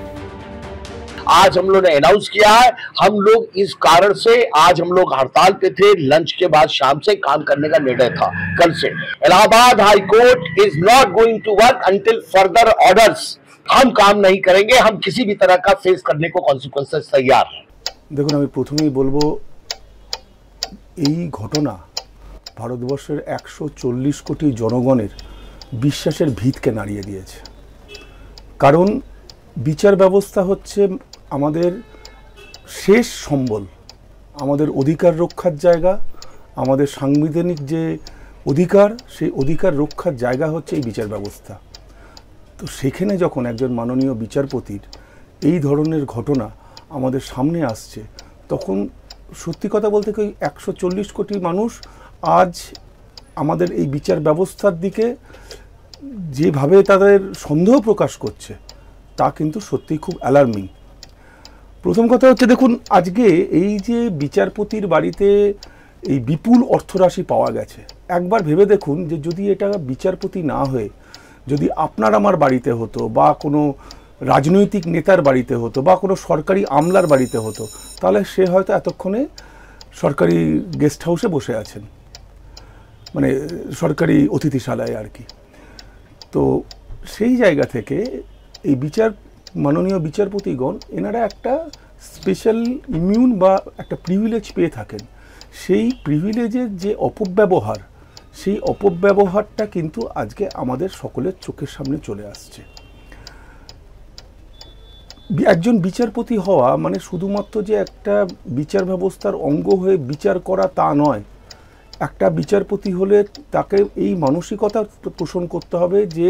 आज हम लोग ने अनाउंस किया है, हम लोग इस कारण से आज हम लोग हड़ताल पे थे। लंच के बाद शाम से काम करने का निर्णय था। कल से Allahabad high court is not going to work until further orders. हम काम नहीं करेंगे, हम किसी भी तरह का फेस करने को कॉन्सिक्वेंसेस तैयार हैं। দেখুন, আমি প্রথমেই বলবো, এই ঘটনা ভারতবর্ষের 140 কোটি জনগণের বিশ্বাসের ভিতকে নাড়িয়ে দিয়েছে। কারণ বিচার ব্যবস্থা হচ্ছে আমাদের শেষ সম্বল, আমাদের অধিকার রক্ষার জায়গা, আমাদের সাংবিধানিক যে অধিকার, সেই অধিকার রক্ষার জায়গা হচ্ছে এই বিচার ব্যবস্থা। তো সেখানে যখন একজন মাননীয় বিচারপতির এই ধরনের ঘটনা আমাদের সামনে আসছে, তখন সত্যি কথা বলতে কি 140 কোটি মানুষ আজ আমাদের এই বিচার ব্যবস্থার দিকে যেভাবে তাদের সন্দেহ প্রকাশ করছে, তা কিন্তু সত্যিই খুব অ্যালার্মিং। প্রথম কথা হচ্ছে, দেখুন, আজকে এই যে বিচারপতির বাড়িতে এই বিপুল অর্থরাশি পাওয়া গেছে, একবার ভেবে দেখুন যে যদি এটা বিচারপতি না হয়ে যদি আপনার আমার বাড়িতে হতো, বা কোনো রাজনৈতিক নেতার বাড়িতে হতো, বা কোনো সরকারি আমলার বাড়িতে হতো, তাহলে সে হয়তো এতক্ষণে সরকারি গেস্ট হাউসে বসে আছেন, মানে সরকারি অতিথিশালায় আর কি। তো সেই জায়গা থেকে এই মাননীয় বিচারপতিগণ এনারা একটা স্পেশাল ইমিউন বা একটা প্রিভিলেজ পেয়ে থাকেন। সেই প্রিভিলেজের যে অপব্যবহার, সেই অপব্যবহারটা কিন্তু আজকে আমাদের সকলের চোখের সামনে চলে আসছে। একজন বিচারপতি হওয়া মানে শুধুমাত্র যে একটা বিচার ব্যবস্থার অঙ্গ হয়ে বিচার করা তা নয়। একটা বিচারপতি হলে তাকে এই মানসিকতা পোষণ করতে হবে যে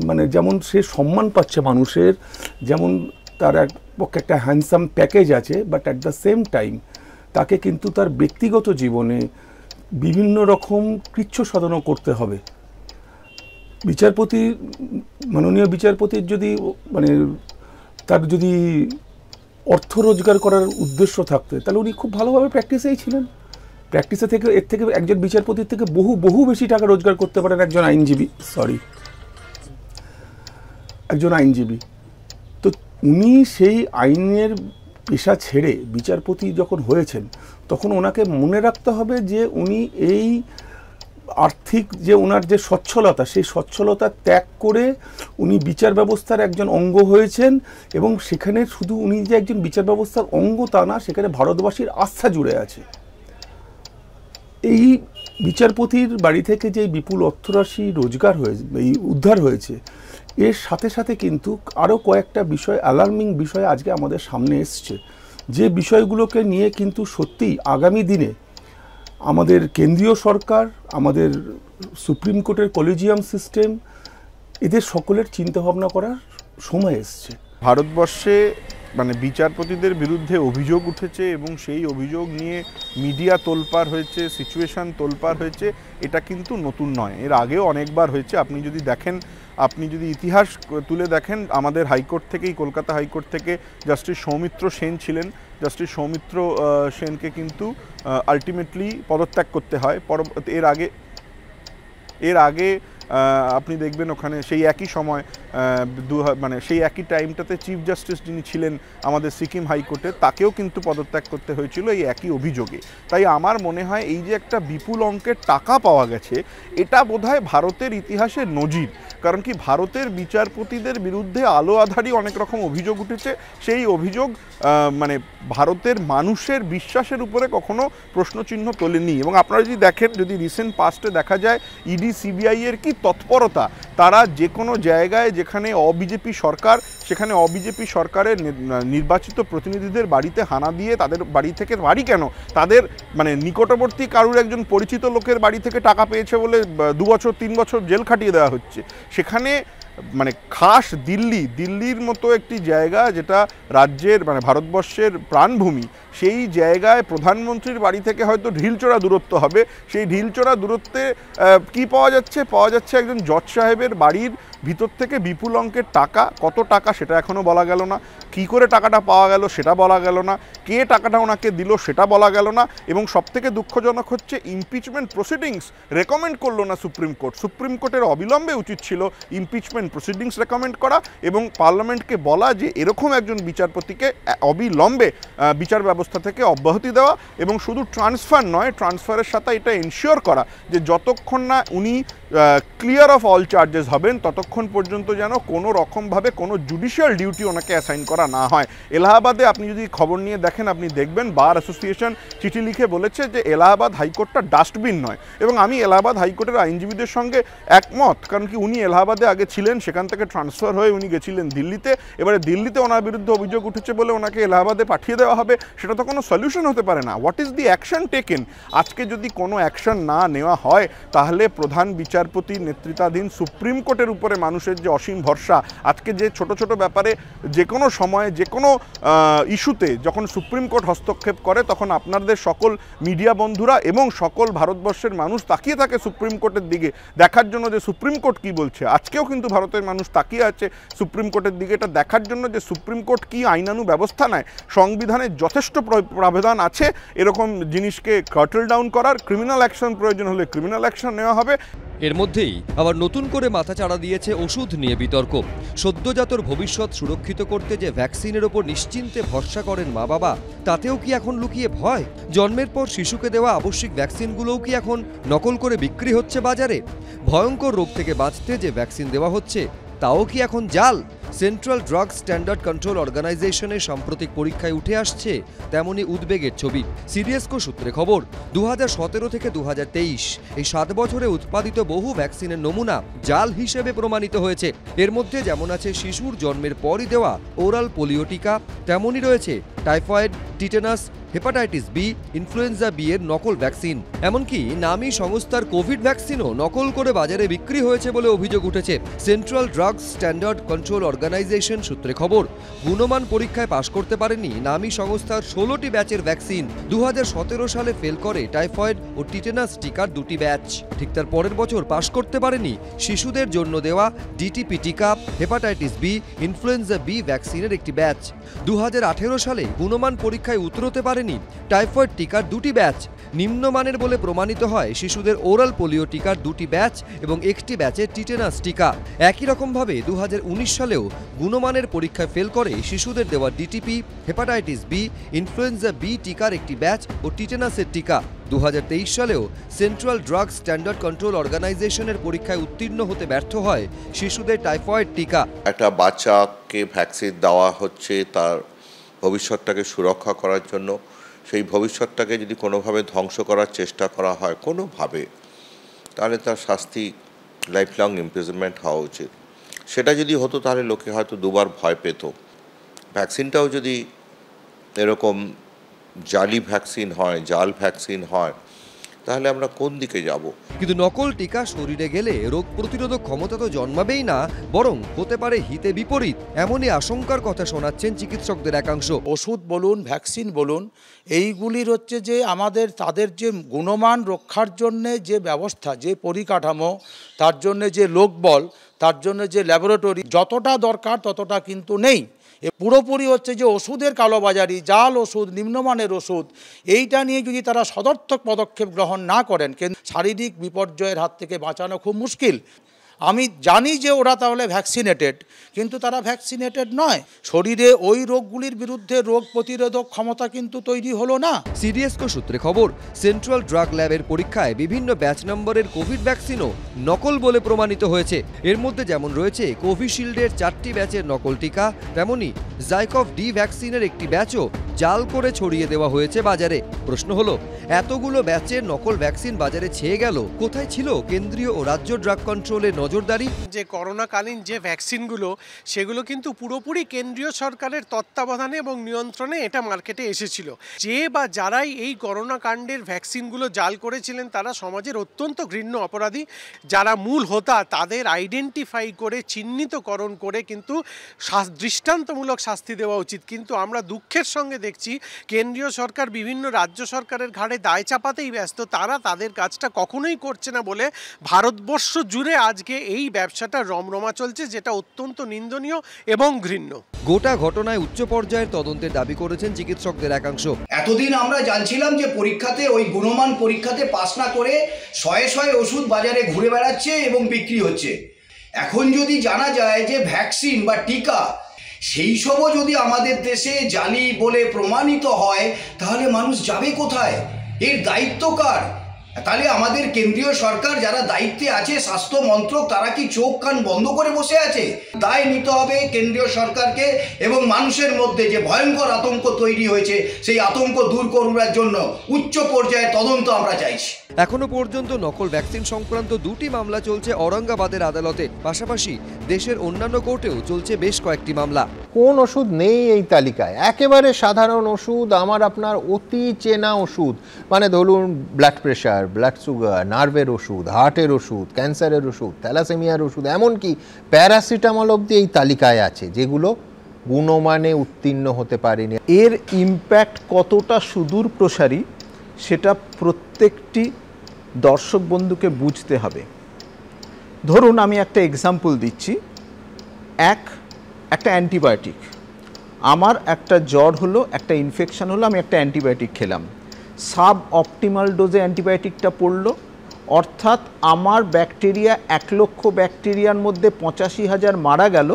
মানে যেমন সে সম্মান পাচ্ছে মানুষের, যেমন তার এক পক্ষে একটা হ্যান্ডসাম প্যাকেজ আছে, but at the same time তাকে কিন্তু তার ব্যক্তিগত জীবনে বিভিন্ন রকম কৃচ্ছ সাধনও করতে হবে। মাননীয় বিচারপতির যদি মানে তার যদি অর্থ রোজগার করার উদ্দেশ্য থাকতো তাহলে উনি খুব ভালোভাবে প্র্যাকটিসেই ছিলেন। প্র্যাকটিসে থেকে এর থেকে একজন বিচারপতির থেকে বহু বেশি টাকা রোজগার করতে পারেন একজন আইনজীবী। তো উনি সেই আইনের পেশা ছেড়ে বিচারপতি যখন হয়েছেন তখন ওনাকে মনে রাখতে হবে যে উনি এই আর্থিক যে ওনার যে সচ্ছলতা, সেই সচ্ছলতা ত্যাগ করে উনি বিচার ব্যবস্থার একজন অঙ্গ হয়েছেন, এবং সেখানে শুধু উনি যে একজন বিচার ব্যবস্থার অঙ্গ তা না, সেখানে ভারতবাসীর আস্থা জুড়ে আছে। এই বিচারপতির বাড়ি থেকে যে বিপুল অর্থরাশি উদ্ধার হয়েছে, এর সাথে সাথে কিন্তু আরও কয়েকটা বিষয়, অ্যালার্মিং বিষয় আজকে আমাদের সামনে এসছে, যে বিষয়গুলোকে নিয়ে কিন্তু সত্যিই আগামী দিনে আমাদের কেন্দ্রীয় সরকার, আমাদের সুপ্রিম কোর্টের কলেজিয়াম সিস্টেম, এদের সকলের চিন্তাভাবনা করার সময় এসছে। ভারতবর্ষে মানে বিচারপতিদের বিরুদ্ধে অভিযোগ উঠেছে এবং সেই অভিযোগ নিয়ে মিডিয়া তোলপাড় হয়েছে, সিচুয়েশন তোলপাড় হয়েছে, এটা কিন্তু নতুন নয়, এর আগেও অনেকবার হয়েছে। আপনি যদি ইতিহাস তুলে দেখেন, আমাদের হাইকোর্ট থেকেই, কলকাতা হাইকোর্ট থেকে জাস্টিস সৌমিত্র সেন ছিলেন, জাস্টিস সৌমিত্র সেনকে কিন্তু আলটিমেটলি পদত্যাগ করতে হয়। এর আগে আপনি দেখবেন ওখানে সেই একই সময় মানে সেই একই টাইমটাতে চিফ জাস্টিস যিনি ছিলেন আমাদের সিকিম হাইকোর্টের, তাকেও কিন্তু পদত্যাগ করতে হয়েছিল এই একই অভিযোগে। তাই আমার মনে হয় এই যে একটা বিপুল অঙ্কের টাকা পাওয়া গেছে, এটা বোধহয় ভারতের ইতিহাসে নজির। কারণ কি, ভারতের বিচারপতিদের বিরুদ্ধে আলো আধারি অনেক রকম অভিযোগ উঠেছে, সেই অভিযোগ মানে ভারতের মানুষের বিশ্বাসের উপরে কখনো প্রশ্নচিহ্ন তোলেনি। এবং আপনারা যদি দেখেন, যদি রিসেন্ট পাস্টে দেখা যায় ইডি সিবিআই এর কি তৎপরতা, তারা যে কোনো জায়গায় যেখানে অবিজেপি সরকার, সেখানে অবিজেপি সরকারের নির্বাচিত প্রতিনিধিদের বাড়িতে হানা দিয়ে, তাদের বাড়ি থেকে, বাড়ি কেন, তাদের মানে নিকটবর্তী কারুর একজন পরিচিত লোকের বাড়ি থেকে টাকা পেয়েছে বলে 2 বছর 3 বছর জেল খাটিয়ে দেওয়া হচ্ছে। সেখানে মানে খাস দিল্লির মতো একটি জায়গা, যেটা রাজ্যের মানে ভারতবর্ষের প্রাণভূমি, সেই জায়গায় প্রধানমন্ত্রীর বাড়ি থেকে হয়তো ঢিলচোরা দূরত্ব হবে, সেই ঢিলচোরা দূরত্বে কি পাওয়া যাচ্ছে একজন জজ সাহেবের বাড়ির ভিতর থেকে বিপুল অঙ্কের টাকা। কত টাকা সেটা এখনও বলা গেল না, কী করে টাকাটা পাওয়া গেল সেটা বলা গেল না, কে টাকাটা ওনাকে দিল সেটা বলা গেল না। এবং সবথেকে দুঃখজনক হচ্ছে, ইমপিচমেন্ট প্রসিডিংস রেকমেন্ড করলো না সুপ্রিম কোর্ট। সুপ্রিম কোর্টের অবিলম্বে উচিত ছিল ইমপিচমেন্ট প্রসিডিংস রেকমেন্ড করা এবং পার্লামেন্টকে বলা যে এরকম একজন বিচারপতিকে অবিলম্বে বিচার ব্যবস্থা থেকে অব্যাহতি দেওয়া, এবং শুধু ট্রান্সফার নয়, ট্রান্সফারের সাথে এটা এনশিওর করা যে যতক্ষণ না উনি ক্লিয়ার অফ অল চার্জেস হবেন, ততক্ষণ পর্যন্ত যেন কোনো রকমভাবে কোনো জুডিশিয়াল ডিউটি ওনাকে অ্যাসাইন করা না হয়। এলাহাবাদে আপনি যদি খবর নিয়ে দেখেন, আপনি দেখবেন বার অ্যাসোসিয়েশন চিঠি লিখে বলেছে যে এলাহাবাদ হাইকোর্টটা ডাস্টবিন নয়। এবং আমি এলাহাবাদ হাইকোর্টের আইনজীবীদের সঙ্গে একমত, কারণ কি, উনি এলাহাবাদে আগে ছিলেন, সেখান থেকে ট্রান্সফার হয়ে উনি গেছিলেন দিল্লিতে, এবারে দিল্লিতে ওনার বিরুদ্ধে অভিযোগ উঠেছে বলে ওনাকে এলাহাবাদে পাঠিয়ে দেওয়া হবে, সেটা তো কোনো সলিউশন হতে পারে না। What is the action taken? আজকে যদি কোনো অ্যাকশন না নেওয়া হয়, তাহলে প্রধান বিচারপতি নেতৃত্বাধীন সুপ্রিম কোর্টের উপরে মানুষের যে অসীম ভরসা, আজকে যে ছোট ছোট ব্যাপারে যে কোনো সময়ে যে কোনো ইস্যুতে যখন সুপ্রিম কোর্ট হস্তক্ষেপ করে, তখন আপনাদের সকল মিডিয়া বন্ধুরা এবং সকল ভারতবর্ষের মানুষ তাকিয়ে থাকে সুপ্রিম কোর্টের দিকে দেখার জন্য যে সুপ্রিম কোর্ট কী বলছে। আজকেও কিন্তু ভারতের মানুষ তাকিয়ে আছে সুপ্রিম কোর্টের দিকে, এটা দেখার জন্য যে সুপ্রিম কোর্ট কী আইনানু ব্যবস্থা নেয়। সংবিধানের যথেষ্ট প্রাবধান আছে এরকম জিনিসকে কার্টেল ডাউন করার, ক্রিমিনাল অ্যাকশন প্রয়োজন হলে ক্রিমিনাল অ্যাকশন নেওয়া হবে। এর মধ্যেই আবার নতুন করে মাথাচাড়া দিয়েছে ওষুধ নিয়ে বিতর্ক। সদ্যজাতর ভবিষ্যৎ সুরক্ষিত করতে যে ভ্যাকসিনের ওপর নিশ্চিন্তে ভরসা করেন মা বাবা, তাতেও কি এখন লুকিয়ে ভয়? জন্মের পর শিশুকে দেওয়া আবশ্যিক ভ্যাকসিনগুলোও কি এখন নকল করে বিক্রি হচ্ছে বাজারে? ভয়ঙ্কর রোগ থেকে বাঁচতে যে ভ্যাকসিন দেওয়া হচ্ছে তাও কি এখন জাল? সেন্ট্রাল ড্রাগ স্ট্যান্ডার্ড কন্ট্রোল অর্গানাইজেশনের সাম্প্রতিক পরীক্ষায় উঠে আসছে তেমনই উদ্বেগের ছবি। সিডিএসকো সূত্রে খবর, 2017 থেকে 2023 এই 7 বছরে উৎপাদিত বহু ভ্যাকসিনের নমুনা জাল হিসেবে প্রমাণিত হয়েছে। এর মধ্যে যেমন আছে শিশুর জন্মের পরই দেওয়া ওরাল পোলিও টিকা, তেমনই রয়েছে typhoid, tetanus, hepatitis B, influenza B এর নকল ভ্যাকসিন। এমনকি নামী সংস্থার কোভিড ভ্যাকসিনও নকল করে বাজারে বিক্রি হয়েছে বলে অভিযোগ উঠেছে। Central drug standard control organisation সূত্রে খবর, গুণমান পরীক্ষায় পাশ করতে পারেনি নামী সংস্থার 16টি ব্যাচের ভ্যাকসিন। 2017 সালে ফেল করে টাইফয়েড ও টিটেনাস টিকার 2টি ব্যাচ। ঠিক তার পরের বছর পাশ করতে পারেনি শিশুদের জন্য দেওয়া ডিটিপি টিকা, হেপাটাইটিস বি, ইনফ্লুয়েঞ্জা বি ভ্যাকসিনের একটি ব্যাচ। 2018 সালে গুণমান পরীক্ষায় উতরতে পারেনি টাইফয়েড টিকার 2টি ব্যাচ। নিম্নমানের বলে প্রমাণিত হয় শিশুদের ওরাল পোলিও টিকার 2টি ব্যাচ এবং একটি ব্যাচের টিটেনাস টিকা। একই রকমভাবে 2019 সালেও গুণমানের পরীক্ষায় ফেল করে শিশুদের দেওয়া DTP, hepatitis B, influenza B টিকার একটি ব্যাচ ও টিটেনাসের টিকা। 2023 সালেও সেন্ট্রাল ড্রাগ স্ট্যান্ডার্ড কন্ট্রোল অর্গানাইজেশনের পরীক্ষায় উত্তীর্ণ হতে ব্যর্থ হয় শিশুদের টাইফয়েড টিকা। একটা বাচ্চাকে ভ্যাকসিন দেওয়া হচ্ছে তার ভবিষ্যৎটাকে সুরক্ষা করার জন্য। সেই ভবিষ্যৎটাকে যদি কোনোভাবে ধ্বংস করার চেষ্টা করা হয় কোনোভাবে, তাহলে তার শাস্তি লাইফ লং ইমপ্রিজনমেন্ট হওয়া উচিত। সেটা যদি হতো তাহলে লোকে হয়তো দুবার ভয় পেত। ভ্যাকসিনটাও যদি এরকম জালি ভ্যাকসিন হয়, জাল ভ্যাকসিন হয়, তাহলে আমরা কোন দিকে যাব? কিন্তু নকল টিকা শরীরে গেলে রোগ প্রতিরোধক ক্ষমতা তো জন্মাবেই না, বরং হতে পারে হিতে বিপরীত। এমনই আশঙ্কার কথা শোনাচ্ছেন চিকিৎসকদের একাংশ। ওষুধ বলুন, ভ্যাকসিন বলুন, এইগুলির হচ্ছে যে আমাদের তাদের যে গুণমান রক্ষার জন্যে যে ব্যবস্থা, যে পরিকাঠামো, তার জন্যে যে লোকবল, তার জন্য যে ল্যাবরেটরি, যতটা দরকার ততটা কিন্তু নেই। পুরোপুরি হচ্ছে যে ওষুধের কালোবাজারি, জাল ওষুধ, নিম্নমানের ওষুধ, এইটা নিয়ে যদি তারা সদর্থক পদক্ষেপ গ্রহণ না করেন, কিন্তু শারীরিক বিপর্যয়ের হাত থেকে বাঁচানো খুব মুশকিল। আমি জানি যে ওরা তাহলে ভ্যাকসিনেটেড, কিন্তু তারা ভ্যাকসিনেটেড নয়। শরীরে ওই রোগগুলির বিরুদ্ধে রোগ প্রতিরোধক ক্ষমতা কিন্তু তৈরি হলো না। সিডিএসকো সূত্রে খবর, সেন্ট্রাল ড্রাগ ল্যাবের পরীক্ষায় বিভিন্ন ব্যাচ নম্বরের কোভিড ভ্যাকসিনও নকল বলে প্রমাণিত হয়েছে। এর মধ্যে যেমন রয়েছে কোভিশিল্ডের 4টি ব্যাচের নকল টিকা, তেমনি জাইকভ ডি ভ্যাকসিনের একটি ব্যাচও জাল করে ছড়িয়ে দেওয়া হয়েছে বাজারে। প্রশ্ন হলো, এতগুলো ব্যাচের নকল ভ্যাকসিন বাজারে ছেয়ে গেল, কোথায় ছিল কেন্দ্রীয় ও রাজ্য ড্রাগ কন্ট্রোলের নজরদারি? যে করোনাকালীন যে ভ্যাকসিনগুলো, সেগুলো কিন্তু পুরোপুরি কেন্দ্রীয় সরকারের তত্ত্বাবধানে এবং নিয়ন্ত্রণে এটা মার্কেটে এসেছিল। যে বা যারাই এই করোনা কাণ্ডের ভ্যাকসিনগুলো জাল করেছিলেন তারা সমাজের অত্যন্ত ঘৃণ্য অপরাধী। যারা মূল হোতা তাদের আইডেন্টিফাই করে চিহ্নিতকরণ করে কিন্তু দৃষ্টান্তমূলক শাস্তি দেওয়া উচিত। কিন্তু আমরা দুঃখের সঙ্গে দেখছি কেন্দ্রীয় সরকার বিভিন্ন রাজ্য সরকারের ঘাড়ে দায় চাপাতেই ব্যস্ত। তারা তাদের কাজটা কখনোই করছে না বলে ভারতবর্ষ জুড়ে আজকে এই ব্যবসাটা রমরমা চলছে, যেটা অত্যন্ত নিন্দনীয় এবং ঘৃণ্য। গোটা ঘটনায় উচ্চ পর্যায়ের তদন্তের দাবি করেছেন চিকিৎসকদের একাংশ। এতদিন আমরা জানছিলাম যে পরীক্ষাতে ওই গুণমান পরীক্ষাতে পাস না করে শয়ে শয়ে ওষুধ বাজারে ঘুরে বেড়াচ্ছে এবং বিক্রি হচ্ছে। এখন যদি জানা যায় যে ভ্যাকসিন বা টিকা সেই সবও যদি আমাদের দেশে জালি বলে প্রমাণিত হয়, তাহলে মানুষ যাবে কোথায়? এর দায়িত্ব কার? তাহলে আমাদের কেন্দ্রীয় সরকার যারা দায়িত্বে আছে, স্বাস্থ্য মন্ত্রক, তারা কি চোখ কান বন্ধ করে বসে আছে? দায় নিতে হবে কেন্দ্রীয় সরকারকে এবং মানুষের মধ্যে যে ভয়ঙ্কর আতঙ্ক তৈরি হয়েছে সেই আতঙ্ক দূর করার জন্য উচ্চ পর্যায়ে তদন্ত আমরা চাইছি। এখনো পর্যন্ত নকল ভ্যাকসিন সংক্রান্ত 2টি মামলা চলছে ঔরঙ্গাবাদের আদালতে। পাশাপাশি দেশের অন্যান্য কোর্টেও চলছে বেশ কয়েকটি মামলা। কোন ওষুধ নেই এই তালিকায়? একেবারে সাধারণ ওষুধ, আমার আপনার অতি চেনা ওষুধ, মানে ধরুন ব্লাড প্রেশার, ব্লাড সুগার, নার্ভের ওষুধ, হার্টের ওষুধ, ক্যান্সারের ওষুধ, থ্যালাসেমিয়ার ওষুধ, এমনকি প্যারাসিটামল অবধি এই তালিকায় আছে, যেগুলো গুণমানে উত্তীর্ণ হতে পারেনি। এর ইম্প্যাক্ট কতটা সুদূর প্রসারী সেটা প্রত্যেকটি দর্শক বন্ধুকে বুঝতে হবে। ধরুন আমি একটা এক্সাম্পল দিচ্ছি। একটা অ্যান্টিবায়োটিক, আমার একটা জ্বর হলো, একটা ইনফেকশন হলো, আমি একটা অ্যান্টিবায়োটিক খেলাম, সাব অপটিমাল ডোজে অ্যান্টিবায়োটিকটা পড়লো, অর্থাৎ আমার ব্যাকটেরিয়া 1 লক্ষ ব্যাকটেরিয়ার মধ্যে 85,000 মারা গেল,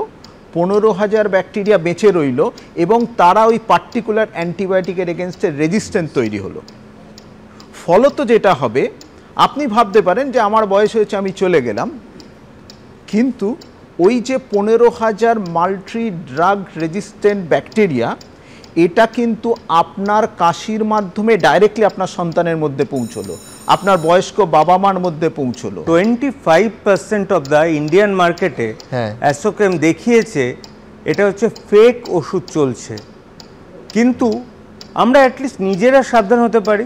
15,000 ব্যাকটেরিয়া বেঁচে রইল এবং তারা ওই পার্টিকুলার অ্যান্টিবায়োটিকের এগেনস্টে রেজিস্ট্যান্ট তৈরি হলো। ফলত যেটা হবে, আপনি ভাবতে পারেন যে আমার বয়স হয়েছে আমি চলে গেলাম, কিন্তু ওই যে 15,000 মাল্টি ড্রাগ রেজিস্ট্যান্ট ব্যাকটেরিয়া, এটা কিন্তু আপনার কাশির মাধ্যমে ডাইরেক্টলি আপনার সন্তানের মধ্যে পৌঁছলো, আপনার বয়স্ক বাবা মার মধ্যে পৌঁছলো। 25% অফ দ্য ইন্ডিয়ান মার্কেটে অ্যাসোকেম দেখিয়েছে এটা হচ্ছে ফেক ওষুধ চলছে, কিন্তু আমরা অ্যাটলিস্ট নিজেরা সাবধান হতে পারি।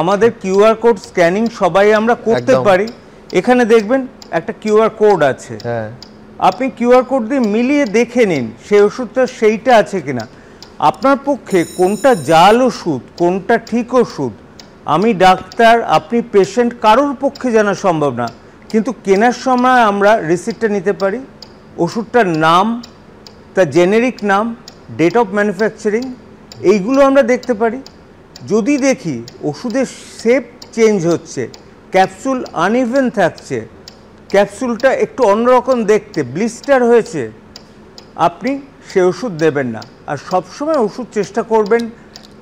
আমাদের কিউআর কোড স্ক্যানিং সবাই আমরা করতে পারি। এখানে দেখবেন একটা কিউআর কোড আছে, আপনি কিউআর কোড দিয়ে মিলিয়ে দেখে নিন সেই ওষুধটা সেইটা আছে কিনা। আপনার পক্ষে কোনটা জাল ওষুধ কোনটা ঠিক ওষুধ আমি ডাক্তার, আপনি পেশেন্ট, কারোর পক্ষে জানা সম্ভব না, কিন্তু কেনার সময় আমরা রিসিপ্টটা নিতে পারি, ওষুধটার নাম, তার জেনেরিক নাম, ডেট অফ ম্যানুফ্যাকচারিং, এইগুলো আমরা দেখতে পারি। যদি দেখি ওষুধের শেপ চেঞ্জ হচ্ছে, ক্যাপসুল আনইভেন থাকছে, ক্যাপসুলটা একটু অন্যরকম দেখতে, ব্লিস্টার হয়েছে, আপনি সে ওষুধ দেবেন না। আর সবসময় ওষুধ চেষ্টা করবেন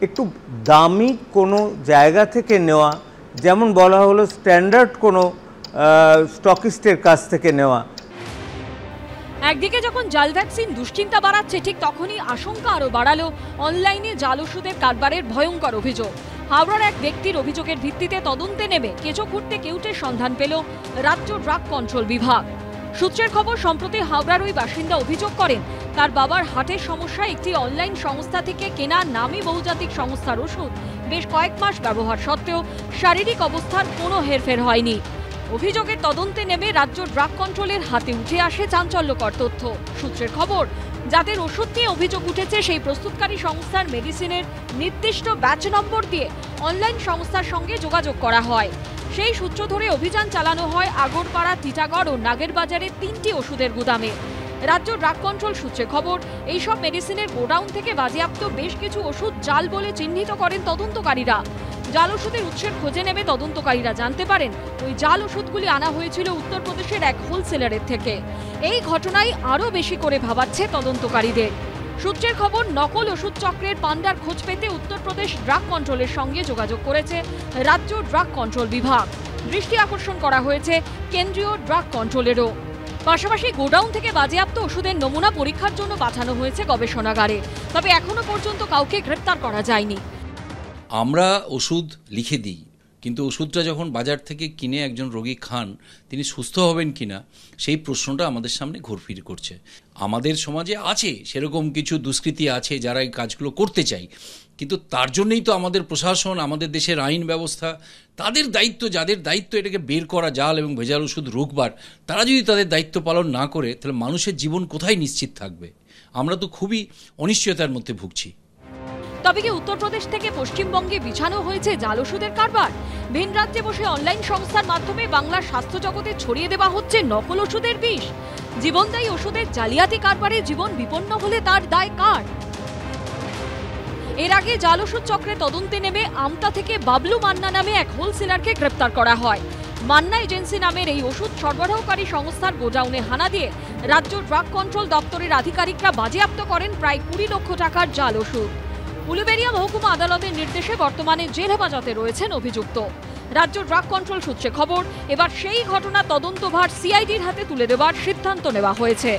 একটু দামি কোনো জায়গা থেকে নেওয়া, যেমন বলা হলো স্ট্যান্ডার্ড কোনো স্টকিস্টের কাছ থেকে নেওয়া। একদিকে যখন জাল ভ্যাকসিন দুশ্চিন্তা বাড়াচ্ছে, ঠিক তখনই আশঙ্কা আরও বাড়ালো অনলাইনে জাল ওষুধের কারবারের ভয়ঙ্কর অভিযোগ। হাওড়ার এক ব্যক্তির অভিযোগের ভিত্তিতে তদন্তে নেমে কেঁচো খুঁড়তে কেউটের সন্ধান পেল রাজ্য ড্রাগ কন্ট্রোল বিভাগ। সূত্রের খবর, সম্প্রতি হাওড়ার ওই বাসিন্দা অভিযোগ করেন তার বাবার হার্টের সমস্যায় একটি অনলাইন সংস্থা থেকে কেনা নামী বহুজাতিক সংস্থার ওষুধ বেশ কয়েক মাস ব্যবহার সত্ত্বেও শারীরিক অবস্থার কোনো হেরফের হয়নি। অভিযোগের তদন্তে নেমে রাজ্য ড্রাগ কন্ট্রোলের হাতে উঠে আসে চাঞ্চল্যকর তথ্য। সূত্রের খবর, যাদের ওষুধ নিয়ে অভিযোগ উঠেছে সেই প্রস্তুতকারী সংস্থার মেডিসিনের নির্দিষ্ট ব্যাচ নম্বর দিয়ে অনলাইন সংস্থার সঙ্গে যোগাযোগ করা হয়। সেই সূত্র ধরে অভিযান চালানো হয় আগরপাড়া, টিটাগড় ও নাগেরবাজারের 3টি ওষুধের গুদামে। রাজ্য ড্রাগ কন্ট্রোল সূত্রে খবর, এইসব মেডিসিনের গোডাউন থেকে বাজেয়াপ্ত বেশ কিছু ওষুধ জাল বলে চিহ্নিত করেন তদন্তকারীরা। জাল ওষুধের উৎসের খোঁজে নেমে তদন্তকারীরা জানতে পারেন ওই জাল ওষুধগুলি আনা হয়েছিল উত্তরপ্রদেশের এক হোলসেলারের থেকে। এই ঘটনায় আরও বেশি করে ভাবাচ্ছে তদন্তকারীদের। সূত্রের খবর, নকল ওষুধ চক্রের পান্ডার খোঁজ পেতে উত্তরপ্রদেশ ড্রাগ কন্ট্রোলের সঙ্গে যোগাযোগ করেছে রাজ্য ড্রাগ কন্ট্রোল বিভাগ। দৃষ্টি আকর্ষণ করা হয়েছে কেন্দ্রীয় ড্রাগ কন্ট্রোলেরও। পাশাপাশি গোডাউন থেকে বাজেয়াপ্ত ওষুধের নমুনা পরীক্ষার জন্য পাঠানো হয়েছে গবেষণাগারে, তবে এখনো পর্যন্ত কাউকে গ্রেপ্তার করা যায়নি। আমরা ওষুধ লিখে দিই, কিন্তু ওষুধটা যখন বাজার থেকে কিনে একজন রোগী খান তিনি সুস্থ হবেন কিনা সেই প্রশ্নটা আমাদের সামনে ঘুরফির করছে। আমাদের সমাজে আছে সেরকম কিছু দুষ্কৃতী আছে যারা এই কাজগুলো করতে চায়, কিন্তু তার জন্যই তো আমাদের প্রশাসন, আমাদের দেশের আইন ব্যবস্থা, তাদের দায়িত্ব, যাদের দায়িত্ব এটাকে বের করা জাল এবং ভেজাল ওষুধ রোকবার, তারা যদি তাদের দায়িত্ব পালন না করে তাহলে মানুষের জীবন কোথায় নিশ্চিত থাকবে? আমরা তো খুবই অনিশ্চয়তার মধ্যে ভুগছি। তবে কি উত্তরপ্রদেশ থেকে পশ্চিমবঙ্গে বিছানো হয়েছে জাল ওষুধের কারবার? ভিন রাজ্যে বসে অনলাইন সংস্থার মাধ্যমে বাংলার স্বাস্থ্য জগতে ছড়িয়ে দেওয়া হচ্ছে নকল ওষুধের বিষ। জীবনদায়ী ওষুধের জালিয়াতি কারবারে জীবন বিপন্ন হলে তার দায় কার? এর আগে জাল ওষুধ চক্রে তদন্তে নেমে আমতা থেকে বাবলু মান্না নামে এক হোলসেলারকে গ্রেপ্তার করা হয়। মান্না এজেন্সি নামের এই ওষুধ সরবরাহকারী সংস্থার গোডাউনে হানা দিয়ে রাজ্য ড্রাগ কন্ট্রোল দপ্তরের আধিকারিকরা বাজেয়াপ্ত করেন প্রায় 20 লক্ষ টাকার জাল ওষুধ। উলুবেড়িয়া মহকুমা আদালতের নির্দেশে বর্তমানে জেল হেফাজতে রয়েছেন অভিযুক্ত। রাজ্য ড্রাগ কন্ট্রোল সূত্রে খবর, এবার সেই ঘটনা তদন্তভার সিআইডির হাতে তুলে দেওয়ার সিদ্ধান্ত নেওয়া হয়েছে।